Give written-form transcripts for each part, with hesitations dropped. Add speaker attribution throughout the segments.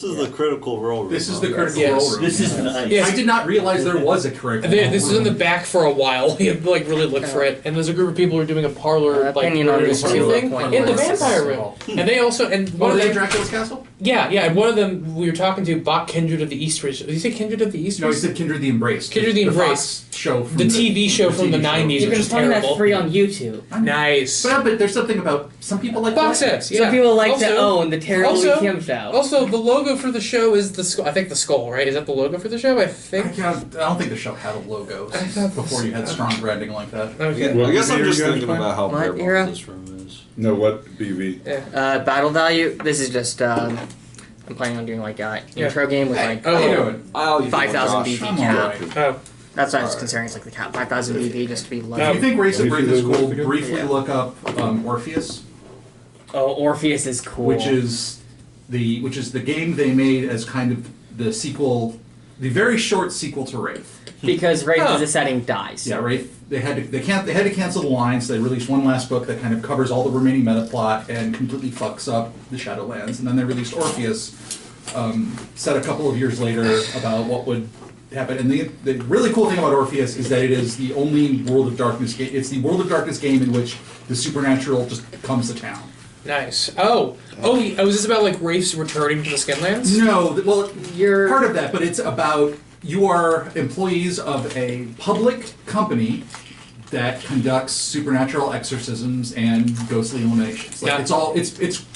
Speaker 1: This is the critical role room.
Speaker 2: This is the critical role room.
Speaker 3: This is nice.
Speaker 2: I did not realize there was a critical role room.
Speaker 4: This is in the back for a while. We had to like really look for it, and there's a group of people who are doing a parlor
Speaker 5: opinion on this
Speaker 4: thing in the vampire room, and they also one of them
Speaker 2: Dracula's castle.
Speaker 4: Yeah, and one of them we were talking to bought Kindred of the East. Did you say Kindred of the East?
Speaker 2: No, he said Kindred the Embrace.
Speaker 4: Kindred the Embrace.
Speaker 2: Show from
Speaker 4: the TV show from the 90s,
Speaker 5: You
Speaker 4: which
Speaker 5: can
Speaker 4: is
Speaker 5: find
Speaker 4: terrible.
Speaker 5: that free on YouTube.
Speaker 4: Nice.
Speaker 2: But there's something about some people like
Speaker 4: box sets. Yeah.
Speaker 5: Some people like
Speaker 4: also,
Speaker 5: to own the terrible Kim show.
Speaker 4: Also, the logo for the show is the skull. I think the skull, right? Is that the logo for the show? I think.
Speaker 2: I don't think the show had a logo before you had strong branding like that.
Speaker 4: Okay.
Speaker 1: Well, I guess I'm just thinking about how
Speaker 5: What
Speaker 1: bare
Speaker 5: era?
Speaker 1: bones this room is.
Speaker 3: No, what BV?
Speaker 5: Battle value. This is just. I'm planning on doing like intro game with like
Speaker 2: How you doing?
Speaker 5: 5,000 BV
Speaker 2: I'm
Speaker 5: cap.
Speaker 2: alright.
Speaker 4: Oh.
Speaker 5: That's what I was considering. It's like the cap 5,000 BV just to be low.
Speaker 2: If you think Race of
Speaker 3: Let me
Speaker 2: Wraith
Speaker 3: see
Speaker 2: is
Speaker 3: those
Speaker 2: cool,
Speaker 3: lists again.
Speaker 2: briefly look up Orpheus,
Speaker 5: Oh, Orpheus is cool.
Speaker 2: which is the game they made as kind of the sequel, the very short sequel to Wraith.
Speaker 5: because Wraith as a setting dies.
Speaker 2: Yeah, Wraith. They had to cancel the line, so they released one last book that kind of covers all the remaining meta plot and completely fucks up the Shadowlands. And then they released Orpheus, set a couple of years later about what would happen. And the really cool thing about Orpheus is that it is the only World of Darkness game. It's the World of Darkness game in which the supernatural just comes to town.
Speaker 4: Nice. Is this about like Wraiths returning to the Skinlands?
Speaker 2: No, well,
Speaker 5: You're
Speaker 2: part of that, but it's about you are employees of a public company that conducts supernatural exorcisms and ghostly eliminations. Like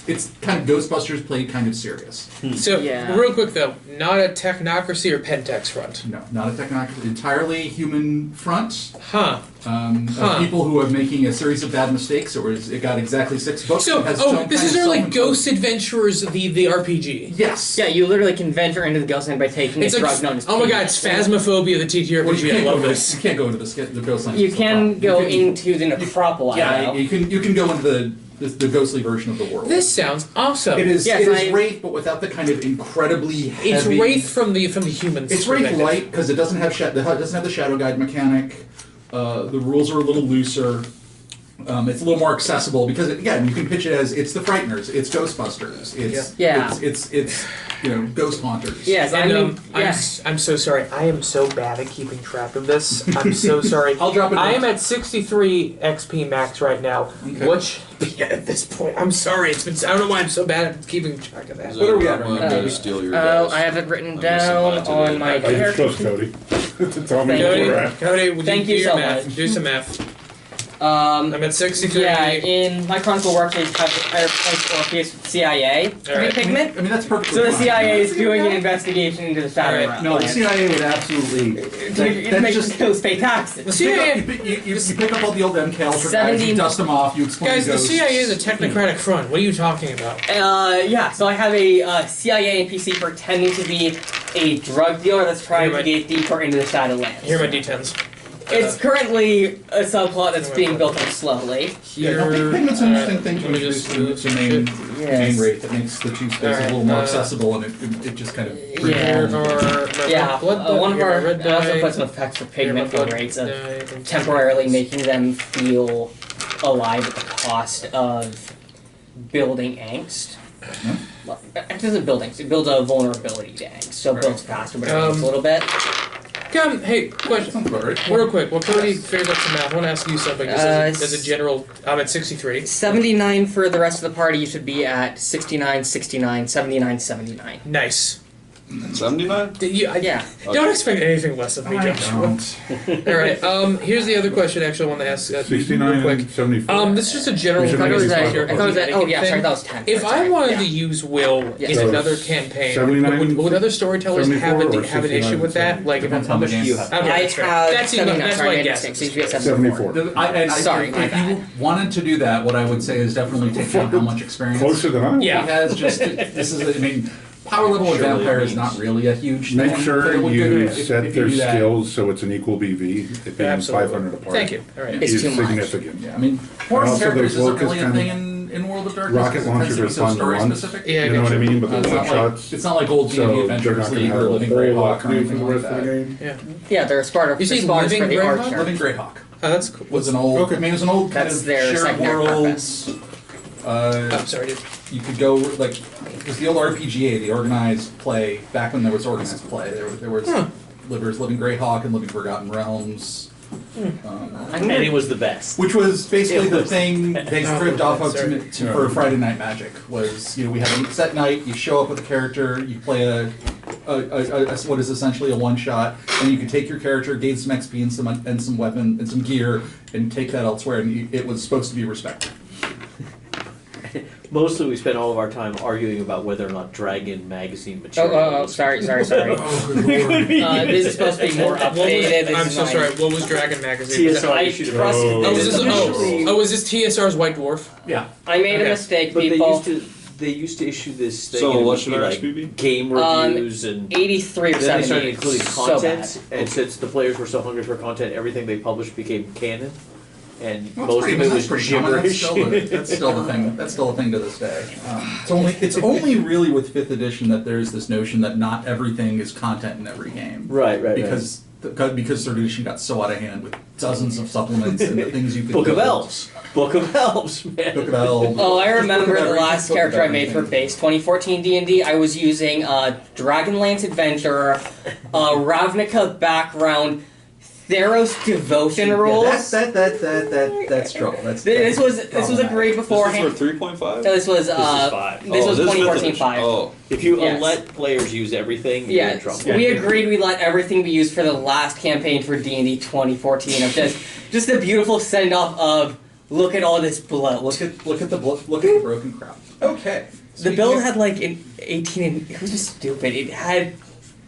Speaker 2: it's kind of Ghostbusters played kind of serious.
Speaker 4: So,
Speaker 5: Yeah.
Speaker 4: real quick though, not a technocracy or Pentex front.
Speaker 2: No, not a technocracy, entirely human front.
Speaker 4: Huh.
Speaker 2: Of people who are making a series of bad mistakes. It got exactly 6 books.
Speaker 4: So,
Speaker 2: It has its own
Speaker 4: this
Speaker 2: kind
Speaker 4: is
Speaker 2: of
Speaker 4: our like
Speaker 2: self-imposed-
Speaker 4: Ghost Adventurers, the RPG.
Speaker 2: Yes.
Speaker 5: Yeah, you literally can venture into the Ghostland by taking
Speaker 4: It's
Speaker 5: a
Speaker 4: like,
Speaker 5: drug known as
Speaker 4: oh my god, it's Phasmophobia, the TTRPG.
Speaker 2: Well, you
Speaker 4: I
Speaker 2: can't
Speaker 4: love
Speaker 2: go
Speaker 4: this.
Speaker 2: You can't go into the Ghostlands.
Speaker 5: You
Speaker 2: It's
Speaker 5: can
Speaker 2: the
Speaker 5: go
Speaker 2: problem.
Speaker 5: into the necropolis.
Speaker 2: Yeah, you can go into the ghostly version of the world.
Speaker 4: This sounds awesome.
Speaker 2: It is.
Speaker 5: Yes,
Speaker 2: it is Wraith, but without the kind of incredibly heavy.
Speaker 4: It's Wraith from the humans.
Speaker 2: It's Wraith
Speaker 4: perspective.
Speaker 2: light because it doesn't have the shadow guide mechanic. The rules are a little looser. It's a little more accessible because again, you can pitch it as it's the Frighteners, it's Ghostbusters, it's Ghost Haunters.
Speaker 5: Yes, I
Speaker 4: And,
Speaker 5: mean,
Speaker 4: I'm so sorry. I am so bad at keeping track of this. I'm so sorry.
Speaker 2: I'll drop it.
Speaker 4: I am at 63 XP max right now,
Speaker 2: Okay.
Speaker 4: which at this point, I'm sorry. I don't know why I'm so bad at keeping track of that.
Speaker 2: What are we at right
Speaker 1: I'm
Speaker 2: now?
Speaker 1: going to steal your dice.
Speaker 5: I have it written
Speaker 1: I'm missing
Speaker 5: down
Speaker 1: mine
Speaker 5: on
Speaker 1: today.
Speaker 5: my
Speaker 3: I just
Speaker 5: character.
Speaker 3: trust Cody to tell me where we're at.
Speaker 4: Cody, would
Speaker 5: Thank
Speaker 4: do
Speaker 5: you
Speaker 4: your
Speaker 5: so
Speaker 4: math?
Speaker 5: much.
Speaker 4: Do some math.
Speaker 5: Um,
Speaker 4: I'm at 63.
Speaker 5: yeah, in my Chronicle Workspace, I replaced Orpheus with CIA.
Speaker 4: Alright.
Speaker 5: Pigment.
Speaker 2: I mean that's perfectly
Speaker 5: So the
Speaker 2: fine.
Speaker 5: CIA is doing an investigation into the Shadow
Speaker 4: Alright.
Speaker 5: Realm.
Speaker 2: No, the CIA would absolutely.
Speaker 5: It makes those pay taxes.
Speaker 4: The CIA,
Speaker 2: You pick up all the old MKLs for guys,
Speaker 5: 70
Speaker 2: you dust them off, you explain
Speaker 4: guys, the
Speaker 2: ghosts.
Speaker 4: CIA is a technocratic front. What are you talking about?
Speaker 5: Yeah, so I have a CIA NPC pretending to be a drug dealer that's trying to get deeper into the Shadowlands.
Speaker 4: Here are my D10s.
Speaker 5: It's currently a subplot that's being built up slowly.
Speaker 2: Yeah, no, Pigment's an interesting thing to
Speaker 4: let me
Speaker 2: introduce
Speaker 4: just
Speaker 2: to main
Speaker 5: Yes.
Speaker 2: rate that makes the two spaces a little more accessible and it just kind of
Speaker 4: Here are my
Speaker 5: Yeah,
Speaker 4: blood
Speaker 5: one of
Speaker 4: here are
Speaker 5: our
Speaker 4: my red
Speaker 5: I also
Speaker 4: dye,
Speaker 5: put some effects for
Speaker 4: here are my
Speaker 5: pigment for
Speaker 4: blood
Speaker 5: rates of
Speaker 4: dye,
Speaker 5: temporarily making them feel alive at the cost of building angst. Well, it doesn't build angst, it builds a vulnerability to angst, so it builds faster, but it angst a little bit.
Speaker 4: Come, hey, question.
Speaker 2: Sounds about right.
Speaker 4: Real quick, while Cody figures out some math, I want to ask you something. Just as a general, I'm at 63.
Speaker 5: 79 for the rest of the party, you should be at 69, 69, 79, 79.
Speaker 4: Nice.
Speaker 1: 79?
Speaker 5: Yeah.
Speaker 4: Don't expect anything less of me,
Speaker 2: I
Speaker 4: Josh.
Speaker 2: don't.
Speaker 4: All right. Here's the other question. Actually, I want to ask.
Speaker 3: 69
Speaker 4: real quick.
Speaker 3: and 74.
Speaker 4: This is just a general.
Speaker 3: We should
Speaker 5: I thought it was
Speaker 3: make
Speaker 5: that,
Speaker 3: it
Speaker 5: I thought it was that, oh yeah,
Speaker 4: thing.
Speaker 5: sorry, that was 10.
Speaker 4: If
Speaker 5: sorry,
Speaker 4: I wanted
Speaker 5: yeah.
Speaker 4: to use Will
Speaker 5: Yeah.
Speaker 4: in
Speaker 3: So
Speaker 4: another campaign,
Speaker 3: 79,
Speaker 4: would other storytellers have
Speaker 3: 74 or
Speaker 4: an issue with that? Like, if
Speaker 2: Depends how much
Speaker 4: okay,
Speaker 2: you have.
Speaker 4: okay,
Speaker 5: I
Speaker 4: that's fair.
Speaker 5: have
Speaker 4: That's
Speaker 5: 79,
Speaker 4: that's
Speaker 5: sorry,
Speaker 4: my
Speaker 5: I
Speaker 4: guess.
Speaker 5: made 6, so you should be at 74.
Speaker 3: 74.
Speaker 5: Sorry, my
Speaker 2: if
Speaker 5: bad.
Speaker 2: you wanted to do that, what I would say is definitely take down how much experience
Speaker 3: Closer than I.
Speaker 4: Yeah.
Speaker 2: he has. This is, I mean, power level of
Speaker 1: Surely
Speaker 2: vampire
Speaker 1: that
Speaker 2: is not
Speaker 1: means-
Speaker 2: really a huge
Speaker 3: Make
Speaker 2: thing.
Speaker 3: sure
Speaker 2: but it would
Speaker 3: you
Speaker 2: do- if
Speaker 3: set
Speaker 2: you
Speaker 3: their
Speaker 2: do that-
Speaker 3: skills so it's an equal BV. It being
Speaker 4: Absolutely.
Speaker 3: 500 apart.
Speaker 4: Thank you. All right.
Speaker 5: It's
Speaker 3: is
Speaker 5: too much.
Speaker 3: significant.
Speaker 2: Yeah, I mean, horror
Speaker 3: also
Speaker 2: characters
Speaker 3: those
Speaker 2: isn't
Speaker 3: locust
Speaker 2: really a
Speaker 3: kind
Speaker 2: thing
Speaker 3: of
Speaker 2: in World of Darkness.
Speaker 3: rocket
Speaker 2: because it tends
Speaker 3: launchers
Speaker 2: to be
Speaker 3: are
Speaker 2: so
Speaker 3: fun
Speaker 2: story
Speaker 3: once.
Speaker 2: specific.
Speaker 4: Yeah, I
Speaker 3: You know what I
Speaker 4: gotcha.
Speaker 3: mean? But the
Speaker 2: It's
Speaker 3: one
Speaker 2: not
Speaker 3: shots.
Speaker 2: It's not like old D&D
Speaker 3: So they're
Speaker 2: Adventures
Speaker 3: not going
Speaker 2: League
Speaker 3: to
Speaker 2: or
Speaker 3: have a
Speaker 2: Living
Speaker 3: whole
Speaker 2: Greyhawk
Speaker 3: lot
Speaker 2: or
Speaker 3: new for
Speaker 2: anything
Speaker 3: the
Speaker 2: like
Speaker 3: rest of the
Speaker 2: that.
Speaker 3: game.
Speaker 4: Yeah.
Speaker 5: Yeah, they're Sparta.
Speaker 4: You say
Speaker 5: Spartans for
Speaker 4: living
Speaker 5: the
Speaker 4: Greyhawk?
Speaker 5: archer.
Speaker 2: Living Greyhawk
Speaker 4: Oh, that's cool.
Speaker 2: was an old.
Speaker 3: Okay.
Speaker 2: I mean, it was an old kind
Speaker 5: That's
Speaker 2: of
Speaker 5: their
Speaker 2: shared
Speaker 5: secondary
Speaker 2: world.
Speaker 5: purpose.
Speaker 4: I'm sorry, dude.
Speaker 2: You could go, like, it was the old RPGA, the organized play, back when there was organized play. There was Living Greyhawk and Living Forgotten Realms.
Speaker 6: And it was the best.
Speaker 2: Which was basically the
Speaker 6: was.
Speaker 2: thing they stripped off of
Speaker 4: Sorry.
Speaker 2: for Friday Night Magic. Was, we have a set night, you show up with a character, you play a what is essentially a one-shot, and you can take your character, gain some XP and some weapon and some gear, and take that elsewhere, and it was supposed to be respected.
Speaker 6: Mostly we spent all of our time arguing about whether or not Dragon magazine material.
Speaker 5: Oh, sorry.
Speaker 2: Oh, good lord.
Speaker 5: This is supposed to be more updated. This
Speaker 4: I'm
Speaker 5: is
Speaker 4: so
Speaker 5: my-
Speaker 4: sorry. What was Dragon Magazine?
Speaker 6: TSR
Speaker 5: I
Speaker 6: issued a
Speaker 5: trust-
Speaker 6: magazine.
Speaker 4: Oh, is this,
Speaker 6: Officially-
Speaker 4: is this TSR's White Dwarf?
Speaker 2: Yeah.
Speaker 5: I made
Speaker 4: Okay.
Speaker 5: a mistake,
Speaker 6: But
Speaker 5: people.
Speaker 6: they used to issue this thing.
Speaker 1: So
Speaker 6: and it
Speaker 1: what
Speaker 6: would
Speaker 1: should
Speaker 6: be
Speaker 1: our
Speaker 6: like
Speaker 1: XP be?
Speaker 6: game reviews and
Speaker 5: 83 or
Speaker 6: then they
Speaker 5: 70.
Speaker 6: started including
Speaker 5: So
Speaker 6: content.
Speaker 5: bad.
Speaker 6: And since the players were so hungry for content, everything they published became canon. And
Speaker 2: Well,
Speaker 6: most of it was
Speaker 2: pretty common.
Speaker 6: gibberish.
Speaker 2: That's still the thing. That's still a thing to this day. It's only really with 5th edition that there's this notion that not everything is content in every game.
Speaker 6: Right.
Speaker 2: Because 3rd edition got so out of hand with dozens of supplements and the things you could
Speaker 6: Book of
Speaker 2: build.
Speaker 6: Elves. Book of Elves, man.
Speaker 2: Book of Elves.
Speaker 5: Oh, I remember
Speaker 2: Book of
Speaker 5: the last
Speaker 2: everything,
Speaker 5: character
Speaker 2: book
Speaker 5: I
Speaker 2: of
Speaker 5: made for
Speaker 2: everything.
Speaker 5: base 2014 D&D. I was using Dragonlance Adventurer, Ravnica background, Theros Devotion rules.
Speaker 2: That's trouble.
Speaker 5: This was a grade
Speaker 1: This
Speaker 5: beforehand.
Speaker 1: is for 3.5?
Speaker 5: This was
Speaker 6: This is 5.
Speaker 5: This was
Speaker 1: is
Speaker 5: 2014
Speaker 1: fifth
Speaker 5: 5.
Speaker 1: Oh,
Speaker 6: If you
Speaker 5: Yes.
Speaker 6: let players use everything, you're in
Speaker 5: Yeah,
Speaker 6: trouble.
Speaker 5: we agreed we let everything be used for the last campaign for D&D 2014 of just a beautiful send off of look at all this blood.
Speaker 2: Look at the broken crowd. Okay.
Speaker 5: The build had like an 18 and it was just stupid. It had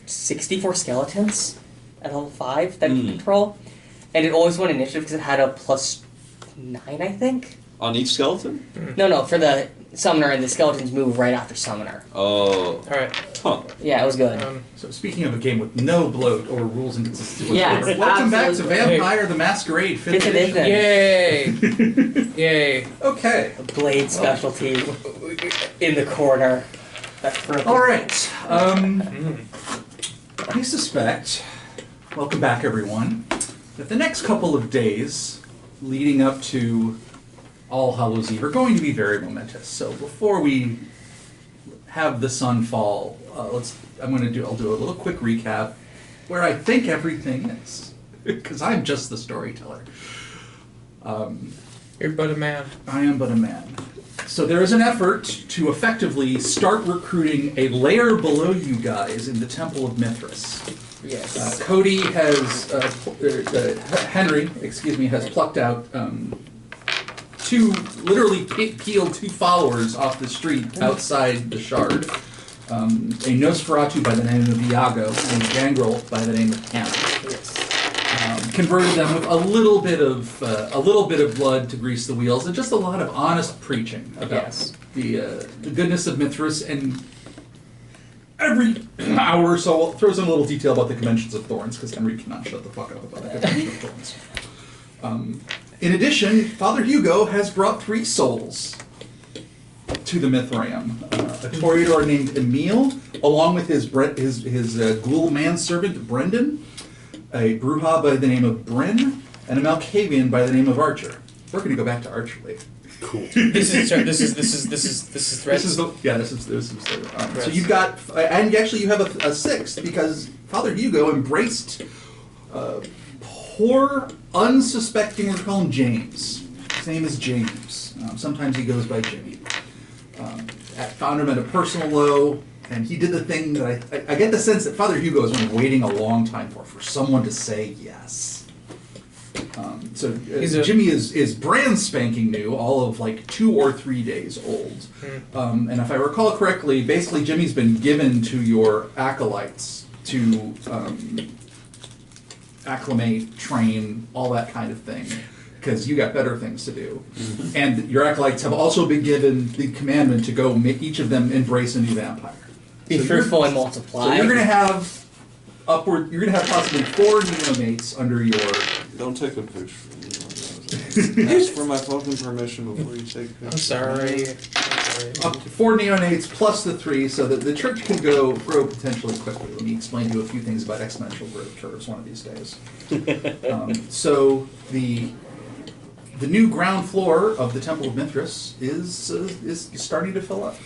Speaker 5: 64 skeletons at level 5 that you control. And it always won initiative because it had a +9, I think.
Speaker 1: on each skeleton?
Speaker 5: No, for the summoner, and the skeletons move right after summoner.
Speaker 1: Oh.
Speaker 4: Alright.
Speaker 1: Huh.
Speaker 5: Yeah, it was good.
Speaker 2: So speaking of a game with no bloat or rules and consistency,
Speaker 5: Yes,
Speaker 2: welcome back to
Speaker 5: absolutely.
Speaker 2: Vampire the Masquerade 5th
Speaker 5: Fifth edition.
Speaker 2: edition.
Speaker 4: Yay! Yay.
Speaker 2: Okay.
Speaker 5: A blade specialty in the corner. That's perfect.
Speaker 2: All right. I suspect, welcome back everyone, that the next couple of days leading up to All Hallows Eve are going to be very momentous. So before we have the sun fall, I'll do a little quick recap where I think everything is, because I'm just the storyteller.
Speaker 4: You're but a man.
Speaker 2: I am but a man. So there is an effort to effectively start recruiting a layer below you guys in the Temple of Mithras.
Speaker 5: Yes.
Speaker 2: Cody has, Henry, has plucked out peeled two followers off the street outside the Shard. A Nosferatu by the name of Iago and a Gangrel by the name of Hannah.
Speaker 5: Yes.
Speaker 2: Converted them with a little bit of blood to grease the wheels, and just a lot of honest preaching about the goodness of Mithras. And every hour or so throws in a little detail about the Conventions of Thorns, because Henry cannot shut the fuck up about the Convention of Thorns. In addition, Father Hugo has brought 3 souls to the Mithraeum. A Toreador named Emil, along with his ghoul manservant Brendan, a Bruja by the name of Bryn, and a Malkavian by the name of Archer. We're going to go back to Archer later.
Speaker 3: Cool.
Speaker 4: This is threats.
Speaker 2: So you've got, and actually you have a 6th because Father Hugo embraced poor, unsuspecting. We're calling James. His name is James. Sometimes he goes by Jimmy. Found him at a personal low. And he did the thing that I get the sense that Father Hugo has been waiting a long time for someone to say yes. Jimmy is brand spanking new, all of like 2 or 3 days old. And if I recall correctly, basically Jimmy's been given to your acolytes to acclimate, train, all that kind of thing. Because you got better things to do. And your acolytes have also been given the commandment to go make each of them embrace a new vampire.
Speaker 5: Be fruitful and multiply.
Speaker 2: So you're going to have possibly 4 neonates under your...
Speaker 1: Don't take a picture. Ask for my fucking permission before you take a picture.
Speaker 4: I'm sorry.
Speaker 2: Up to 4 neonates plus the 3, so that the church can grow potentially quickly. Let me explain to you a few things about exponential growth curves one of these days. So the the new ground floor of the Temple of Mithras is starting to fill up.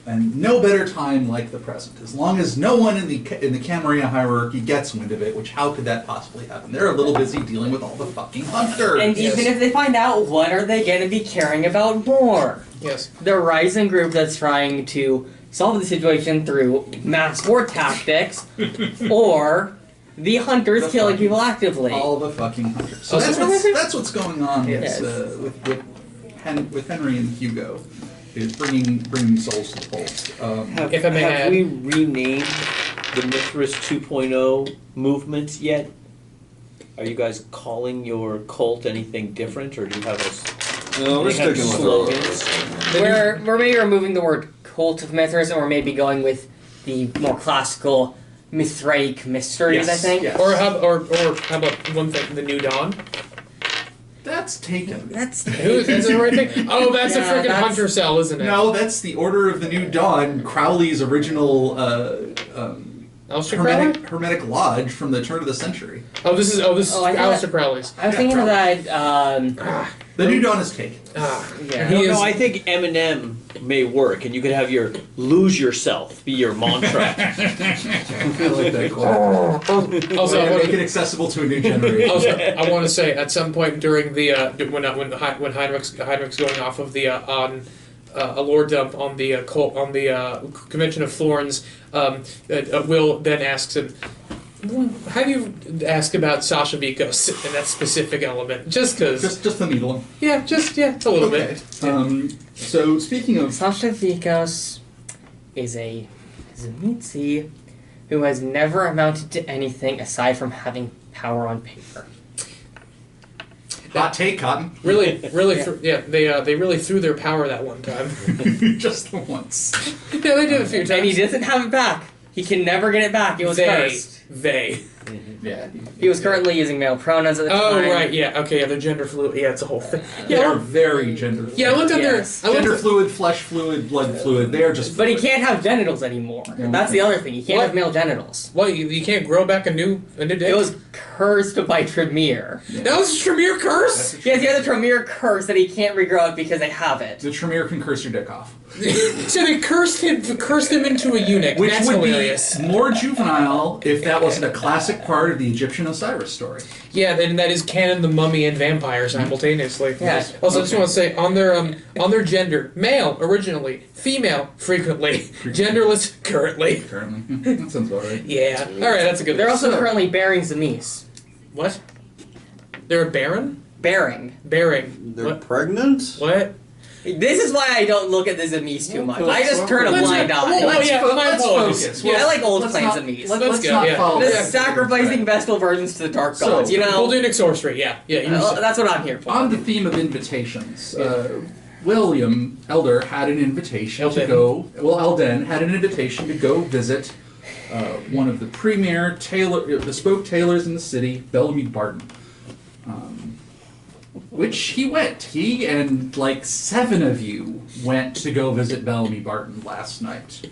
Speaker 2: And no better time like the present. As long as no one in the Camarilla hierarchy gets wind of it, which how could that possibly happen? They're a little busy dealing with all the fucking hunters.
Speaker 5: And even if they find out, what are they going to be caring about more?
Speaker 4: Yes.
Speaker 5: The rising group that's trying to solve the situation through mass war tactics, or the hunters killing people actively.
Speaker 2: All the fucking hunters. So
Speaker 4: Oh,
Speaker 2: that's what's going on
Speaker 5: Yes.
Speaker 2: with Henry and Hugo. Is bringing souls to the fold.
Speaker 4: If I may
Speaker 6: have
Speaker 4: add-
Speaker 6: we renamed the Mithras 2.0 movement yet? Are you guys calling your cult anything different, or do you have a?
Speaker 1: No, we're
Speaker 6: do you have
Speaker 1: sticking with
Speaker 6: slogans?
Speaker 5: We're maybe removing the word cult of Mithras, and we're maybe going with the more classical Mithraic mysteries,
Speaker 2: Yes,
Speaker 5: I think.
Speaker 2: yes.
Speaker 4: Or how about one thing, the New Dawn?
Speaker 2: That's taken.
Speaker 5: That's
Speaker 4: Is that the right thing? Oh, that's a
Speaker 5: Yeah,
Speaker 4: freaking
Speaker 5: that's-
Speaker 4: hunter cell, isn't it?
Speaker 2: No, that's the Order of the New Dawn, Crowley's original
Speaker 4: Aleister Crowley?
Speaker 2: hermetic lodge from the turn of the century.
Speaker 4: Oh, this is
Speaker 5: I thought-
Speaker 4: Aleister Crowley's.
Speaker 5: I was
Speaker 2: Yeah,
Speaker 5: thinking of
Speaker 2: probably.
Speaker 5: that,
Speaker 2: The New Dawn is taken.
Speaker 5: yeah.
Speaker 4: He is-
Speaker 6: No, I think Eminem may work, and you could have your "lose yourself" be your mantra.
Speaker 2: I like that quote.
Speaker 4: Also, I
Speaker 2: Make
Speaker 4: wanna-
Speaker 2: it accessible to a new generation.
Speaker 4: Also, I want to say at some point during the when Heinrich's going off of the on a lore dump on the Convention of Thorns, Will then asks him, "How do you ask about Sasha Vikos in that specific element?" Just because,
Speaker 2: Just the needle.
Speaker 4: yeah, a little
Speaker 2: Okay.
Speaker 4: bit.
Speaker 2: So speaking of
Speaker 5: Sasha Vikos is a Mitzi who has never amounted to anything aside from having power on paper.
Speaker 2: hot take, Cotton,
Speaker 4: Really,
Speaker 5: Yeah.
Speaker 4: they really threw their power that one time.
Speaker 2: just the once.
Speaker 4: Yeah, they did a few times.
Speaker 5: And he doesn't have it back. He can never get it back. It was cursed.
Speaker 4: They.
Speaker 2: Yeah.
Speaker 5: He was currently using male pronouns at the
Speaker 4: Oh
Speaker 5: time.
Speaker 4: right, yeah, okay, yeah, they're gender fluid. Yeah, it's a whole thing.
Speaker 2: They're
Speaker 4: Yeah,
Speaker 2: very gender fluid.
Speaker 4: yeah. I looked at
Speaker 5: Yes.
Speaker 4: their. I looked
Speaker 2: Gender
Speaker 4: at,
Speaker 2: fluid, flesh fluid, blood fluid. They are just.
Speaker 5: But he
Speaker 2: fluid.
Speaker 5: can't have genitals anymore.
Speaker 2: Yeah.
Speaker 5: That's the other thing. He can't
Speaker 4: What?
Speaker 5: have male genitals.
Speaker 4: what you can't grow back a new dick?
Speaker 5: It was cursed by Tremere.
Speaker 4: That was a Tremere curse.
Speaker 2: That's a
Speaker 5: He has the other Tremere curse that he can't regrow it because they have it.
Speaker 2: The Tremere can curse your dick off.
Speaker 4: So they cursed him into a eunuch.
Speaker 2: Which
Speaker 4: That's
Speaker 2: would
Speaker 4: hilarious.
Speaker 2: be more juvenile if that wasn't a classic part of the Egyptian Osiris story.
Speaker 4: Yeah, then that is canon, the mummy, and vampire simultaneously.
Speaker 5: Yeah.
Speaker 4: Also, I just want to say on their gender, male originally, female frequently, genderless currently.
Speaker 2: Currently, that sounds about right.
Speaker 4: Yeah. All right, that's a good.
Speaker 5: They're also
Speaker 4: So-
Speaker 5: currently bearing Zemis.
Speaker 4: what? They're a baron.
Speaker 5: Bearing.
Speaker 4: Bearing.
Speaker 1: They're
Speaker 4: What?
Speaker 1: pregnant?
Speaker 4: What?
Speaker 5: This is why I don't look at the Zemis too much. I just turn a
Speaker 4: Let's-
Speaker 5: blind eye.
Speaker 4: Oh, yeah, my
Speaker 2: let's
Speaker 4: apologies.
Speaker 2: focus.
Speaker 5: Yeah, I like old
Speaker 2: Let's
Speaker 5: clans
Speaker 2: not-
Speaker 5: of Zemis.
Speaker 2: Let's
Speaker 4: go,
Speaker 2: not
Speaker 4: yeah.
Speaker 2: follow
Speaker 5: This
Speaker 2: that.
Speaker 5: sacrificing Vestal virgins to the dark
Speaker 2: So,
Speaker 5: gods, you know?
Speaker 4: Volcanic sorcery. Yeah. Yeah. You said-
Speaker 5: That's what I'm here for.
Speaker 2: On the theme of invitations, William Elder had an invitation to
Speaker 4: Elden.
Speaker 2: go. Well, Elden had an invitation to go visit one of the premier bespoke tailors in the city, Bellamy Barton. Which he went. He and like 7 of you went to go visit Bellamy Barton last night.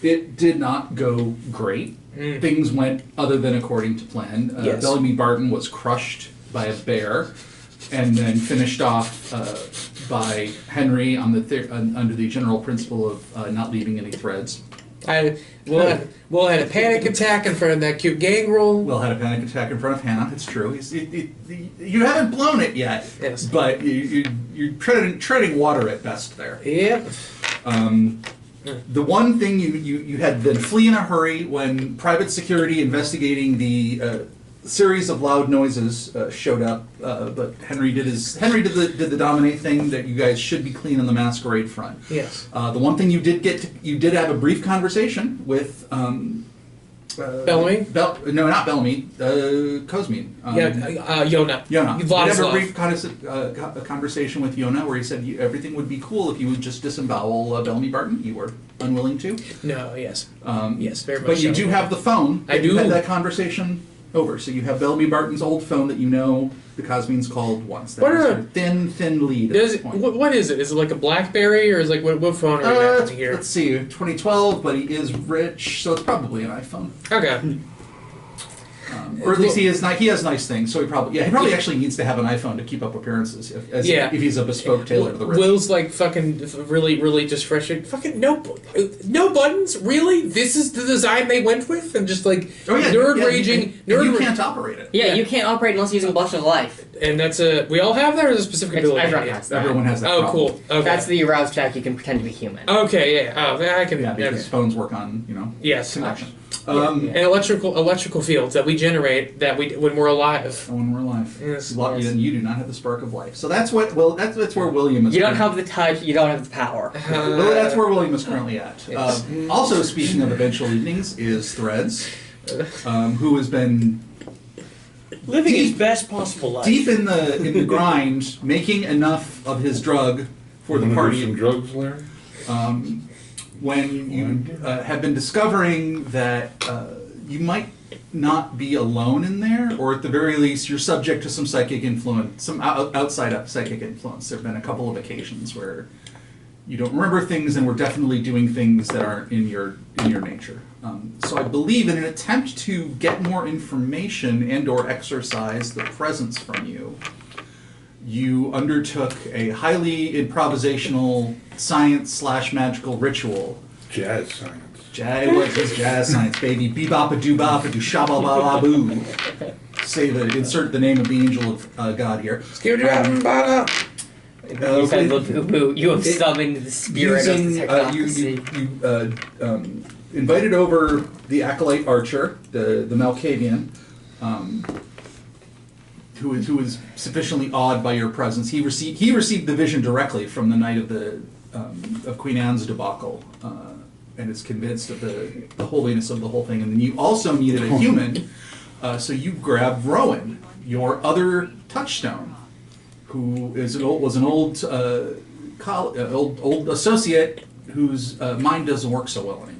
Speaker 2: It did not go great. Things went other than according to plan.
Speaker 4: Yes.
Speaker 2: Bellamy Barton was crushed by a bear, and then finished off by Henry on under the general principle of not leaving any threads.
Speaker 4: Will had a panic attack in front of that cute gang roll.
Speaker 2: Will had a panic attack in front of Hannah. It's true. You haven't blown it yet,
Speaker 4: Yes.
Speaker 2: but you're treading water at best there.
Speaker 4: Yep.
Speaker 2: The one thing you had then flee in a hurry when private security investigating the series of loud noises showed up, but Henry did the dominate thing that you guys should be clean on the Masquerade front.
Speaker 4: Yes.
Speaker 2: The one thing you did have a brief conversation with
Speaker 4: Bellamy?
Speaker 2: No, not Bellamy. Cosmin.
Speaker 4: Yona.
Speaker 2: Yona. You have a
Speaker 4: Vladislav.
Speaker 2: brief conversation with Yona where he said everything would be cool if you would just disembowel Bellamy Barton. You were unwilling to.
Speaker 4: No. Yes. Yes. Very much.
Speaker 2: But you
Speaker 4: so.
Speaker 2: do have the phone.
Speaker 4: I
Speaker 2: You
Speaker 4: do.
Speaker 2: had that conversation over. So you have Bellamy Barton's old phone that you know the Cosmines called once. That
Speaker 4: What
Speaker 2: is
Speaker 4: are-
Speaker 2: sort of thin lead at
Speaker 4: Does
Speaker 2: this
Speaker 4: it,
Speaker 2: point.
Speaker 4: what is it? Is it like a BlackBerry or is it like what phone are we having here?
Speaker 2: Let's see, 2012, but he is rich, so it's probably an iPhone.
Speaker 4: Okay.
Speaker 2: Or at least he has nice things, so he probably actually needs to have an iPhone to keep up appearances if he's a bespoke tailor to the rich.
Speaker 4: Will's like fucking really just frustrated. Fucking no buttons, really? This is the design they went with, and just like raging.
Speaker 2: You can't operate it.
Speaker 5: Yeah, you can't operate unless using Blush of Life.
Speaker 4: And that's we all have that, or is it a specific ability?
Speaker 5: Everyone has that.
Speaker 2: Everyone has that.
Speaker 4: Oh,
Speaker 2: problem.
Speaker 4: cool. Okay.
Speaker 5: That's the arouse check. You can pretend to be human.
Speaker 4: Okay, yeah. Oh, I can.
Speaker 2: Yeah, because phones work on
Speaker 4: Yes.
Speaker 2: connection.
Speaker 4: And electrical fields that we generate when we're alive.
Speaker 2: When we're alive.
Speaker 4: Yes.
Speaker 2: You do not have the spark of life. So that's what. Well, that's where William is.
Speaker 5: You don't have the touch. You don't have the power.
Speaker 2: Well, that's where William is currently at. Also, speaking of eventual evenings, is Threads, who has been
Speaker 6: living his best possible life.
Speaker 2: deep in the grind, making enough of his drug for the party.
Speaker 3: Some drugs, Larry?
Speaker 2: When you have been discovering that you might not be alone in there, or at the very least, you're subject to some psychic influence, some outside psychic influence. There have been a couple of occasions where you don't remember things, and we're definitely doing things that aren't in your nature. So I believe in an attempt to get more information and/or exercise the presence from you, you undertook a highly improvisational science/magical ritual.
Speaker 3: Jazz science.
Speaker 2: It was jazz science, baby. Bebop-a-doo-bop-a-doo, shabba-ba-ba-boo. Insert the name of the angel of God here.
Speaker 5: You said, boo, you have summoned the spirit of the technocracy.
Speaker 2: You invited over the acolyte archer, the Malkavian, who is sufficiently awed by your presence. He received the vision directly from the night of Queen Anne's debacle, and is convinced of the holiness of the whole thing. And then you also needed a human, so you grabbed Rowan, your other touchstone, who was an old associate whose mind doesn't work so well anymore.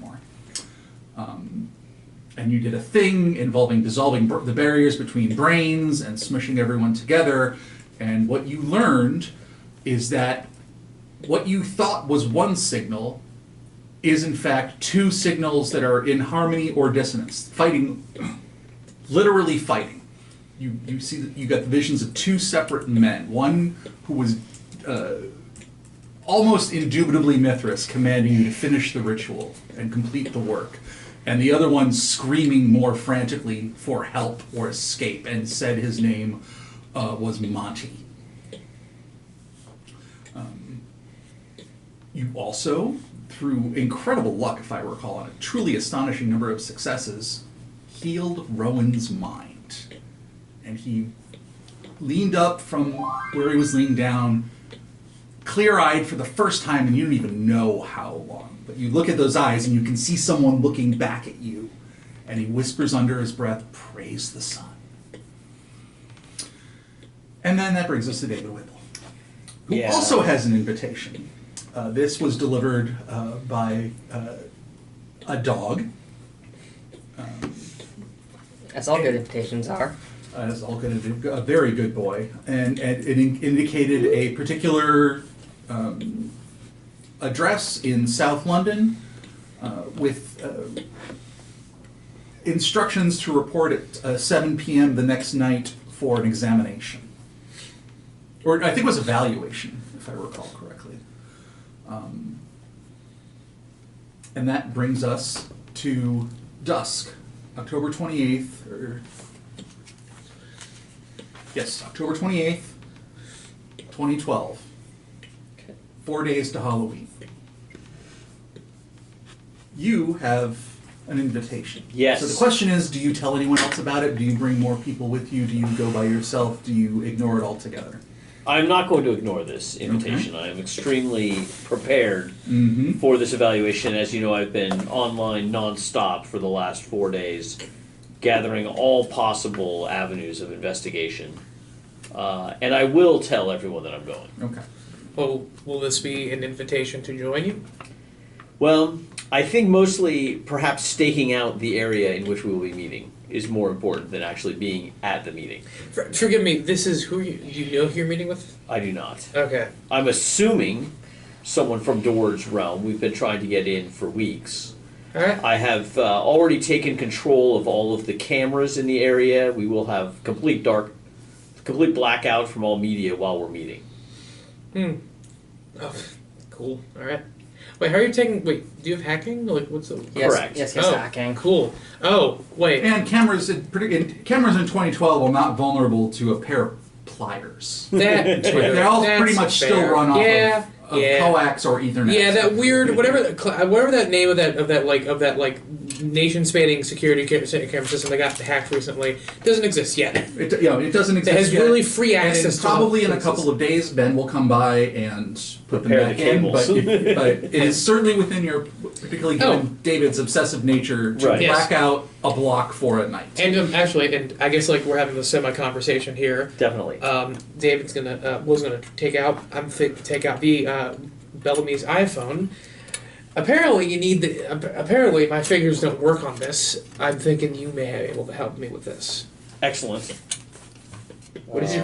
Speaker 2: And you did a thing involving dissolving the barriers between brains and smushing everyone together. And what you learned is that what you thought was one signal is in fact two signals that are in harmony or dissonance, literally fighting. You see that you got the visions of two separate men, one who was almost indubitably Mithras, commanding you to finish the ritual and complete the work, and the other one screaming more frantically for help or escape, and said his name was Monty. You also, through incredible luck, if I recall, and a truly astonishing number of successes, healed Rowan's mind. And he leaned up from where he was leaning down, clear-eyed for the first time, and you don't even know how long. But you look at those eyes, and you can see someone looking back at you, and he whispers under his breath, "Praise the sun." And then that brings us to David Whipple, who also has an invitation. This was delivered by a dog.
Speaker 5: As all good invitations are.
Speaker 2: As all good, a very good boy, and it indicated a particular address in South London with instructions to report at 7 p.m. the next night for an examination. Or I think it was evaluation, if I recall correctly. And that brings us to dusk, October 28th, October 28th, 2012.
Speaker 5: Okay.
Speaker 2: 4 days to Halloween. You have an invitation.
Speaker 6: Yes.
Speaker 2: So the question is, do you tell anyone else about it? Do you bring more people with you? Do you go by yourself? Do you ignore it altogether?
Speaker 6: I'm not going to ignore this invitation. I am extremely prepared
Speaker 2: Mm-hmm.
Speaker 6: for this evaluation. As you know, I've been online nonstop for the last 4 days, gathering all possible avenues of investigation. And I will tell everyone that I'm going.
Speaker 2: Okay.
Speaker 4: Well, will this be an invitation to join you?
Speaker 6: Well, I think mostly perhaps staking out the area in which we will be meeting is more important than actually being at the meeting.
Speaker 4: Forgive me, this is who you... Do you know who you're meeting with?
Speaker 6: I do not.
Speaker 4: Okay.
Speaker 6: I'm assuming someone from De Worde's realm. We've been trying to get in for weeks.
Speaker 4: Alright.
Speaker 6: I have already taken control of all of the cameras in the area. We will have complete blackout from all media while we're meeting.
Speaker 4: Oh, cool. Alright. Wait, how are you taking... Wait, do you have hacking? Like, what's the...
Speaker 5: Yes,
Speaker 6: Correct.
Speaker 5: Yes,
Speaker 4: Oh,
Speaker 5: hacking.
Speaker 4: cool. Oh, wait.
Speaker 2: And cameras in 2012 are not vulnerable to a pair of pliers.
Speaker 4: That too.
Speaker 2: They all
Speaker 4: That's
Speaker 2: pretty much
Speaker 4: fair.
Speaker 2: still run off
Speaker 4: Yeah,
Speaker 2: of
Speaker 4: yeah.
Speaker 2: coax or Ethernet.
Speaker 4: Yeah, that weird whatever that name of that nation-spanning security camera system that got hacked recently doesn't exist yet.
Speaker 2: It doesn't exist
Speaker 4: It has
Speaker 2: yet.
Speaker 4: really free
Speaker 2: And
Speaker 4: access.
Speaker 2: probably
Speaker 4: to
Speaker 2: in a couple of days, Ben will come by and put them
Speaker 6: Repair
Speaker 2: back
Speaker 6: the
Speaker 2: in.
Speaker 6: cables.
Speaker 2: But it is certainly within your, particularly given David's obsessive nature, to
Speaker 6: Right.
Speaker 2: black out a block for a night.
Speaker 4: And actually, and I guess like we're having a semi-conversation here.
Speaker 6: Definitely.
Speaker 4: David's gonna Will's gonna take out the Bellamy's iPhone. Apparently, you need the. Apparently, my figures don't work on this. I'm thinking you may be able to help me with this.
Speaker 6: Excellent.
Speaker 4: What is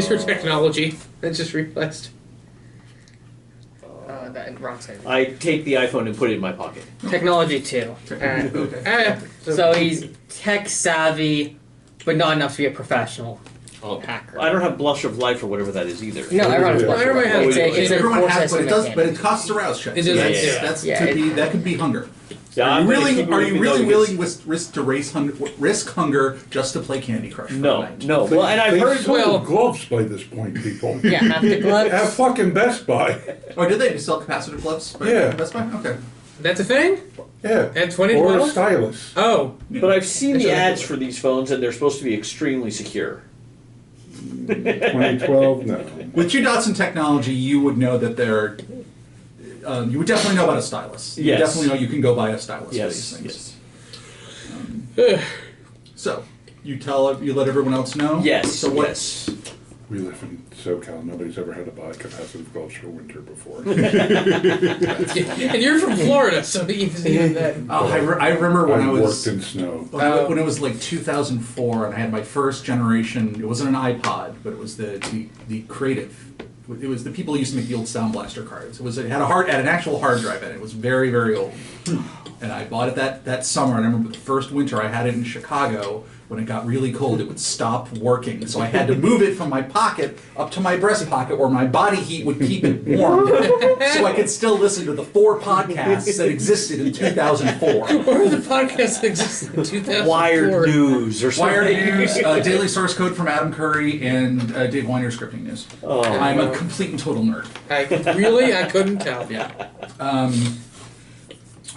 Speaker 4: your technology? I just realized.
Speaker 5: That wrong side.
Speaker 6: I take the iPhone and put it in my pocket.
Speaker 5: Technology 2.
Speaker 2: Okay.
Speaker 5: So he's tech savvy, but not enough to be a professional hacker.
Speaker 6: I don't have Blush of Life or whatever that is either.
Speaker 5: No, everyone's
Speaker 1: Yeah.
Speaker 5: blushing.
Speaker 4: Everyone has-
Speaker 5: It's a
Speaker 2: Everyone
Speaker 5: core
Speaker 2: has, but
Speaker 5: system
Speaker 2: it does.
Speaker 5: that
Speaker 2: But
Speaker 5: can-
Speaker 2: it costs a rouse check.
Speaker 4: It
Speaker 2: So
Speaker 4: does,
Speaker 2: that's,
Speaker 6: yeah.
Speaker 2: that's
Speaker 5: Yeah,
Speaker 2: could
Speaker 5: it-
Speaker 2: be that could be hunger.
Speaker 6: Yeah,
Speaker 2: Are
Speaker 6: I'm
Speaker 2: you
Speaker 6: gonna keep
Speaker 2: really
Speaker 6: moving those.
Speaker 2: risk to risk hunger just to play Candy Crush? For a
Speaker 6: No,
Speaker 2: night?
Speaker 6: no. Well, and I've
Speaker 3: They
Speaker 6: heard.
Speaker 3: sold
Speaker 4: well-
Speaker 3: gloves by this point, people.
Speaker 5: Yeah, half the
Speaker 3: At
Speaker 5: gloves.
Speaker 3: fucking Best Buy.
Speaker 2: Oh, did they sell capacitive gloves?
Speaker 3: Yeah.
Speaker 2: That's fine. Okay.
Speaker 4: That's a thing.
Speaker 3: Yeah.
Speaker 4: At
Speaker 3: Or a
Speaker 4: 2012.
Speaker 3: stylus.
Speaker 4: Oh,
Speaker 6: But I've seen the
Speaker 4: Actually,
Speaker 6: ads for these phones, and they're supposed to be extremely secure.
Speaker 3: 2012, no.
Speaker 2: With 2 Dots in technology, you would know that they're. You would definitely know about a stylus. You
Speaker 6: Yes.
Speaker 2: definitely know you can go buy a stylus for these
Speaker 6: Yes,
Speaker 2: things.
Speaker 6: yes.
Speaker 2: So you let everyone else know.
Speaker 6: Yes,
Speaker 2: So what?
Speaker 6: yes.
Speaker 3: We live in SoCal. Nobody's ever had to buy capacitive gloves for winter before.
Speaker 4: and you're from Florida, so even that.
Speaker 2: Oh, I remember when I
Speaker 3: I've
Speaker 2: was
Speaker 3: worked in snow.
Speaker 2: when it was like 2004, and I had my first generation. It wasn't an iPod, but it was the creative. It was the people who used to make the old Sound Blaster cards. It had an actual hard drive in it. It was very, very old. And I bought it that summer, and I remember the first winter I had it in Chicago. When it got really cold, it would stop working. So I had to move it from my pocket up to my breast pocket where my body heat would keep it warm. So I could still listen to the 4 podcasts that existed in 2004.
Speaker 4: What were the podcasts that existed in 2004?
Speaker 6: Wired News or something.
Speaker 2: Wired News, Daily Source Code from Adam Curry, and Dave Weiner Scripting News.
Speaker 6: Oh.
Speaker 2: I'm a complete and total nerd.
Speaker 4: I couldn't tell.
Speaker 2: Yeah.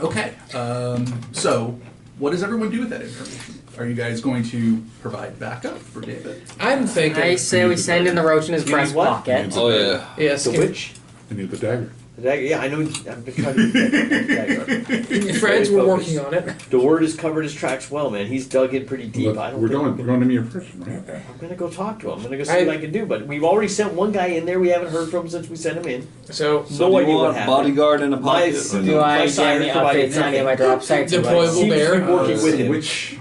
Speaker 2: Okay. So, what does everyone do with that information? Are you guys going to provide backup for David?
Speaker 4: I'm thinking.
Speaker 5: I say we send in the roach in his
Speaker 6: You
Speaker 5: breast
Speaker 6: need what?
Speaker 5: pocket.
Speaker 1: Oh yeah.
Speaker 4: Yes.
Speaker 6: The witch?
Speaker 3: I need the dagger.
Speaker 6: The dagger? Yeah, I know. I've been trying to get that.
Speaker 4: Friends were working on it.
Speaker 6: De Worde has covered his tracks well, man. He's dug in pretty deep. I don't
Speaker 3: We're
Speaker 6: think
Speaker 3: going to me in person, right?
Speaker 6: I'm gonna go talk to him. I'm gonna go see what I can do. But we've already sent one guy in there. We haven't heard from since we sent him in.
Speaker 4: So
Speaker 1: So
Speaker 6: No
Speaker 1: do
Speaker 6: idea
Speaker 1: you
Speaker 6: what
Speaker 1: want
Speaker 6: happened.
Speaker 1: bodyguard in a pocket?
Speaker 6: My-
Speaker 1: or
Speaker 5: Do
Speaker 1: no?
Speaker 5: I
Speaker 6: My
Speaker 5: get
Speaker 6: sire
Speaker 5: any
Speaker 6: provided
Speaker 5: updates on any of my
Speaker 6: nothing.
Speaker 5: drop sites? or
Speaker 4: Deployable
Speaker 5: what?
Speaker 6: Seems to be
Speaker 4: bear.
Speaker 6: working with him.
Speaker 2: Which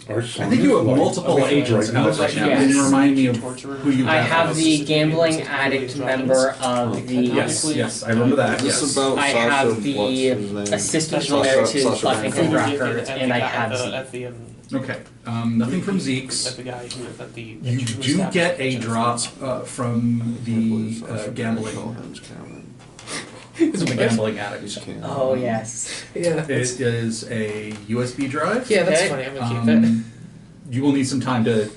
Speaker 3: Our
Speaker 2: I
Speaker 3: son
Speaker 2: think you have
Speaker 3: is like-
Speaker 2: multiple
Speaker 3: Okay,
Speaker 2: agents
Speaker 3: right now.
Speaker 2: out right now.
Speaker 5: Yes.
Speaker 2: Can you remind me of who you
Speaker 5: I
Speaker 2: have?
Speaker 5: have the gambling addict member of the.
Speaker 2: Yes, I remember that.
Speaker 1: This
Speaker 2: Yes.
Speaker 1: is about
Speaker 5: I
Speaker 1: Sasha,
Speaker 5: have
Speaker 1: what's
Speaker 5: the
Speaker 1: his name?
Speaker 5: assistant
Speaker 1: Sasha-
Speaker 5: lawyer to
Speaker 1: Sasha
Speaker 5: Buffington
Speaker 1: Bancroft.
Speaker 5: Records, and I have Zeke.
Speaker 4: At the
Speaker 2: Okay. Nothing from Zeke's.
Speaker 4: the guy who at the.
Speaker 2: You do get a drop from the gambling addict.
Speaker 5: Oh yes.
Speaker 4: Yeah.
Speaker 2: It is a USB drive.
Speaker 4: Yeah, that's
Speaker 5: Okay.
Speaker 4: funny. I'm gonna keep that.
Speaker 2: You will need some time to.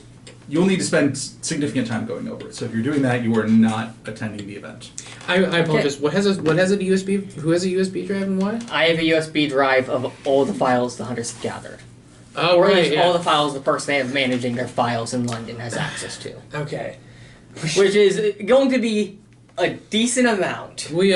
Speaker 2: You will need to spend significant time going over it. So if you're doing that, you are not attending the event.
Speaker 4: I apologize. What has a USB? Who has a USB drive and why?
Speaker 5: I have a USB drive of all the files the hunters have gathered.
Speaker 4: Oh
Speaker 5: Or at
Speaker 4: right.
Speaker 5: least
Speaker 4: Yeah.
Speaker 5: all the files the person managing their files in London has access to.
Speaker 4: Okay.
Speaker 5: Which is going to be a decent amount.
Speaker 4: We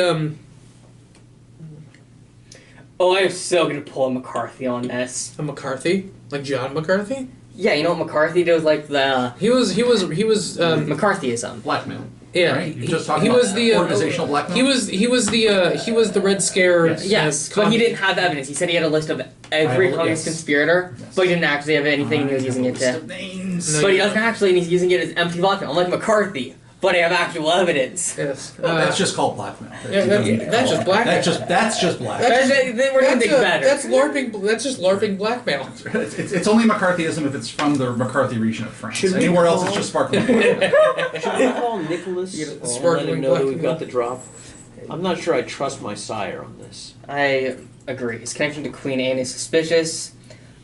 Speaker 5: Oh, I'm still gonna pull a McCarthy on this.
Speaker 4: a McCarthy, like John McCarthy.
Speaker 5: Yeah, you know what McCarthy did with like the
Speaker 4: He was
Speaker 5: McCarthyism.
Speaker 2: Blackmail.
Speaker 4: yeah.
Speaker 2: Right? You just talked
Speaker 4: he
Speaker 2: about
Speaker 4: was the
Speaker 2: organizational blackmail.
Speaker 4: He was the Red Scare.
Speaker 5: Yes, but he didn't have the evidence. He said he had a list of every communist
Speaker 2: yes.
Speaker 5: conspirator,
Speaker 2: Yes.
Speaker 5: but he didn't actually have anything he was using it
Speaker 2: List
Speaker 5: to.
Speaker 2: of names.
Speaker 4: No,
Speaker 5: But he doesn't actually, and he's using it as empty blackmail. Unlike McCarthy, but I have actual evidence.
Speaker 4: Yes.
Speaker 2: Well, that's just called blackmail.
Speaker 4: Yeah, that's just blackmail.
Speaker 2: That's just blackmail.
Speaker 5: Then we're doing things better.
Speaker 4: That's LARPing. That's just LARPing blackmail.
Speaker 2: It's only McCarthyism if it's from the McCarthy region of France.
Speaker 6: Should we
Speaker 2: Anywhere else,
Speaker 6: call-
Speaker 2: it's just sparkling water.
Speaker 6: Should we call Nicholas
Speaker 4: You get a
Speaker 6: and let
Speaker 4: sparkling
Speaker 6: him know that we've
Speaker 4: blackmail.
Speaker 6: got the drop? I'm not sure I trust my sire on this.
Speaker 5: I agree. His connection to Queen Anne is suspicious.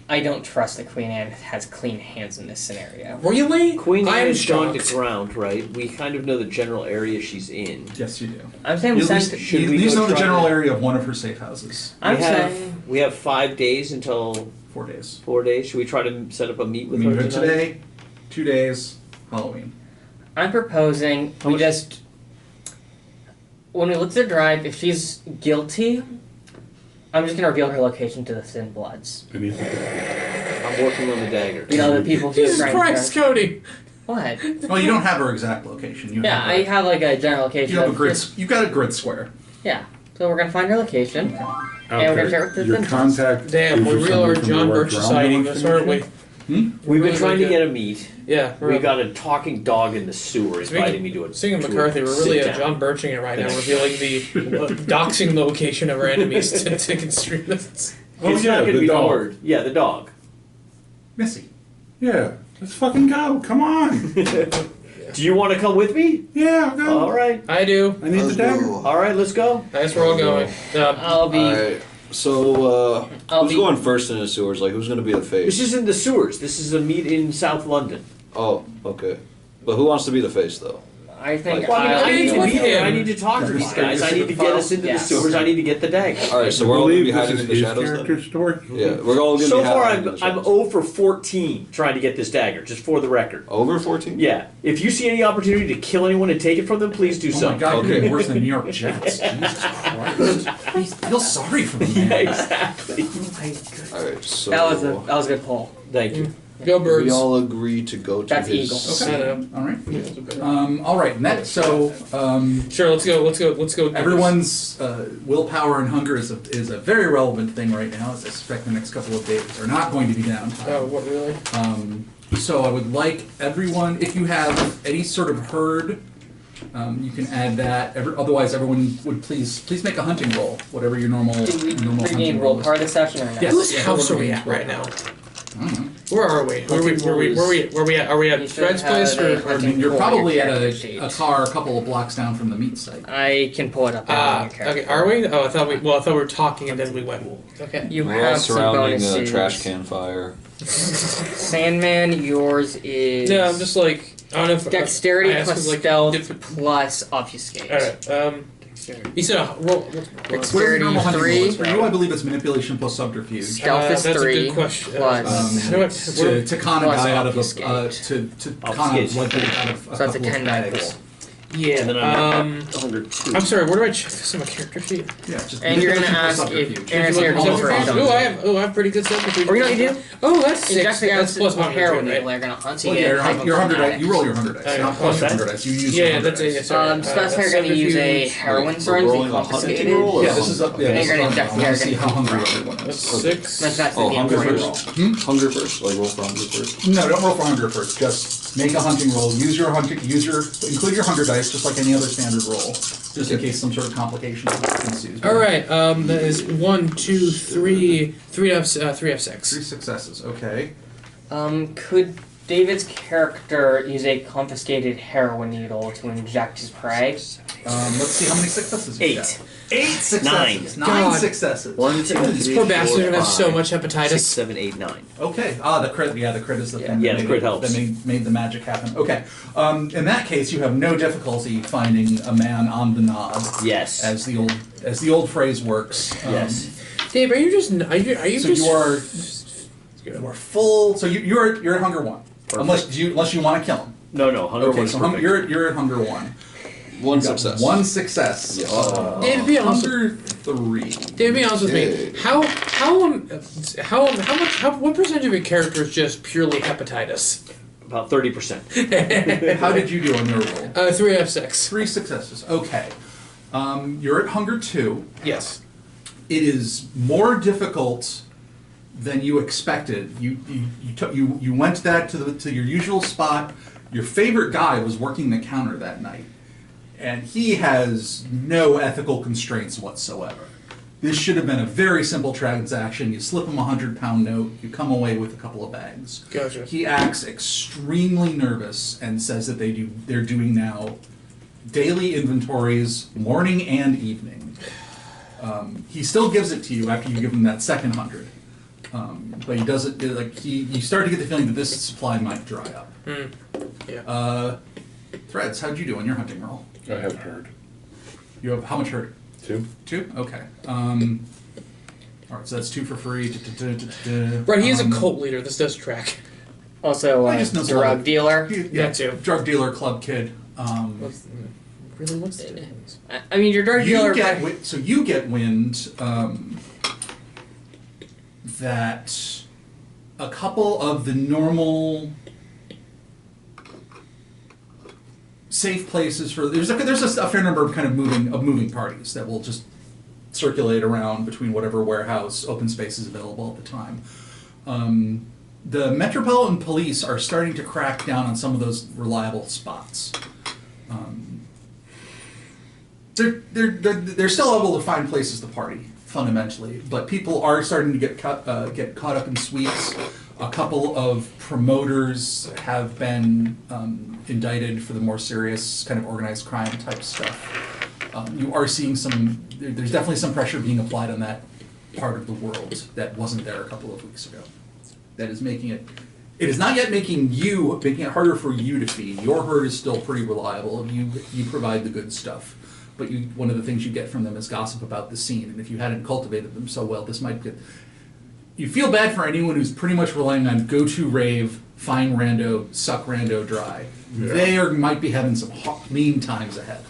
Speaker 5: I don't trust that Queen Anne has clean hands in this scenario.
Speaker 4: Really?
Speaker 6: Queen
Speaker 4: I
Speaker 6: Anne
Speaker 4: am
Speaker 6: is going to
Speaker 4: shocked.
Speaker 6: ground, right? We kind of know the general area she's in.
Speaker 2: Yes, you do.
Speaker 5: I'm saying we
Speaker 2: You at
Speaker 5: sent.
Speaker 2: least,
Speaker 6: Should
Speaker 2: you
Speaker 6: we
Speaker 2: at least
Speaker 6: go
Speaker 2: know the
Speaker 6: try
Speaker 2: general
Speaker 6: to-
Speaker 2: area of one of her safe houses.
Speaker 5: I'm
Speaker 6: we
Speaker 5: saying.
Speaker 6: have 5 days until
Speaker 2: 4 days.
Speaker 6: 4 days. Should we try to set up a meet with
Speaker 2: We
Speaker 6: her
Speaker 2: meet
Speaker 6: tonight?
Speaker 2: today, 2 days, Halloween.
Speaker 5: I'm proposing
Speaker 6: How
Speaker 5: we
Speaker 6: much-
Speaker 5: just. When we look at the drive, if she's guilty, I'm just gonna reveal her location to the Thin Bloods.
Speaker 3: And he's
Speaker 6: I'm working on the dagger.
Speaker 5: You know, the people who
Speaker 4: Jesus
Speaker 5: are
Speaker 4: Christ, Cody!
Speaker 5: What?
Speaker 2: Well, you don't have her exact location. You
Speaker 5: Yeah,
Speaker 2: have
Speaker 5: I have like a general
Speaker 2: you
Speaker 5: location.
Speaker 2: have a
Speaker 5: of
Speaker 2: grid.
Speaker 5: just-
Speaker 2: You've got a grid square.
Speaker 5: Yeah. So we're gonna find her location. And we're gonna share it with the
Speaker 3: Your
Speaker 5: Thin
Speaker 3: contact.
Speaker 4: Damn,
Speaker 3: is
Speaker 4: we
Speaker 3: your
Speaker 4: really are
Speaker 3: somebody from
Speaker 4: John
Speaker 3: the
Speaker 4: Birch
Speaker 3: Rock
Speaker 4: Society in
Speaker 3: Ground
Speaker 4: this, aren't we?
Speaker 6: We've been
Speaker 4: really
Speaker 6: trying to
Speaker 4: good.
Speaker 6: get a meet.
Speaker 4: Yeah,
Speaker 6: We got a talking dog in the sewer inviting me to a
Speaker 4: Speaking of
Speaker 6: to a
Speaker 4: McCarthy, we're really
Speaker 6: sit-down.
Speaker 4: John Birching it right now, revealing the doxing location of our enemies to extremists.
Speaker 3: Oh,
Speaker 6: It's
Speaker 3: yeah,
Speaker 6: not going to
Speaker 3: the
Speaker 6: be
Speaker 3: dog.
Speaker 6: hard. Yeah, the dog.
Speaker 2: Missy.
Speaker 3: Yeah, let's fucking go. Come on.
Speaker 6: Do you want to come with me?
Speaker 3: Yeah, I'll go.
Speaker 6: All right.
Speaker 4: I do.
Speaker 3: I need the dagger.
Speaker 6: All right, let's go.
Speaker 4: I guess we're all going.
Speaker 5: I'll be.
Speaker 1: Alright, so,
Speaker 5: I'll
Speaker 1: who's
Speaker 5: be-
Speaker 1: going first in the sewers? Like, who's gonna be the
Speaker 6: This
Speaker 1: face?
Speaker 6: is in the sewers. This is a meet in South London.
Speaker 1: Oh, okay. But who wants to be the face, though?
Speaker 5: I think
Speaker 6: Well, I mean,
Speaker 5: I'll
Speaker 6: I need
Speaker 5: be
Speaker 6: to
Speaker 4: with
Speaker 6: be there.
Speaker 4: him.
Speaker 6: I need to talk to these guys. I need to get us into the
Speaker 5: Yes.
Speaker 6: sewers. I need to get the dagger.
Speaker 1: Alright, so
Speaker 3: I
Speaker 1: we're all gonna
Speaker 3: believe
Speaker 1: be
Speaker 3: this
Speaker 1: hiding
Speaker 3: is
Speaker 1: in the
Speaker 3: his
Speaker 1: shadows
Speaker 3: character
Speaker 1: then?
Speaker 3: story.
Speaker 1: Yeah, we're all gonna
Speaker 6: So
Speaker 1: be
Speaker 6: far,
Speaker 1: hiding in the
Speaker 6: I'm
Speaker 1: shadows.
Speaker 6: 0 for 14 trying to get this dagger, just for the record.
Speaker 1: Over 14?
Speaker 6: Yeah. If you see any opportunity to kill anyone and take it from them, please do
Speaker 2: Oh
Speaker 6: so.
Speaker 2: my God,
Speaker 1: Okay.
Speaker 2: you're getting worse than New York Jets. Jesus Christ. I feel sorry for the
Speaker 6: Yeah,
Speaker 2: man.
Speaker 6: exactly.
Speaker 1: Alright, so.
Speaker 5: that was a good poll.
Speaker 6: Thank you.
Speaker 4: Go birds.
Speaker 1: We all agree to go to
Speaker 5: That's
Speaker 1: his.
Speaker 5: Eagle.
Speaker 4: I know.
Speaker 2: All right. All right. Next, so
Speaker 4: Sure, let's go.
Speaker 2: everyone's willpower and hunger is a very relevant thing right now. As I suspect the next couple of days are not going to be downtime.
Speaker 4: Oh, what really?
Speaker 2: So I would like everyone, if you have any sort of herd, you can add that. Otherwise, everyone would please make a hunting roll, whatever your normal
Speaker 5: Did we
Speaker 2: normal
Speaker 5: regain
Speaker 2: hunting
Speaker 5: roll
Speaker 2: roll is.
Speaker 5: part of the session or no?
Speaker 2: Yes.
Speaker 4: Whose
Speaker 2: yeah,
Speaker 4: house are we
Speaker 2: everyone
Speaker 4: at right now?
Speaker 2: I don't know.
Speaker 4: Where are we? Where we at? Are we
Speaker 5: You
Speaker 4: at
Speaker 5: should
Speaker 4: Fred's
Speaker 5: have
Speaker 4: place
Speaker 5: a
Speaker 4: or?
Speaker 2: I
Speaker 5: hunting
Speaker 2: mean, you're
Speaker 5: roll on your
Speaker 2: probably at
Speaker 5: character
Speaker 2: a
Speaker 5: sheet.
Speaker 2: car a couple of blocks down from the meat site.
Speaker 5: I can pull it up on your character.
Speaker 4: Okay. Are we? Oh, I thought we were talking and then we went. Okay.
Speaker 5: You
Speaker 1: We're all
Speaker 5: have some
Speaker 1: surrounding a
Speaker 5: bonuses.
Speaker 1: trash can fire.
Speaker 5: Sandman, yours is.
Speaker 4: No, I'm just like I don't know if
Speaker 5: Dexterity
Speaker 4: I asked
Speaker 5: plus
Speaker 4: 'cause, like,
Speaker 5: stealth
Speaker 4: diff-
Speaker 5: plus obfuscate.
Speaker 4: All right. You said a roll.
Speaker 2: What is
Speaker 5: Dexterity
Speaker 2: your normal hunting roll?
Speaker 5: 3.
Speaker 2: For you, I believe it's manipulation plus subterfuge.
Speaker 5: Stealth is
Speaker 4: that's
Speaker 5: 3
Speaker 4: a good question.
Speaker 5: plus.
Speaker 4: How do I-
Speaker 2: To con a
Speaker 5: Plus
Speaker 2: guy out of a
Speaker 5: obfuscate.
Speaker 2: to con a
Speaker 6: Obfuscate.
Speaker 2: blood guy out of a
Speaker 5: So that's a
Speaker 2: couple of
Speaker 5: 10-die
Speaker 2: bags.
Speaker 5: pool.
Speaker 4: Yeah.
Speaker 6: And then I'm under 2.
Speaker 4: I'm sorry. Where do I check this on my character sheet?
Speaker 2: Yeah, just
Speaker 5: And you're gonna
Speaker 2: manipulation plus
Speaker 5: ask if-
Speaker 2: subterfuge.
Speaker 5: and it's your
Speaker 2: Almost
Speaker 5: deal for
Speaker 2: almost
Speaker 5: it.
Speaker 2: almost.
Speaker 4: I have pretty good stuff.
Speaker 5: Or you know what you do?
Speaker 4: Oh, that's
Speaker 5: You
Speaker 4: 6.
Speaker 5: actually
Speaker 4: That's plus 100,
Speaker 5: heroin
Speaker 4: right?
Speaker 5: people are gonna hunt. So
Speaker 2: Well,
Speaker 5: you
Speaker 2: yeah,
Speaker 5: get
Speaker 2: your
Speaker 5: hypochondriac.
Speaker 2: 100 dice. You roll your 100 dice,
Speaker 4: Okay.
Speaker 2: not plus
Speaker 6: What's that?
Speaker 2: 100 dice. You use
Speaker 4: Yeah,
Speaker 2: your 100
Speaker 4: that's it. Yeah,
Speaker 2: dice.
Speaker 4: sorry.
Speaker 5: Specify you're gonna use a heroin
Speaker 1: We're
Speaker 5: syringe
Speaker 1: rolling
Speaker 5: and
Speaker 1: a hunting
Speaker 5: confiscated.
Speaker 1: roll or
Speaker 2: Yeah, this is up. Yeah,
Speaker 5: And
Speaker 2: this
Speaker 5: you're
Speaker 2: is
Speaker 5: gonna
Speaker 2: up.
Speaker 5: definitely
Speaker 2: I wanna see
Speaker 5: get
Speaker 2: how hungry
Speaker 5: confused.
Speaker 2: everyone
Speaker 4: That's
Speaker 2: is.
Speaker 4: 6.
Speaker 5: That's not
Speaker 1: Oh,
Speaker 5: the
Speaker 1: hunger
Speaker 5: DM
Speaker 1: first?
Speaker 5: roll.
Speaker 1: Hunger first? Like, roll for hunger first?
Speaker 2: No, don't roll for hunger first. Just make a hunting roll. Include your hunger dice, just like any other standard roll, just in case some sort of complication ensues.
Speaker 4: All right. That is 1, 2, 3, 3F6.
Speaker 2: 3 successes. Okay.
Speaker 5: Could David's character use a confiscated heroin needle to inject his prey?
Speaker 2: Let's see how many successes you
Speaker 6: 8.
Speaker 2: got. 8 successes.
Speaker 6: 9.
Speaker 2: 9
Speaker 4: God.
Speaker 2: successes.
Speaker 6: 1, 2, 3,
Speaker 4: This poor bastard gonna have so
Speaker 6: 5,
Speaker 4: much
Speaker 6: 6,
Speaker 4: hepatitis.
Speaker 6: 7, 8, 9.
Speaker 2: Okay. The crit. Yeah, the crit is the thing.
Speaker 6: Yeah,
Speaker 2: that
Speaker 6: the
Speaker 2: made
Speaker 6: crit
Speaker 2: it-
Speaker 6: helps.
Speaker 2: That made the magic happen. Okay. In that case, you have no difficulty finding a man on the nod,
Speaker 6: Yes.
Speaker 2: as the old phrase works.
Speaker 6: Yes.
Speaker 4: Dave, are you just? Are you
Speaker 2: So
Speaker 4: just?
Speaker 2: you are full. So you're at hunger 1,
Speaker 6: Perfect.
Speaker 2: unless you want to kill him.
Speaker 6: No, hunger
Speaker 2: Okay,
Speaker 6: was
Speaker 2: so
Speaker 6: perfect.
Speaker 2: you're at hunger 1.
Speaker 1: One
Speaker 2: You got
Speaker 1: success.
Speaker 2: 1 success.
Speaker 1: Yes.
Speaker 4: Dave, be honest.
Speaker 2: Hunger 3.
Speaker 4: Dave, be honest with me.
Speaker 1: Okay.
Speaker 4: What percentage of your character is just purely hepatitis?
Speaker 6: About 30%.
Speaker 2: How did you do on your roll?
Speaker 4: 3F6.
Speaker 2: 3 successes. Okay. You're at hunger 2.
Speaker 4: Yes.
Speaker 2: It is more difficult than you expected. You went back to your usual spot. Your favorite guy was working the counter that night, and he has no ethical constraints whatsoever. This should have been a very simple transaction. You slip him a 100-pound note, you come away with a couple of bags.
Speaker 4: Gotcha.
Speaker 2: He acts extremely nervous and says that they're doing now daily inventories, morning and evening. He still gives it to you after you give him that second 100. But he doesn't, you start to get the feeling that this supply might dry up.
Speaker 4: Yeah.
Speaker 2: Threads, how'd you do on your hunting roll?
Speaker 3: I have heard.
Speaker 2: You have how much hurt?
Speaker 3: 2.
Speaker 2: 2? Okay. Alright, so that's 2 for free.
Speaker 4: Right, he is a cult leader. This does track.
Speaker 5: Also,
Speaker 2: I just know some
Speaker 5: drug
Speaker 2: other-
Speaker 5: dealer.
Speaker 2: Yeah,
Speaker 4: That too.
Speaker 2: drug dealer, club kid.
Speaker 4: Really, what's the difference?
Speaker 5: I mean, your drug dealer.
Speaker 2: So you get wind that a couple of the normal safe places for there's a fair number of kind of moving parties that will just circulate around between whatever warehouse open space is available at the time. The Metropolitan Police are starting to crack down on some of those reliable spots. They're still able to find places to party fundamentally, but people are starting to get caught up in sweeps. A couple of promoters have been indicted for the more serious kind of organized crime type stuff. You are seeing there's definitely some pressure being applied on that part of the world that wasn't there a couple of weeks ago. That is making it is not yet making it harder for you to feed. Your herd is still pretty reliable. You provide the good stuff. But one of the things you get from them is gossip about the scene, and if you hadn't cultivated them so well, this might get. You feel bad for anyone who's pretty much relying on go-to rave, find rando, suck rando dry.
Speaker 3: Yeah.
Speaker 2: They might be having some lean times ahead.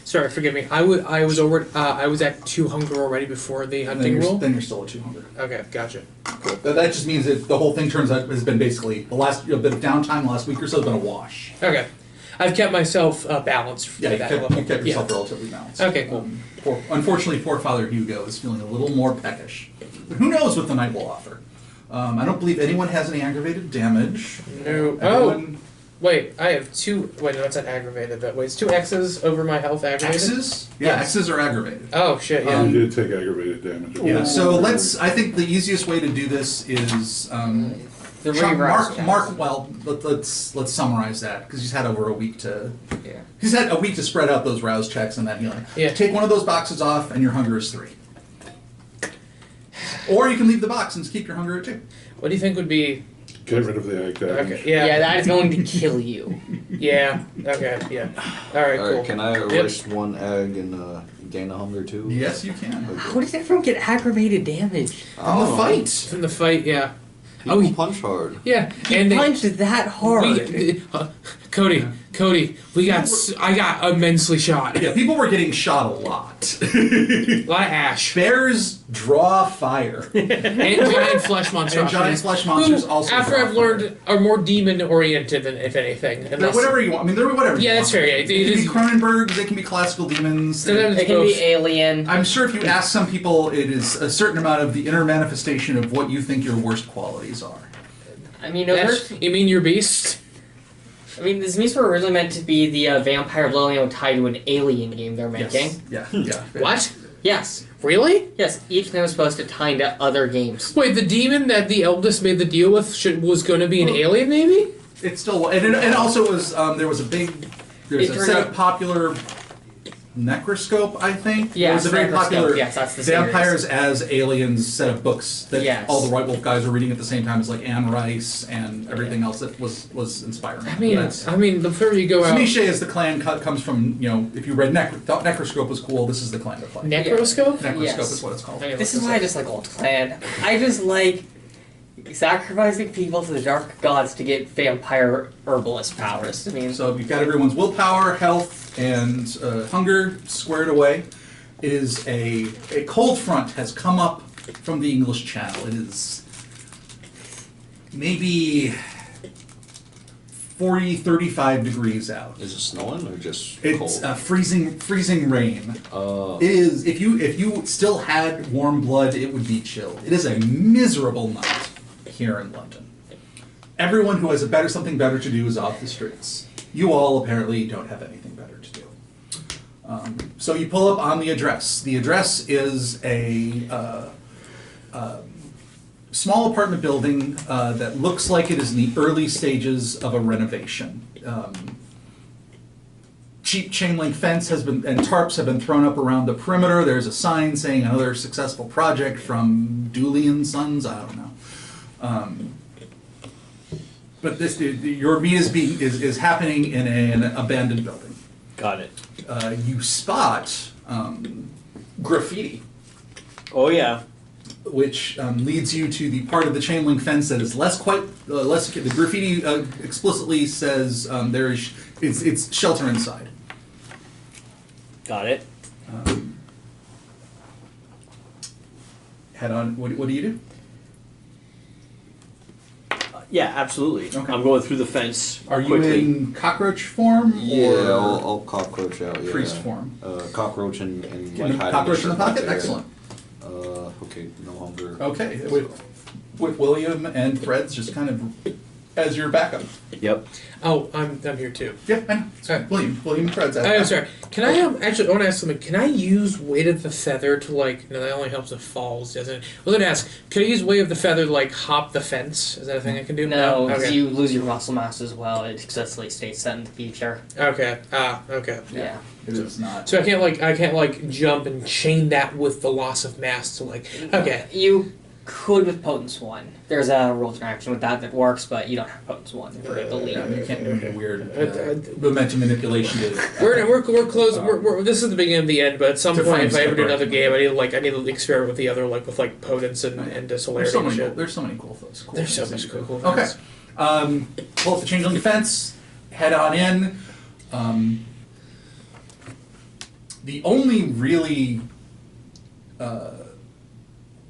Speaker 4: Sorry, forgive me. I was at 2 hunger already before the hunting roll.
Speaker 2: Then you're still at 200.
Speaker 4: Okay, gotcha.
Speaker 2: Cool. That just means that the whole thing turns out has been basically the last bit of downtime, the last week or so has been a wash.
Speaker 4: Okay, I've kept myself balanced for
Speaker 2: Yeah, you
Speaker 4: that
Speaker 2: kept
Speaker 4: level.
Speaker 2: yourself relatively balanced.
Speaker 4: Okay, cool.
Speaker 2: Unfortunately, poor Father Hugo is feeling a little more peckish. But who knows what the night will offer? I don't believe anyone has any aggravated damage.
Speaker 4: No.
Speaker 2: Everyone,
Speaker 4: Wait, I have 2. Wait, no, it's not aggravated. But wait, it's 2 X's over my health aggravated.
Speaker 2: X's? Yeah, X's are aggravated.
Speaker 4: Oh shit! Yeah.
Speaker 3: You did take aggravated damage.
Speaker 2: Yeah, so I think the easiest way to do this is
Speaker 5: The
Speaker 2: Chuck,
Speaker 5: reverse.
Speaker 2: Mark. Well, let's summarize that because he's had over a week to.
Speaker 5: Yeah.
Speaker 2: He's had a week to spread out those rouse checks and that healing.
Speaker 4: Yeah.
Speaker 2: Take one of those boxes off, and your hunger is 3. Or you can leave the box and just keep your hunger at 2.
Speaker 4: What do you think would be?
Speaker 3: Get rid of the ag damage.
Speaker 4: Okay. Yeah.
Speaker 5: Yeah, that is going to kill you.
Speaker 4: Yeah. Okay. Yeah. All right. Cool.
Speaker 1: Alright, can I erase 1 egg and gain a hunger too?
Speaker 2: Yes, you can.
Speaker 5: How does everyone get aggravated damage?
Speaker 2: From the fight.
Speaker 4: From the fight. Yeah.
Speaker 1: People
Speaker 4: he
Speaker 1: punch hard.
Speaker 4: Yeah.
Speaker 5: He
Speaker 4: And
Speaker 5: punched that hard.
Speaker 4: Cody, I got immensely shot.
Speaker 2: Yeah, people were getting shot a lot.
Speaker 4: A lot of ash.
Speaker 2: Bears draw fire.
Speaker 4: And giant flesh monsters.
Speaker 2: And giant flesh monsters
Speaker 4: Who,
Speaker 2: also
Speaker 4: after
Speaker 2: draw
Speaker 4: I've learned, are more demon oriented than if anything.
Speaker 2: They're
Speaker 4: Unless,
Speaker 2: whatever you want. I mean, they're whatever you
Speaker 4: Yeah,
Speaker 2: want.
Speaker 4: that's fair, yeah.
Speaker 2: They can be Cronenbergs, they can be classical demons.
Speaker 4: Sometimes
Speaker 5: It can be alien.
Speaker 2: I'm sure if you ask some people, it is a certain amount of the inner manifestation of what you think your worst qualities are.
Speaker 5: I mean,
Speaker 4: You mean your beast?
Speaker 5: these meats were originally meant to be the vampire Lillian tied to an alien game they're making.
Speaker 2: Yes. Yeah.
Speaker 4: What?
Speaker 5: Yes.
Speaker 4: Really?
Speaker 5: Yes, each of them was supposed to tie into other games.
Speaker 4: Wait, the demon that the eldest made the deal with was going to be an alien, maybe?
Speaker 2: It still and also was there was a set of popular Necroscope, I think.
Speaker 5: Yeah,
Speaker 2: it was a very
Speaker 5: Necroscope,
Speaker 2: popular
Speaker 5: yes, that's the series.
Speaker 2: Vampires as Aliens set of books that
Speaker 5: Yes.
Speaker 2: all the White Wolf guys were reading at the same time as like Anne Rice and everything else that was inspiring.
Speaker 4: The further you go out...
Speaker 2: Smiche is the clan comes from, if you read thought Necroscope was cool, this is the clan to play.
Speaker 4: Necroscope?
Speaker 2: Necroscope
Speaker 5: Yes.
Speaker 2: is what it's called.
Speaker 5: This is why I just like Old Clan. I just like sacrificing people to the dark gods to get vampire herbalist powers.
Speaker 2: So you've got everyone's willpower, health, and hunger squared away. It is a cold front has come up from the English Channel. It is maybe 40, 35 degrees out.
Speaker 1: Is it snowing or just
Speaker 2: It's
Speaker 1: cold?
Speaker 2: freezing rain. It is if you still had warm blood, it would be chilled. It is a miserable night here in London. everyone who has something better to do is off the streets. You all apparently don't have anything better to do. So you pull up on the address. The address is a small apartment building that looks like it is in the early stages of a renovation. Cheap chain link fence and tarps have been thrown up around the perimeter. There's a sign saying another successful project from Dooley and Sons. I don't know. But your meet is happening in an abandoned building.
Speaker 6: Got it.
Speaker 2: You spot graffiti,
Speaker 6: Oh yeah.
Speaker 2: which leads you to the part of the chain link fence that is less. The graffiti explicitly says it's shelter inside.
Speaker 6: Got it.
Speaker 2: Head on. What do you do?
Speaker 6: Yeah, absolutely.
Speaker 2: Okay.
Speaker 6: I'm going through the fence.
Speaker 2: Are you
Speaker 6: quickly.
Speaker 2: in cockroach form?
Speaker 1: Yeah,
Speaker 2: or
Speaker 1: I'll cockroach out. Yeah.
Speaker 2: priest form?
Speaker 1: Cockroach and like hiding
Speaker 2: Cockroach in the
Speaker 1: shirt
Speaker 2: pocket.
Speaker 1: there.
Speaker 2: Excellent.
Speaker 1: Okay, no hunger.
Speaker 2: Okay, with William and Threads just kind of as your backup.
Speaker 6: Yep.
Speaker 4: Oh, I'm here too.
Speaker 2: Yeah, I know.
Speaker 4: Alright.
Speaker 2: William and Threads.
Speaker 4: I'm sorry. Can I actually? I want to ask something. Can I use weight of the feather to like? No, that only helps if falls, doesn't it? I was gonna ask. Can I use weight of the feather to like hop the fence? Is that a thing I can do?
Speaker 5: No,
Speaker 4: Okay.
Speaker 5: you lose your muscle mass as well. It explicitly states that in the feature.
Speaker 4: Okay. Okay.
Speaker 5: Yeah.
Speaker 2: It is not.
Speaker 4: So I can't like jump and chain that with the loss of mass to like. Okay.
Speaker 5: You could with Potence 1. There's a roll interaction with that works, but you don't have Potence 1 for the lead.
Speaker 2: You can't do any weird momentum manipulation to.
Speaker 4: We're close. This is the beginning of the end, but at some
Speaker 2: To
Speaker 4: point,
Speaker 2: frame
Speaker 4: if I ever do
Speaker 2: separate.
Speaker 4: another game, I need to experiment with the other, like with like potence and celerity and shit.
Speaker 2: There's so many cool things.
Speaker 4: There's so much cool.
Speaker 2: Okay. Pull up the change on the fence. Head on in. The only really,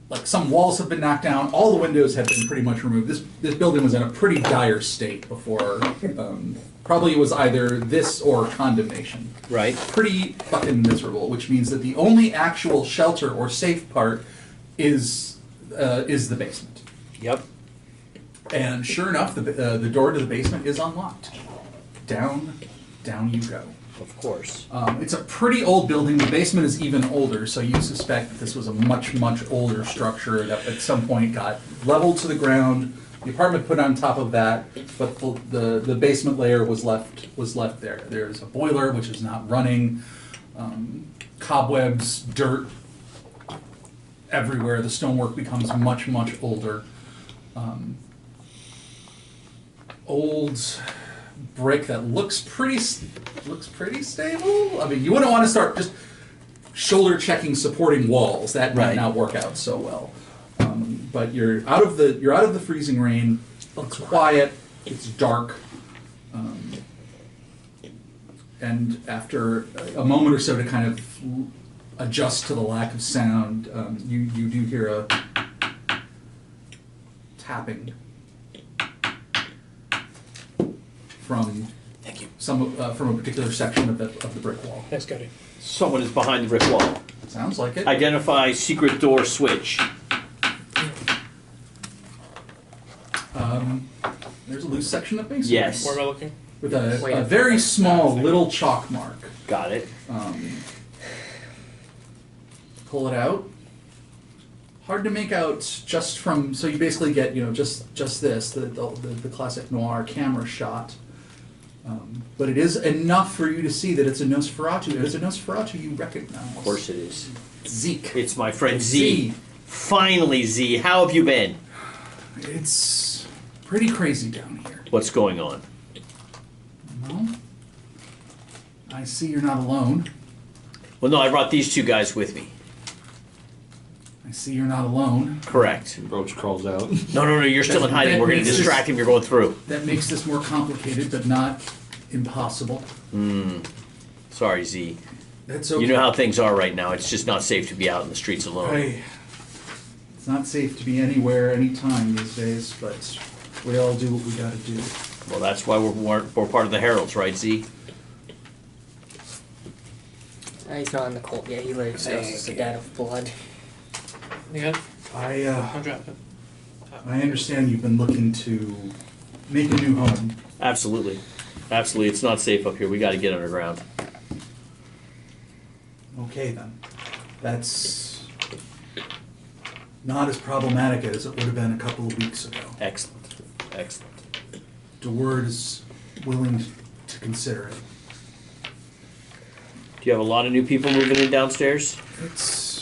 Speaker 2: like some walls have been knocked down. All the windows have been pretty much removed. This building was in a pretty dire state before. Probably it was either this or condemnation.
Speaker 6: Right.
Speaker 2: Pretty fucking miserable, which means that the only actual shelter or safe part is the basement.
Speaker 6: Yep.
Speaker 2: And sure enough, the door to the basement is unlocked. Down you go.
Speaker 6: Of course.
Speaker 2: It's a pretty old building. The basement is even older, so you suspect that this was a much, much older structure that at some point got leveled to the ground. The apartment put on top of that, but the basement layer was left there. There's a boiler which is not running. Cobwebs, dirt everywhere. The stonework becomes much, much older. Old brick that looks pretty stable. I mean, you wouldn't want to start just shoulder checking supporting walls. That might
Speaker 6: Right.
Speaker 2: not work out so well. But you're out of the freezing rain. It's quiet. It's dark. And after a moment or so to kind of adjust to the lack of sound, you do hear a tapping from from a particular section of the brick wall.
Speaker 4: Thanks, Cody.
Speaker 6: Someone is behind the brick wall.
Speaker 2: Sounds like it.
Speaker 6: Identify secret door switch.
Speaker 2: There's a loose section of masonry.
Speaker 6: Yes.
Speaker 4: Where am I looking?
Speaker 2: With
Speaker 5: Wait,
Speaker 2: a very small little chalk mark.
Speaker 6: Got it.
Speaker 2: Pull it out. Hard to make out just from. So you basically get just this the classic noir camera shot. But it is enough for you to see that it's a Nosferatu. It is a Nosferatu you recognize.
Speaker 6: Of course it is.
Speaker 2: Zeke.
Speaker 6: It's my friend Z. Finally, Z. How have you been?
Speaker 2: It's pretty crazy down here.
Speaker 6: What's going on?
Speaker 2: Well, I see you're not alone.
Speaker 6: Well, no, I brought these two guys with me.
Speaker 2: I see you're not alone.
Speaker 6: Correct.
Speaker 1: Roach crawls out.
Speaker 6: No, you're still in hiding.
Speaker 2: That
Speaker 6: We're going to
Speaker 2: makes
Speaker 6: distract him. You're going through.
Speaker 2: That makes this more complicated, but not impossible.
Speaker 6: Sorry, Z.
Speaker 2: That's okay.
Speaker 6: You know how things are right now. It's just not safe to be out in the streets alone.
Speaker 2: It's not safe to be anywhere, anytime these days, but we all do what we gotta do.
Speaker 6: Well, that's why we're part of the Heralds, right, Z?
Speaker 5: He's not in the cult yet. He lives as a dad of blood.
Speaker 4: Yeah.
Speaker 2: I
Speaker 4: I'll drop it.
Speaker 2: understand you've been looking to make a new home.
Speaker 6: Absolutely. Absolutely. It's not safe up here. We got to get underground.
Speaker 2: Okay, then. That's not as problematic as it would have been a couple of weeks ago.
Speaker 6: Excellent. Excellent.
Speaker 2: De Worde is willing to consider it.
Speaker 6: Do you have a lot of new people moving in downstairs?
Speaker 2: It's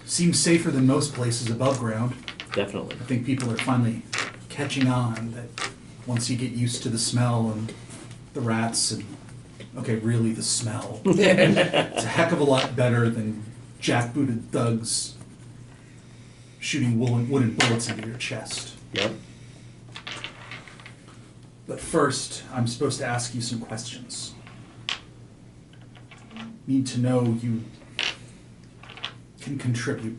Speaker 2: seems safer than most places above ground.
Speaker 6: Definitely.
Speaker 2: I think people are finally catching on that once you get used to the smell and the rats and, okay, really the smell. It's a heck of a lot better than jackbooted thugs shooting wooden bullets into your chest.
Speaker 6: Yep.
Speaker 2: But first, I'm supposed to ask you some questions. Need to know you can contribute.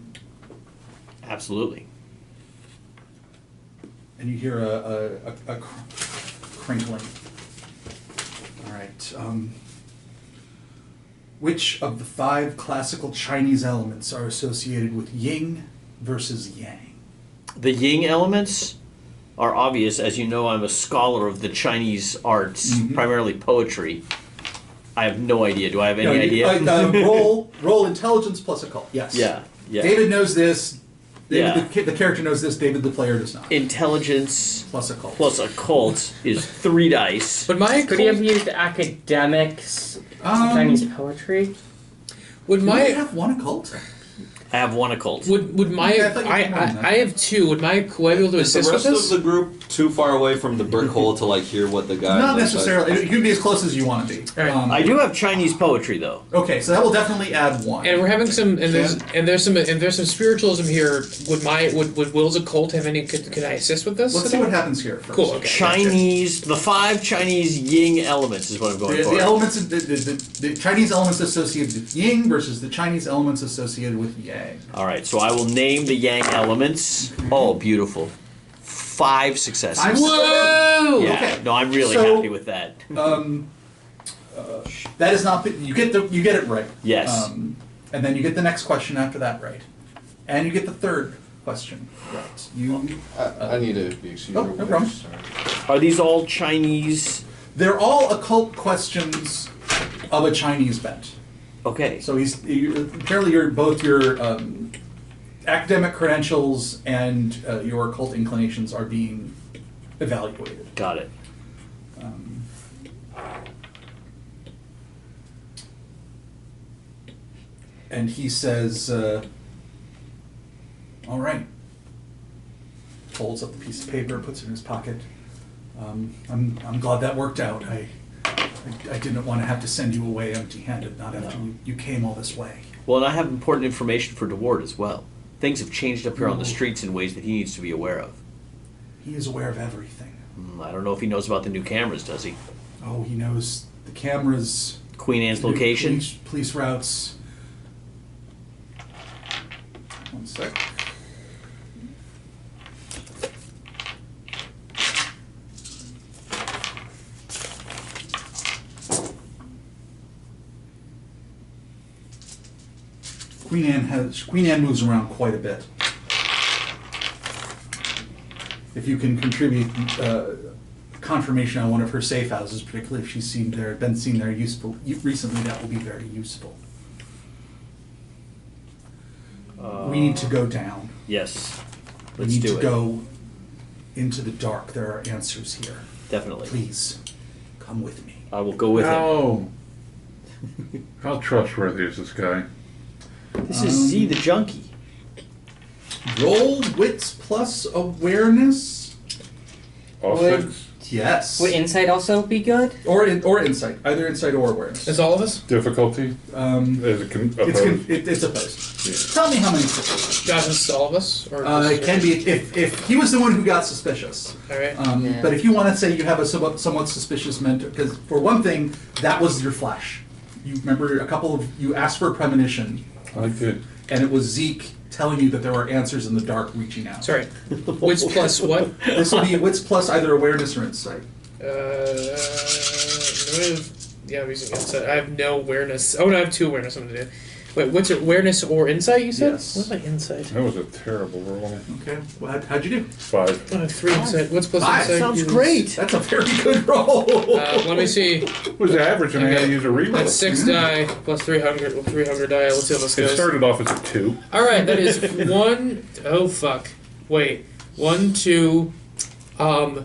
Speaker 6: Absolutely.
Speaker 2: And you hear a crinkling. All right. Which of the 5 classical Chinese elements are associated with yin versus yang?
Speaker 6: The yin elements are obvious. As you know, I'm a scholar of the Chinese arts, primarily poetry. I have no idea. Do I have any idea?
Speaker 2: Roll intelligence plus occult. Yes.
Speaker 6: Yeah.
Speaker 2: David knows this. David,
Speaker 6: Yeah.
Speaker 2: the character knows this. David, the player, does not.
Speaker 6: Intelligence
Speaker 2: Plus occult.
Speaker 6: plus occult is 3 dice.
Speaker 4: But my
Speaker 5: Could he have used academics, Chinese poetry?
Speaker 4: would
Speaker 2: Do
Speaker 4: my
Speaker 2: you have one occult?
Speaker 6: I have 1 occult.
Speaker 4: would my
Speaker 2: Okay, I thought you had more than that.
Speaker 4: I have 2. Would I be able to
Speaker 1: Is the
Speaker 4: assist with
Speaker 1: rest
Speaker 4: this?
Speaker 1: of the group too far away from the brick hole to like hear what the guy?
Speaker 2: Not
Speaker 1: looks like?
Speaker 2: necessarily. You can be as close as you want to be.
Speaker 4: Alright.
Speaker 6: I do have Chinese poetry, though.
Speaker 2: Okay, so that will definitely add 1.
Speaker 4: And we're having some, and there's some spiritualism here. Would Will's occult have any? Could I assist with this?
Speaker 2: Let's see what happens here first.
Speaker 4: Cool. Okay.
Speaker 6: Chinese, the 5 Chinese yin elements is what I'm going
Speaker 2: The,
Speaker 6: for.
Speaker 2: the elements, the Chinese elements associated with yin versus the Chinese elements associated with yang.
Speaker 6: All right, so I will name the yang elements. Oh, beautiful. 5 successes.
Speaker 2: 5
Speaker 4: Whoa!
Speaker 6: Yeah,
Speaker 2: Okay.
Speaker 6: no, I'm really
Speaker 2: So-
Speaker 6: happy with that.
Speaker 2: That is not. You get it right.
Speaker 6: Yes.
Speaker 2: And then you get the next question after that right, and you get the third question right.
Speaker 1: I need to be excused.
Speaker 2: Oh, no problem.
Speaker 1: Sorry.
Speaker 6: Are these all Chinese?
Speaker 2: They're all occult questions of a Chinese bent.
Speaker 6: Okay.
Speaker 2: So apparently both your academic credentials and your occult inclinations are being evaluated.
Speaker 6: Got it.
Speaker 2: And he says, all right. Folds up the piece of paper, puts it in his pocket. I'm glad that worked out. I didn't want to have to send you away empty-handed, not after you came all this way.
Speaker 6: Well, and I have important information for De Worde as well. Things have changed up here on the streets in ways that he needs to be aware of.
Speaker 2: He is aware of everything.
Speaker 6: I don't know if he knows about the new cameras, does he?
Speaker 2: Oh, he knows the cameras,
Speaker 6: Queen Anne's
Speaker 2: new
Speaker 6: location?
Speaker 2: police routes. One sec. Queen Anne moves around quite a bit. If you can contribute confirmation on one of her safe houses, particularly if she's been seen there recently, that will be very useful. We need to go down.
Speaker 6: Yes.
Speaker 2: We
Speaker 6: Let's
Speaker 2: need
Speaker 6: do
Speaker 2: to
Speaker 6: it.
Speaker 2: go into the dark. There are answers here.
Speaker 6: Definitely.
Speaker 2: Please, come with me.
Speaker 6: I will go with him.
Speaker 3: No. How trustworthy is this guy?
Speaker 6: This is Z the junkie.
Speaker 2: Roll wits plus awareness.
Speaker 3: All
Speaker 5: Would-
Speaker 3: 6?
Speaker 2: Yes.
Speaker 5: Would insight also be good?
Speaker 2: Or insight. Either insight or awareness.
Speaker 4: Is all of us?
Speaker 3: Difficulty? Is it opposed?
Speaker 2: It's opposed. Tell me how many suspicious.
Speaker 4: Josh, is this all of us? Or
Speaker 2: It can be if he was the one who got suspicious.
Speaker 4: All right.
Speaker 5: Yeah.
Speaker 2: But if you want to say you have a somewhat suspicious mentor, because for one thing, that was your flash. You remember you asked for a premonition,
Speaker 3: I did.
Speaker 2: and it was Zeke telling you that there were answers in the dark reaching out.
Speaker 4: Sorry. Wits plus what?
Speaker 2: This will be wits plus either awareness or insight.
Speaker 4: Yeah, I'm using insight. I have no awareness. Oh, no, I have 2 awareness. I'm gonna do. Wait, what's it? Awareness or insight? You said.
Speaker 2: Yes.
Speaker 4: What's my insight?
Speaker 3: That was a terrible roll.
Speaker 2: Okay. Well, how'd you do?
Speaker 3: 5.
Speaker 4: I have 3 insight. What's plus
Speaker 2: 5.
Speaker 4: insight?
Speaker 6: Sounds
Speaker 4: is-
Speaker 6: great.
Speaker 2: That's a very good roll.
Speaker 4: Let me see.
Speaker 3: It was average, and I had to use a reroll.
Speaker 4: That's 6 die plus 300. 300 die. Let's see how this
Speaker 3: It
Speaker 4: goes.
Speaker 3: started off as a 2.
Speaker 4: All right, that is 1. Oh fuck. Wait. 1, 2.